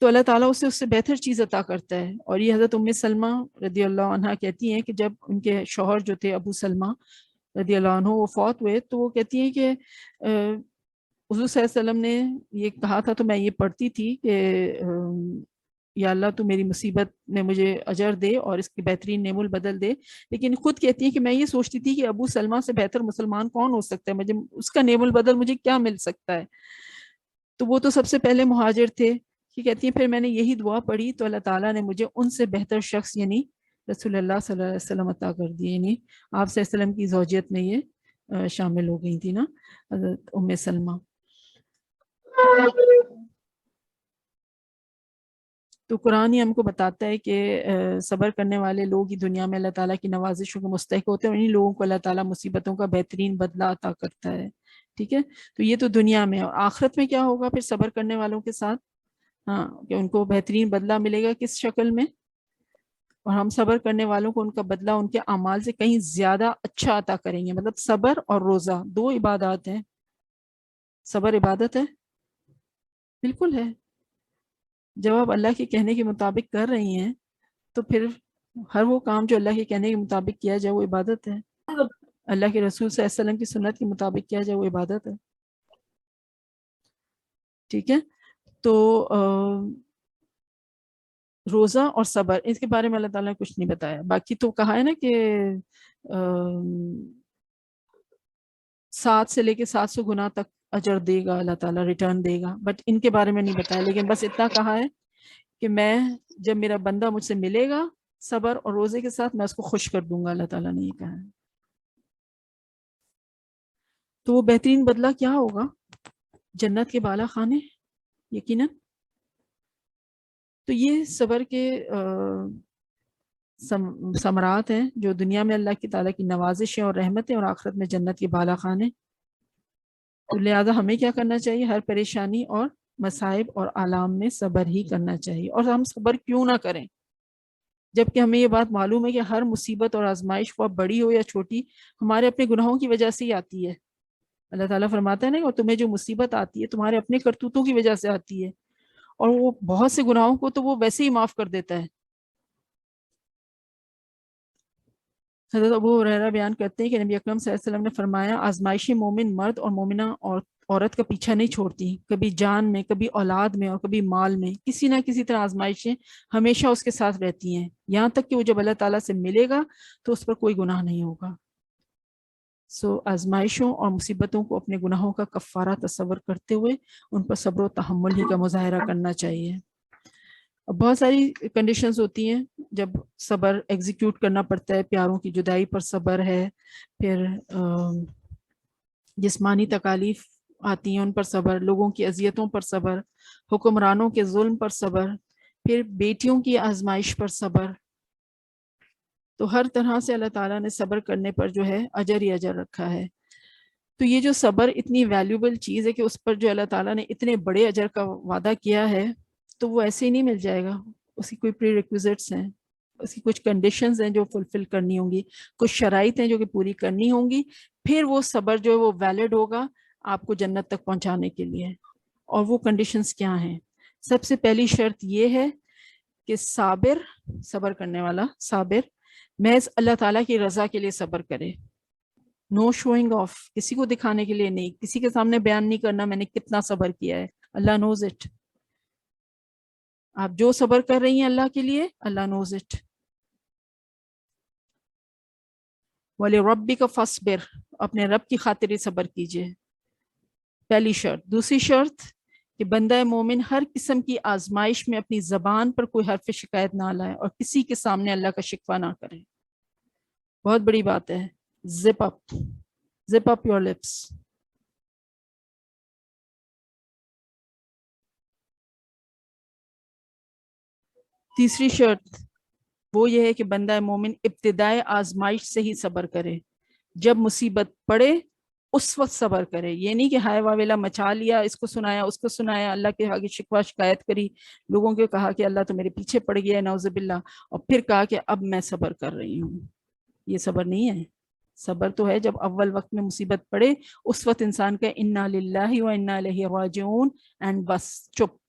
تو اللہ تعالیٰ اسے اس سے بہتر چیز عطا کرتا ہے۔ اور یہ حضرت ام سلمہ رضی اللہ عنہ کہتی ہیں کہ جب ان کے شوہر جو تھے ابو سلمہ رضی اللہ عنہ وہ فوت ہوئے تو وہ کہتی ہیں کہ حضور صلی اللہ علیہ وسلم نے یہ کہا تھا تو میں یہ پڑھتی تھی کہ یا اللہ تو میری مصیبت میں مجھے اجر دے اور اس کی بہترین نعم البدل دے، لیکن خود کہتی ہیں کہ میں یہ سوچتی تھی کہ ابو سلمہ سے بہتر مسلمان کون ہو سکتا ہے، مجھے اس کا نعم البدل مجھے کیا مل سکتا ہے، تو وہ تو سب سے پہلے مہاجر تھے یہ کہتی ہیں پھر میں نے یہی دعا پڑھی تو اللہ تعالیٰ نے مجھے ان سے بہتر شخص یعنی رسول اللہ صلی اللہ علیہ وسلم عطا کر دیے، یعنی آپ صلی اللہ علیہ وسلم کی زوجیت میں یہ شامل ہو گئی تھی نا، حضرت ام سلمہ۔ تو قرآن ہی ہم کو بتاتا ہے کہ صبر کرنے والے لوگ ہی دنیا میں اللہ تعالیٰ کی نوازشوں کو مستحق ہوتے ہیں، اور انہیں لوگوں کو اللہ تعالیٰ مصیبتوں کا بہترین بدلہ عطا کرتا ہے، ٹھیک ہے۔ تو یہ تو دنیا میں، اور آخرت میں کیا ہوگا پھر صبر کرنے والوں کے ساتھ؟ ہاں، کہ ان کو بہترین بدلہ ملے گا، کس شکل میں؟ اور ہم صبر کرنے والوں کو ان کا بدلہ ان کے اعمال سے کہیں زیادہ اچھا عطا کریں گے۔ مطلب صبر اور روزہ دو عبادات ہیں۔ صبر عبادت ہے، بالکل ہے۔ جب آپ اللہ کے کہنے کے مطابق کر رہی ہیں تو پھر ہر وہ کام جو اللہ کے کہنے کے مطابق کیا جائے وہ عبادت ہے۔ اللہ کے رسول صلی اللہ علیہ وسلم کی سنت کے مطابق کیا جائے وہ عبادت ہے، ٹھیک ہے۔ تو روزہ اور صبر، اس کے بارے میں اللہ تعالیٰ نے کچھ نہیں بتایا۔ باقی تو کہا ہے نا کہ 7 سے لے کے 700 گنا تک اجر دے گا اللہ تعالیٰ، return they God, but in کے بارے میں نہیں بتایا۔ لیکن بس اتنا کہا ہے کہ میں جب میرا بندہ مجھ سے ملے گا صبر اور روزے کے ساتھ، میں اس کو خوش کر دوں گا، اللہ تعالیٰ نے یہ کہا ہے۔ تو وہ بہترین بدلہ کیا ہوگا؟ جنت کے بالا خانے، یقیناً۔ تو یہ صبر کے ثمرات ہیں جو دنیا میں اللہ کی تعالیٰ کی نوازشیں اور رحمتیں، اور آخرت میں جنت کے بالا خانے۔ تو لہٰذا ہمیں کیا کرنا چاہیے؟ ہر پریشانی اور مصائب اور آلام میں صبر ہی کرنا چاہیے۔ اور ہم صبر کیوں نہ کریں جبکہ ہمیں یہ بات معلوم ہے کہ ہر مصیبت اور آزمائش کو بڑی ہو یا چھوٹی ہمارے اپنے گناہوں کی وجہ سے ہی آتی ہے۔ اللہ تعالیٰ فرماتا ہے نا، اور تمہیں جو مصیبت آتی ہے تمہارے اپنے کرتوتوں کی وجہ سے آتی ہے، اور وہ بہت سے گناہوں کو تو وہ ویسے ہی معاف کر دیتا ہے۔ حضرت ابو ہریرہ بیان کرتے ہیں کہ نبی اکرم صلی اللہ علیہ وسلم نے فرمایا، آزمائشیں مومن مرد اور مومنہ اور عورت کا پیچھا نہیں چھوڑتی، کبھی جان میں، کبھی اولاد میں، اور کبھی مال میں، کسی نہ کسی طرح آزمائشیں ہمیشہ اس کے ساتھ رہتی ہیں، یہاں تک کہ وہ جب اللہ تعالیٰ سے ملے گا تو اس پر کوئی گناہ نہیں ہوگا۔ آزمائشوں اور مصیبتوں کو اپنے گناہوں کا کفارہ تصور کرتے ہوئے ان پر صبر و تحمل ہی کا مظاہرہ کرنا چاہیے۔ بہت ساری کنڈیشنز ہوتی ہیں جب صبر ایگزیکیوٹ کرنا پڑتا ہے۔ پیاروں کی جدائی پر صبر ہے، پھر جسمانی تکالیف آتی ہیں ان پر صبر، لوگوں کی اذیتوں پر صبر، حکمرانوں کے ظلم پر صبر، پھر بیٹیوں کی آزمائش پر صبر۔ تو ہر طرح سے اللہ تعالیٰ نے صبر کرنے پر جو ہے اجر ہی اجر رکھا ہے۔ تو یہ جو صبر اتنی ویلیوبل چیز ہے کہ اس پر جو اللہ تعالیٰ نے اتنے بڑے اجر کا وعدہ کیا ہے، تو وہ ایسے ہی نہیں مل جائے گا۔ اس کی کوئی پری ریکویزٹس ہیں، اس کی کچھ کنڈیشنز ہیں جو فلفل کرنی ہوں گی، کچھ شرائط ہیں جو کہ پوری کرنی ہوں گی، پھر وہ صبر جو ہے وہ ویلڈ ہوگا آپ کو جنت تک پہنچانے کے لیے۔ اور وہ کنڈیشنز کیا ہیں؟ سب سے پہلی شرط یہ ہے کہ صبر کرنے والا صابر محض اللہ تعالیٰ کی رضا کے لیے صبر کرے، نو شوئنگ آف، کسی کو دکھانے کے لیے نہیں، کسی کے سامنے بیان نہیں کرنا میں نے کتنا صبر کیا ہے، اللہ نوز اٹ۔ آپ جو صبر کر رہی ہیں اللہ کے لیے، اللہ نوز اٹ۔ وَلِرَبِّكَ فَاصْبِرْ، اپنے رب کی خاطر ہی صبر کیجئے، پہلی شرط۔ دوسری شرط کہ بندہ مومن ہر قسم کی آزمائش میں اپنی زبان پر کوئی حرف شکایت نہ لائے اور کسی کے سامنے اللہ کا شکوہ نہ کرے۔ بہت بڑی بات ہے، زپ اپ یور لپس۔ تیسری شرط وہ یہ ہے کہ بندہ مومن ابتدائے آزمائش سے ہی صبر کرے، جب مصیبت پڑے اس وقت صبر کرے۔ یہ نہیں کہ ہائے واویلا مچا لیا، اس کو سنایا اس کو سنایا، اللہ کے آگے شکوہ شکایت کری، لوگوں کو کہا کہ اللہ تو میرے پیچھے پڑ گیا ہے نعوذ باللہ، اور پھر کہا کہ اب میں صبر کر رہی ہوں۔ یہ صبر نہیں ہے۔ صبر تو ہے جب اول وقت میں مصیبت پڑے اس وقت انسان کا انا للہ و انا الیہ راجعون، اینڈ بس چپ۔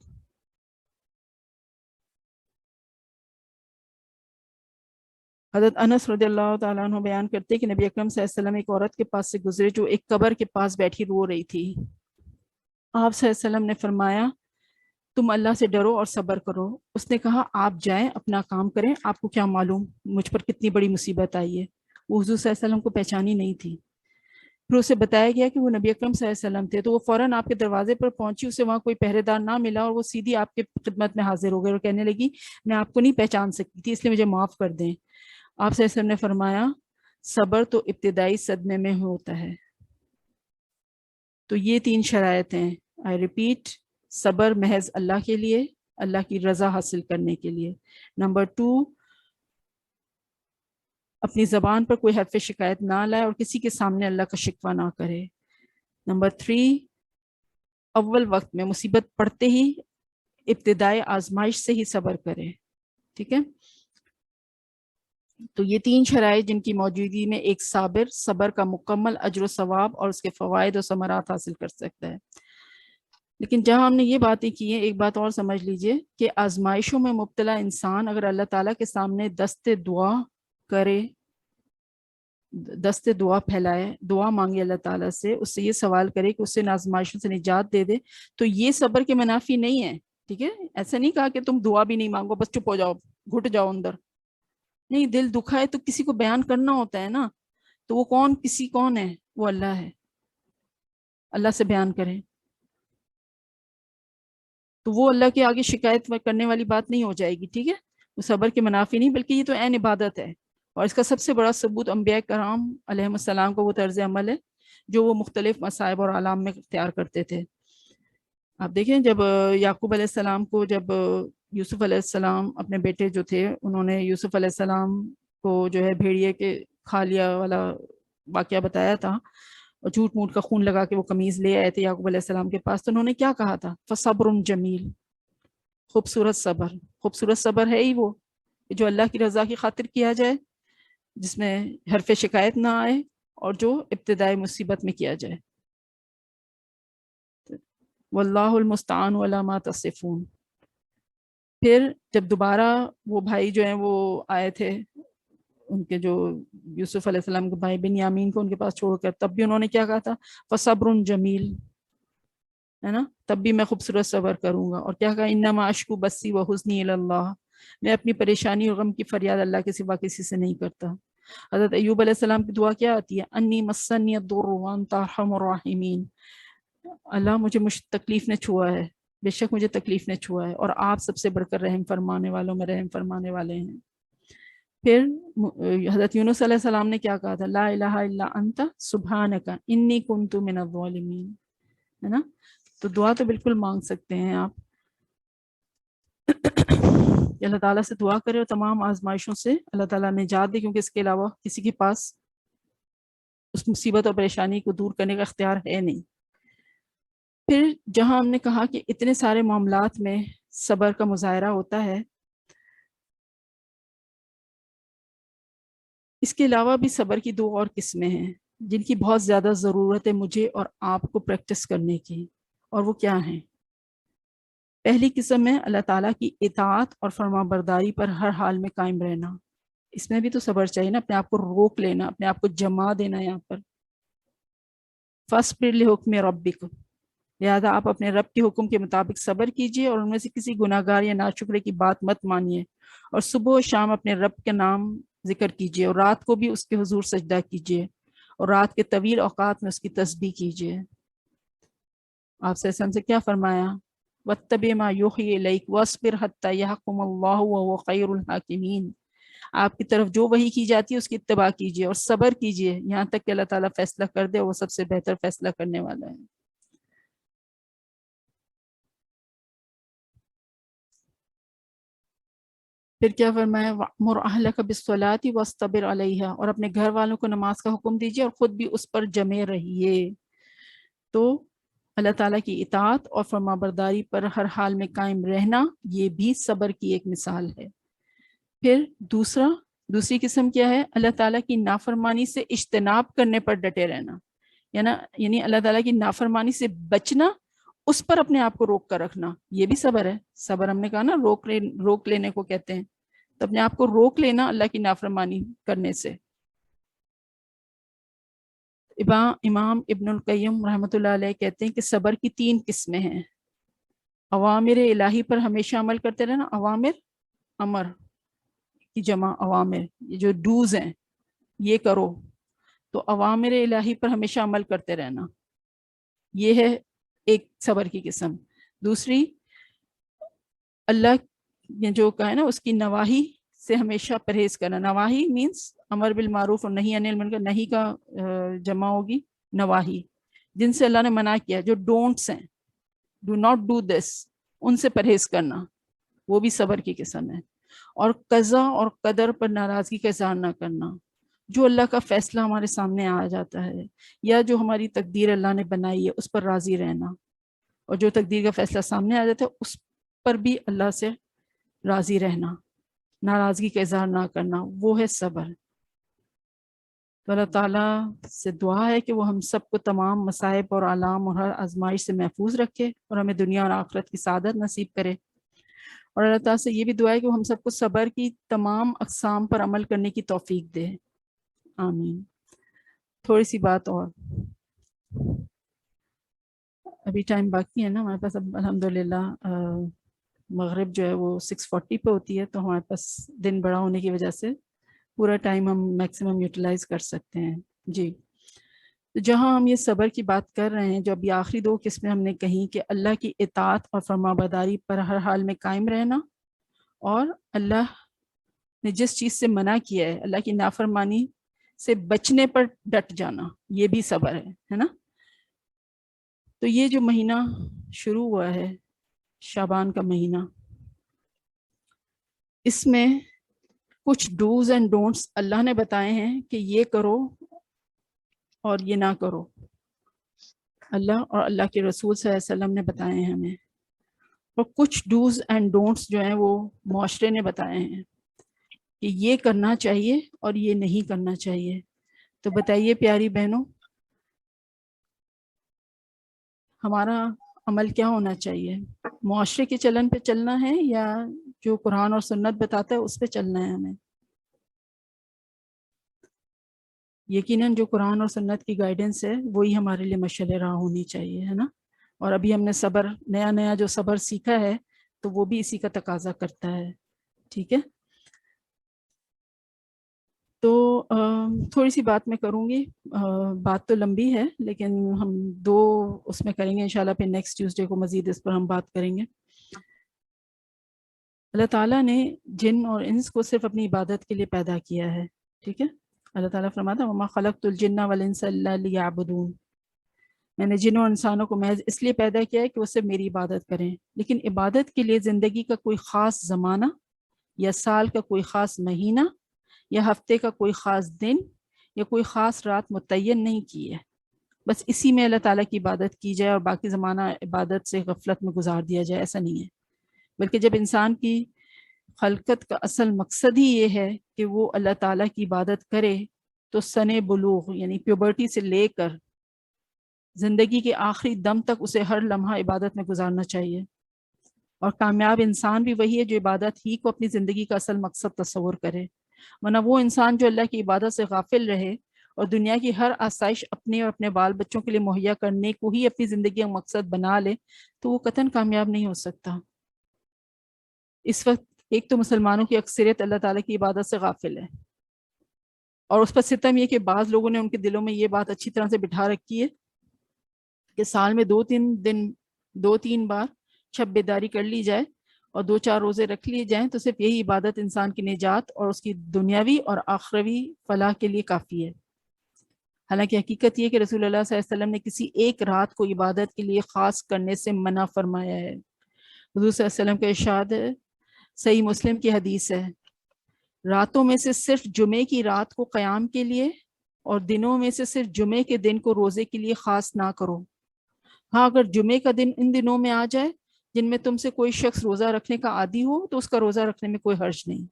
حضرت انس رضی اللہ تعالیٰ عنہ بیان کرتے کہ نبی اکرم صلی اللہ علیہ وسلم ایک عورت کے پاس سے گزرے جو ایک قبر کے پاس بیٹھی رو رہی تھی۔ آپ صلی اللہ علیہ وسلم نے فرمایا تم اللہ سے ڈرو اور صبر کرو۔ اس نے کہا آپ جائیں اپنا کام کریں، آپ کو کیا معلوم مجھ پر کتنی بڑی مصیبت آئی ہے۔ وہ حضور صلی اللہ علیہ وسلم کو پہچانی نہیں تھی۔ پھر اسے بتایا گیا کہ وہ نبی اکرم صلی اللہ علیہ وسلم تھے، تو وہ فوراً آپ کے دروازے پر پہنچی، اسے وہاں کوئی پہرے دار نہ ملا اور وہ سیدھی آپ کے خدمت میں حاضر ہو گئی اور کہنے لگی میں آپ کو نہیں پہچان سکتی تھی، اس لیے مجھے معاف کر دیں۔ آپ صلی اللہ علیہ وسلم نے فرمایا صبر تو ابتدائی صدمے میں ہوتا ہے۔ تو یہ 3 شرائط ہیں، آئی ریپیٹ، صبر محض اللہ کے لیے، اللہ کی رضا حاصل کرنے کے لیے۔ نمبر 2، اپنی زبان پر کوئی حرف شکایت نہ لائے اور کسی کے سامنے اللہ کا شکوہ نہ کرے۔ نمبر 3، اول وقت میں مصیبت پڑتے ہی ابتدائی آزمائش سے ہی صبر کرے۔ ٹھیک ہے، تو یہ 3 شرائط جن کی موجودگی میں ایک صابر صبر کا مکمل اجر و ثواب اور اس کے فوائد و ثمرات حاصل کر سکتا ہے۔ لیکن جہاں ہم نے یہ باتیں کی ہیں، ایک بات اور سمجھ لیجئے کہ آزمائشوں میں مبتلا انسان اگر اللہ تعالیٰ کے سامنے دست دعا کرے، دست دعا پھیلائے، دعا مانگے اللہ تعالیٰ سے، اس سے یہ سوال کرے کہ اس سے آزمائشوں سے نجات دے دے، تو یہ صبر کے منافی نہیں ہے۔ ٹھیک ہے، ایسا نہیں کہا کہ تم دعا بھی نہیں مانگو، بس چپ ہو جاؤ، گھٹ جاؤ اندر، نہیں، دل دکھا ہے تو کسی کو بیان کرنا ہوتا ہے نا، تو وہ کون ہے؟ وہ اللہ ہے، اللہ سے بیان کریں تو وہ اللہ کے آگے شکایت کرنے والی بات نہیں ہو جائے گی۔ ٹھیک ہے، وہ صبر کے منافی نہیں، بلکہ یہ تو عین عبادت ہے، اور اس کا سب سے بڑا ثبوت انبیاء کرام علیہ السلام کو وہ طرز عمل ہے جو وہ مختلف مصائب اور آلام میں اختیار کرتے تھے۔ آپ دیکھیں جب یعقوب علیہ السلام کو، جب یوسف علیہ السلام اپنے بیٹے جو تھے، انہوں نے یوسف علیہ السلام کو جو ہے بھیڑیے کے کھا لیا والا واقعہ بتایا تھا، اور جھوٹ موٹ کا خون لگا کے وہ قمیض لے آئے تھے یعقوب علیہ السلام کے پاس، تو انہوں نے کیا کہا تھا؟ فصبر جمیل، خوبصورت صبر۔ خوبصورت صبر ہے ہی وہ جو اللہ کی رضا کی خاطر کیا جائے، جس میں حرف شکایت نہ آئے، اور جو ابتدائی مصیبت میں کیا جائے۔ واللہ المستعان علی ما تصفون۔ پھر جب دوبارہ وہ بھائی جو ہیں وہ آئے تھے، ان کے جو یوسف علیہ السلام کے بھائی بنیامین کو ان کے پاس چھوڑ کر، تب بھی انہوں نے کیا کہا تھا؟ فصبر جمیل، ہے نا، تب بھی میں خوبصورت صبر کروں گا۔ اور کیا کہا؟ انما اشکو بسی و حزنی الی اللہ، میں اپنی پریشانی اور غم کی فریاد اللہ کے سوا کسی سے نہیں کرتا۔ حضرت ایوب علیہ السلام کی دعا کیا آتی ہے؟ انی مسنی الضر وانت ارحم الراحمین، اللہ مجھے تکلیف نے چھوا ہے، بے شک مجھے تکلیف نے چھوا ہے، اور آپ سب سے بڑھ کر رحم فرمانے والوں میں رحم فرمانے والے ہیں۔ پھر حضرت یونس علیہ السلام نے کیا کہا تھا؟ لا الہ الا انت سبحانک انی کنت من الظالمین، ہے نا، تو دعا تو بالکل مانگ سکتے ہیں آپ کہ اللہ تعالیٰ سے دعا کرے اور تمام آزمائشوں سے اللہ تعالیٰ نجات دے، کیونکہ اس کے علاوہ کسی کے پاس اس مصیبت اور پریشانی کو دور کرنے کا اختیار ہے نہیں۔ پھر جہاں ہم نے کہا کہ اتنے سارے معاملات میں صبر کا مظاہرہ ہوتا ہے، اس کے علاوہ بھی صبر کی 2 اور قسمیں ہیں جن کی بہت زیادہ ضرورت ہے مجھے اور آپ کو پریکٹس کرنے کی، اور وہ کیا ہیں؟ پہلی قسم ہے اللہ تعالیٰ کی اطاعت اور فرما برداری پر ہر حال میں قائم رہنا۔ اس میں بھی تو صبر چاہیے نا، اپنے آپ کو روک لینا، اپنے آپ کو جما دینا یہاں پر۔ فاصبر لحکم ربک، لہذا آپ اپنے رب کے حکم کے مطابق صبر کیجئے اور ان میں سے کسی گناہ گار یا ناشکرے کی بات مت مانیے، اور صبح و شام اپنے رب کے نام ذکر کیجئے، اور رات کو بھی اس کے حضور سجدہ کیجئے، اور رات کے طویل اوقات میں اس کی تسبیح کیجئے۔ آپ سے ہم سے کیا فرمایا؟ وَاتَّبِعْ مَا يُوحِي إِلَيْكَ وَاصْبِرْ حَتَّى يَحْكُمَ اللَّهُ وَهُوَ خَيْرُ الْحَاكِمِينَ، آپ کی طرف جو وحی کی جاتی ہے اس کی اتباع کیجئے اور صبر کیجئے یہاں تک کہ اللہ تعالیٰ فیصلہ کر دے، وہ سب سے بہتر فیصلہ کرنے والا ہے۔ پھر کیا فرمایا؟ وَأْمُرْ أَهْلَكَ بِالصَّلَاةِ وَاصْطَبِرْ عَلَيْهَا، اور اپنے گھر والوں کو نماز کا حکم دیجئے اور خود بھی اس پر جمے رہیے۔ تو اللہ تعالیٰ کی اطاعت اور فرما برداری پر ہر حال میں قائم رہنا، یہ بھی صبر کی ایک مثال ہے۔ پھر دوسری قسم کیا ہے؟ اللہ تعالیٰ کی نافرمانی سے اجتناب کرنے پر ڈٹے رہنا، یعنی اللہ تعالیٰ کی نافرمانی سے بچنا، اس پر اپنے آپ کو روک کر رکھنا، یہ بھی صبر ہے۔ صبر ہم نے کہا نا روک لینے کو کہتے ہیں، تو اپنے آپ کو روک لینا اللہ کی نافرمانی کرنے سے۔ امام ابن القیم رحمۃ اللہ علیہ کہتے ہیں کہ صبر کی 3 قسمیں ہیں۔ اوامر الہی پر ہمیشہ عمل کرتے رہنا، اوامر، امر کی جمع اوامر، یہ جو ڈوز ہیں، یہ کرو، تو اوامر الہی پر ہمیشہ عمل کرتے رہنا، یہ ہے ایک صبر کی قسم۔ دوسری، اللہ نے جو کہا ہے نا اس کی نواہی سے ہمیشہ پرہیز کرنا۔ نواہی مینس امر بالمعروف اور نہی عن المنکر، نہی کا جمع ہوگی نواہی، جن سے اللہ نے منع کیا، جو ڈونٹس ہیں، ڈو ناٹ ڈو دس، ان سے پرہیز کرنا، وہ بھی صبر کی قسم ہے۔ اور قضا اور قدر پر ناراضگی کا اظہار نہ کرنا، جو اللہ کا فیصلہ ہمارے سامنے آ جاتا ہے یا جو ہماری تقدیر اللہ نے بنائی ہے اس پر راضی رہنا، اور جو تقدیر کا فیصلہ سامنے آ جاتا ہے اس پر بھی اللہ سے راضی رہنا، ناراضگی کا اظہار نہ کرنا، وہ ہے صبر۔ تو اللہ تعالیٰ سے دعا ہے کہ وہ ہم سب کو تمام مصائب اور آلام اور ہر آزمائش سے محفوظ رکھے اور ہمیں دنیا اور آخرت کی سعادت نصیب کرے، اور اللہ تعالیٰ سے یہ بھی دعا ہے کہ وہ ہم سب کو صبر کی تمام اقسام پر عمل کرنے کی توفیق دے، آمین۔ تھوڑی سی بات اور، ابھی ٹائم باقی ہے نا ہمارے پاس، اب الحمدللہ مغرب جو ہے وہ 6:40 پہ ہوتی ہے، تو ہمارے پاس دن بڑا ہونے کی وجہ سے پورا ٹائم ہم میکسیمم یوٹیلائز کر سکتے ہیں۔ جی، جہاں ہم یہ صبر کی بات کر رہے ہیں، جو ابھی آخری 2 قسمیں ہم نے کہیں کہ اللہ کی اطاعت اور فرمانبرداری پر ہر حال میں قائم رہنا، اور اللہ نے جس چیز سے منع کیا ہے اللہ کی نافرمانی سے بچنے پر ڈٹ جانا، یہ بھی صبر ہے نا۔ تو یہ جو مہینہ شروع ہوا ہے شعبان کا مہینہ، اس میں کچھ ڈوز اینڈ ڈونٹس اللہ نے بتائے ہیں کہ یہ کرو اور یہ نہ کرو، اللہ اور اللہ کے رسول صلی اللہ علیہ وسلم نے بتائے ہیں ہمیں، اور کچھ ڈوز اینڈ ڈونٹس جو ہیں وہ معاشرے نے بتائے ہیں کہ یہ کرنا چاہیے اور یہ نہیں کرنا چاہیے۔ تو بتائیے پیاری بہنوں، ہمارا عمل کیا ہونا چاہیے؟ معاشرے کے چلن پہ چلنا ہے یا جو قرآن اور سنت بتاتا ہے اس پہ چلنا ہے ہمیں؟ یقیناً جو قرآن اور سنت کی گائیڈنس ہے وہی ہمارے لیے مشعل راہ ہونی چاہیے، ہے نا۔ اور ابھی ہم نے صبر، نیا جو صبر سیکھا ہے تو وہ بھی اسی کا تقاضا کرتا ہے، ٹھیک ہے۔ تو تھوڑی سی بات میں کروں گی، بات تو لمبی ہے لیکن ہم 2 اس میں کریں گے انشاءاللہ، پھر نیکسٹ ٹیوزڈے کو مزید اس پر ہم بات کریں گے۔ اللہ تعالیٰ نے جن اور انس کو صرف اپنی عبادت کے لیے پیدا کیا ہے، ٹھیک ہے۔ اللہ تعالیٰ فرماتا ہے وَمَا خَلَقْتُ الْجِنَّ وَالْإِنسَ إِلَّا لِيَعْبُدُونَ، میں نے جنوں اور انسانوں کو محض اس لیے پیدا کیا ہے کہ وہ صرف میری عبادت کریں، لیکن عبادت کے لیے زندگی کا کوئی خاص زمانہ یا سال کا کوئی خاص مہینہ یا ہفتے کا کوئی خاص دن یا کوئی خاص رات متعین نہیں کی ہے، بس اسی میں اللہ تعالیٰ کی عبادت کی جائے اور باقی زمانہ عبادت سے غفلت میں گزار دیا جائے، ایسا نہیں ہے۔ بلکہ جب انسان کی خلقت کا اصل مقصد ہی یہ ہے کہ وہ اللہ تعالیٰ کی عبادت کرے، تو سن بلوغ یعنی پیوبرٹی سے لے کر زندگی کے آخری دم تک اسے ہر لمحہ عبادت میں گزارنا چاہیے۔ اور کامیاب انسان بھی وہی ہے جو عبادت ہی کو اپنی زندگی کا اصل مقصد تصور کرے، ورنہ وہ انسان جو اللہ کی عبادت سے غافل رہے اور دنیا کی ہر آسائش اپنے اور اپنے بال بچوں کے لیے مہیا کرنے کو ہی اپنی زندگی کا مقصد بنا لے تو وہ قطعاً کامیاب نہیں ہو سکتا۔ اس وقت ایک تو مسلمانوں کی اکثریت اللہ تعالیٰ کی عبادت سے غافل ہے، اور اس پر ستم یہ کہ بعض لوگوں نے ان کے دلوں میں یہ بات اچھی طرح سے بٹھا رکھی ہے کہ سال میں 2-3 بار شب بیداری کر لی جائے اور 2-4 روزے رکھ لیے جائیں تو صرف یہی عبادت انسان کی نجات اور اس کی دنیاوی اور آخروی فلاح کے لیے کافی ہے۔ حالانکہ حقیقت یہ کہ رسول اللہ صلی اللہ علیہ وسلم نے کسی ایک رات کو عبادت کے لیے خاص کرنے سے منع فرمایا ہے۔ حضور صلی اللہ علیہ وسلم کا ارشاد ہے، صحیح مسلم کی حدیث ہے، راتوں میں سے صرف جمعے کی رات کو قیام کے لیے اور دنوں میں سے صرف جمعے کے دن کو روزے کے لیے خاص نہ کرو۔ ہاں اگر جمعے کا دن ان دنوں میں آ جائے جن میں تم سے کوئی شخص روزہ رکھنے کا عادی ہو تو اس کا روزہ رکھنے میں کوئی حرج نہیں۔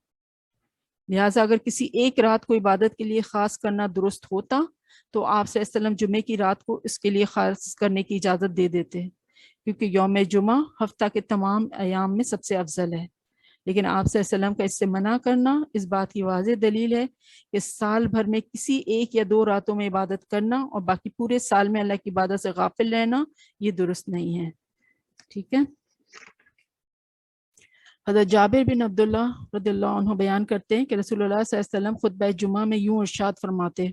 لہٰذا اگر کسی ایک رات کو عبادت کے لیے خاص کرنا درست ہوتا تو آپ صلی اللہ علیہ وسلم جمعے کی رات کو اس کے لیے خاص کرنے کی اجازت دے دیتے، کیونکہ یوم جمعہ ہفتہ کے تمام ایام میں سب سے افضل ہے۔ لیکن آپ صلی اللہ علیہ وسلم کا اس سے منع کرنا اس بات کی واضح دلیل ہے کہ سال بھر میں کسی 1 یا 2 راتوں میں عبادت کرنا اور باقی پورے سال میں اللہ کی عبادت سے غافل رہنا یہ درست نہیں ہے، ٹھیک ہے۔ حضرت جابر بن عبداللہ رضی اللہ عنہ بیان کرتے ہیں کہ رسول اللہ صلی اللہ علیہ وسلم خطبہ جمعہ میں یوں ارشاد فرماتے،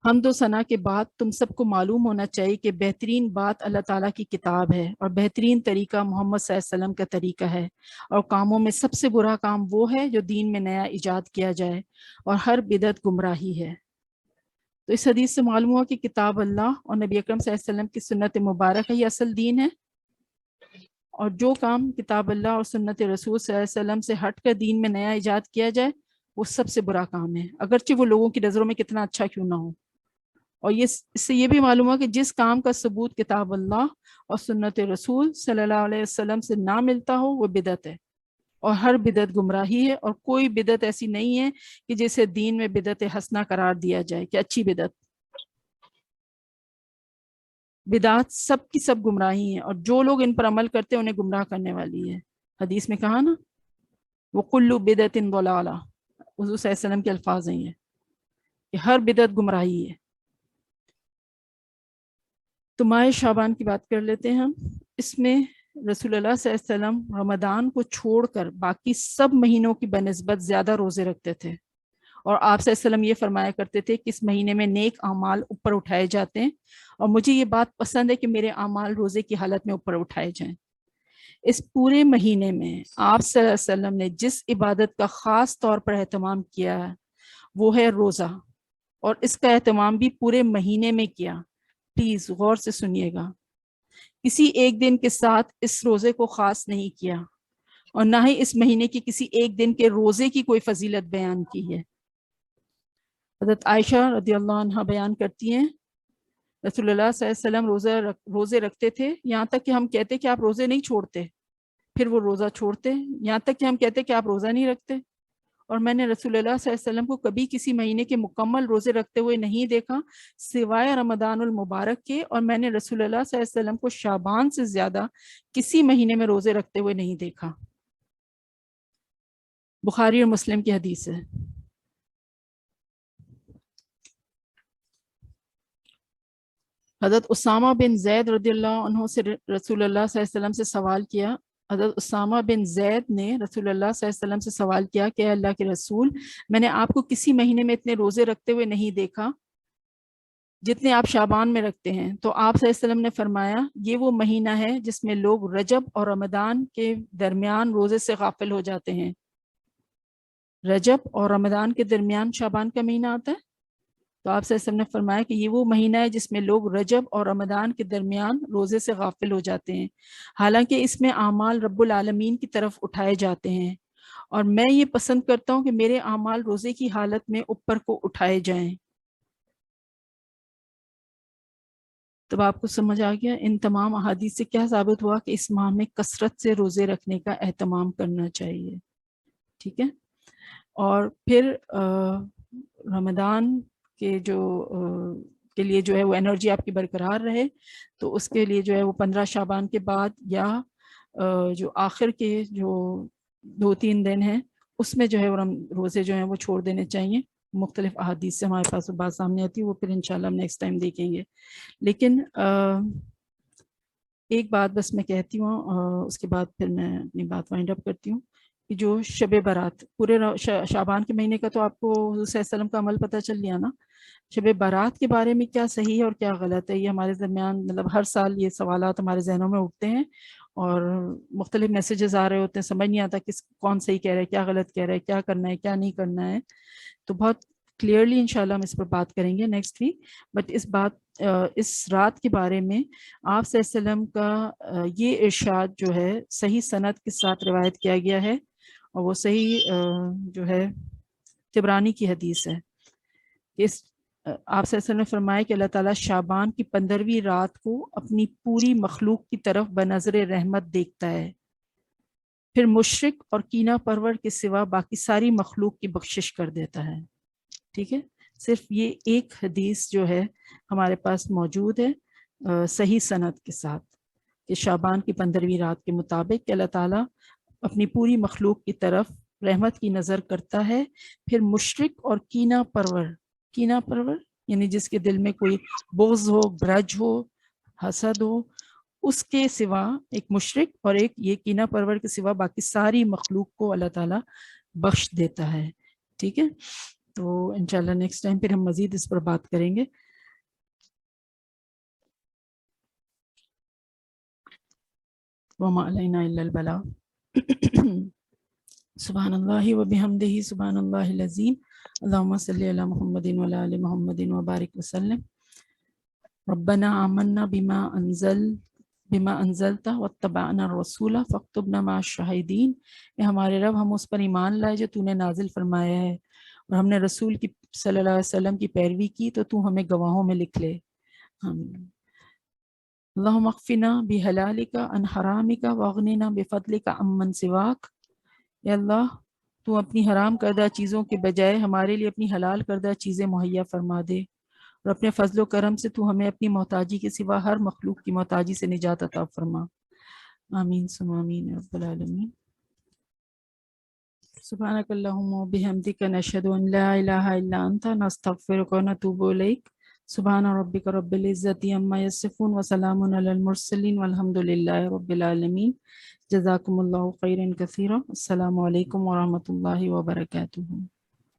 حمد و ثنا کے بعد تم سب کو معلوم ہونا چاہیے کہ بہترین بات اللہ تعالیٰ کی کتاب ہے اور بہترین طریقہ محمد صلی اللہ علیہ وسلم کا طریقہ ہے، اور کاموں میں سب سے برا کام وہ ہے جو دین میں نیا ایجاد کیا جائے، اور ہر بدعت گمراہی ہے۔ تو اس حدیث سے معلوم ہوا کہ کتاب اللہ اور نبی اکرم صلی اللہ علیہ وسلم کی سنت مبارک ہے، یہ اصل دین ہے، اور جو کام کتاب اللہ اور سنت رسول صلی اللہ علیہ وسلم سے ہٹ کر دین میں نیا ایجاد کیا جائے وہ سب سے برا کام ہے، اگرچہ وہ لوگوں کی نظروں میں کتنا اچھا کیوں نہ ہو۔ اور اس سے یہ بھی معلوم ہوا کہ جس کام کا ثبوت کتاب اللہ اور سنت رسول صلی اللہ علیہ وسلم سے نہ ملتا ہو وہ بدعت ہے، اور ہر بدعت گمراہی ہے، اور کوئی بدعت ایسی نہیں ہے کہ جسے دین میں بدعت حسنہ قرار دیا جائے کہ اچھی بدعت۔ بدعات سب کی سب گمراہی ہیں، اور جو لوگ ان پر عمل کرتے ہیں انہیں گمراہ کرنے والی ہے۔ حدیث میں کہا نا وَكُلُّ بِدْعَةٍ ضَلَالَةٍ، حضور صلی اللہ علیہ وسلم کے الفاظ ہیں یہ کہ ہر بدعت گمراہی ہے۔ تو ماہ شعبان کی بات کر لیتے ہیں ہم۔ اس میں رسول اللہ صلی اللہ علیہ وسلم رمضان کو چھوڑ کر باقی سب مہینوں کی بنسبت زیادہ روزے رکھتے تھے، اور آپ صلی اللہ علیہ وسلم یہ فرمایا کرتے تھے کہ اس مہینے میں نیک اعمال اوپر اٹھائے جاتے ہیں، اور مجھے یہ بات پسند ہے کہ میرے اعمال روزے کی حالت میں اوپر اٹھائے جائیں۔ اس پورے مہینے میں آپ صلی اللہ علیہ وسلم نے جس عبادت کا خاص طور پر اہتمام کیا ہے وہ ہے روزہ، اور اس کا اہتمام بھی پورے مہینے میں کیا۔ پلیز غور سے سنیے گا، کسی ایک دن کے ساتھ اس روزے کو خاص نہیں کیا، اور نہ ہی اس مہینے کی کسی ایک دن کے روزے کی کوئی فضیلت بیان کی ہے۔ حضرت عائشہ رضی اللہ عنہ بیان کرتی ہیں رسول اللہ صلی اللہ علیہ وسلم روزے رکھتے تھے، یہاں تک کہ ہم کہتے کہ آپ روزے نہیں چھوڑتے، پھر وہ روزہ چھوڑتے، یہاں تک کہ ہم کہتے کہ آپ روزہ نہیں رکھتے، اور میں نے رسول اللہ صلی اللہ علیہ وسلم کو کبھی کسی مہینے کے مکمل روزے رکھتے ہوئے نہیں دیکھا سوائے رمضان المبارک کے، اور میں نے رسول اللہ صلی اللہ علیہ وسلم کو شعبان سے زیادہ کسی مہینے میں روزے رکھتے ہوئے نہیں دیکھا۔ بخاری اور مسلم کی حدیث ہے۔ حضرت اسامہ بن زید رضی اللہ عنہ سے رسول اللہ صلی اللہ علیہ وسلم سے سوال کیا، حضرت اسامہ بن زید نے رسول اللہ صلی اللہ علیہ وسلم سے سوال کیا کہ اللہ کے رسول، میں نے آپ کو کسی مہینے میں اتنے روزے رکھتے ہوئے نہیں دیکھا جتنے آپ شعبان میں رکھتے ہیں۔ تو آپ صلی اللہ علیہ وسلم نے فرمایا یہ وہ مہینہ ہے جس میں لوگ رجب اور رمضان کے درمیان روزے سے غافل ہو جاتے ہیں۔ رجب اور رمضان کے درمیان شعبان کا مہینہ آتا ہے، تو آپ صلی اللہ علیہ وسلم نے فرمایا کہ یہ وہ مہینہ ہے جس میں لوگ رجب اور رمضان کے درمیان روزے سے غافل ہو جاتے ہیں، حالانکہ اس میں اعمال رب العالمین کی طرف اٹھائے جاتے ہیں، اور میں یہ پسند کرتا ہوں کہ میرے اعمال روزے کی حالت میں اوپر کو اٹھائے جائیں۔ تب آپ کو سمجھ آ گیا ان تمام احادیث سے کیا ثابت ہوا کہ اس ماہ میں کثرت سے روزے رکھنے کا اہتمام کرنا چاہیے، ٹھیک ہے۔ اور پھر رمضان کے کے لیے جو ہے وہ انرجی آپ کی برقرار رہے، تو اس کے لیے جو ہے وہ 15 شعبان کے بعد یا جو آخر کے جو 2-3 دن ہیں اس میں جو ہے روزے جو ہیں وہ چھوڑ دینے چاہیے۔ مختلف احادیث سے ہمارے پاس بات سامنے آتی ہے، وہ پھر انشاءاللہ ہم نیکسٹ ٹائم دیکھیں گے۔ لیکن ایک بات بس میں کہتی ہوں، اس کے بعد پھر میں اپنی بات وائنڈ اپ کرتی ہوں، کہ جو شب برات پورے شعبان کے مہینے کا تو آپ کو حضور صلی اللہ علیہ وسلم کا عمل پتہ چل لیا نا، شب برات کے بارے میں کیا صحیح ہے اور کیا غلط ہے، یہ ہمارے درمیان مطلب ہر سال یہ سوالات ہمارے ذہنوں میں اٹھتے ہیں، اور مختلف میسیجز آ رہے ہوتے ہیں، سمجھ نہیں آتا کون صحیح کہہ رہا ہے، کیا غلط کہہ رہا ہے، کیا کرنا ہے کیا نہیں کرنا ہے۔ تو بہت کلیئرلی انشاءاللہ ہم اس پر بات کریں گے نیکسٹ ویک، بٹ اس رات کے بارے میں آپ صلی اللہ علیہ وسلم کا یہ ارشاد جو ہے صحیح سند کے ساتھ روایت کیا گیا ہے، اور وہ صحیح جو ہے طبرانی کی حدیث ہے کہ آپ صلی اللہ علیہ وسلم نے فرمایا کہ اللہ تعالیٰ شعبان کی 15ویں رات کو اپنی پوری مخلوق کی طرف بنظر رحمت دیکھتا ہے، پھر مشرک اور کینہ پرور کے سوا باقی ساری مخلوق کی بخشش کر دیتا ہے، ٹھیک ہے۔ صرف یہ ایک حدیث جو ہے ہمارے پاس موجود ہے صحیح سند کے ساتھ کہ شعبان کی 15ویں رات کے مطابق کہ اللہ تعالیٰ اپنی پوری مخلوق کی طرف رحمت کی نظر کرتا ہے، پھر مشرک اور کینہ پرور یعنی جس کے دل میں کوئی بغض ہو، گرج ہو، حسد ہو، اس کے سوا ایک مشرک اور ایک یہ کینہ پرور کے سوا باقی ساری مخلوق کو اللہ تعالیٰ بخش دیتا ہے، ٹھیک ہے۔ تو انشاءاللہ نیکسٹ ٹائم پھر ہم مزید اس پر بات کریں گے. وما علینا الا البلاغ. سبحان اللہ و بحمدہ سبحان اللہ العظیم. اللہم صلی علی محمد و علی آل محمد وبارک وسلم. ربنا آمنا بما انزلتا واتبعنا الرسول فاکتبنا مع الشاہدین. اے ہمارے رب، ہم اس پر ایمان لائے جو تو نے نازل فرمایا ہے، اور ہم نے رسول کی صلی اللہ علیہ وسلم کی پیروی کی تو تو ہمیں گواہوں میں لکھ لے. آمین. اللہم اغفنا بحلالک عن حرامک واغننا بفضلک عمن سواک. یا اللہ، تو اپنی حرام کردہ چیزوں کے بجائے ہمارے لیے اپنی حلال کردہ چیزیں مہیا فرما دے، اور اپنے فضل و کرم سے تو ہمیں اپنی محتاجی کے سوا ہر مخلوق کی محتاجی سے نجات عطا فرما. آمین ثم آمین یا رب العالمین. سبحانک اللہم و بحمدک نشہد ان لا الہ الا انت نستغفرک و نتوب الیک. سبحان ربک رب العزت عما یصفون وسلام علی المرسلین والحمد للہ رب العالمین. جزاکم اللہ خیرا کثیرا. السلام علیکم ورحمۃ اللہ وبرکاتہ.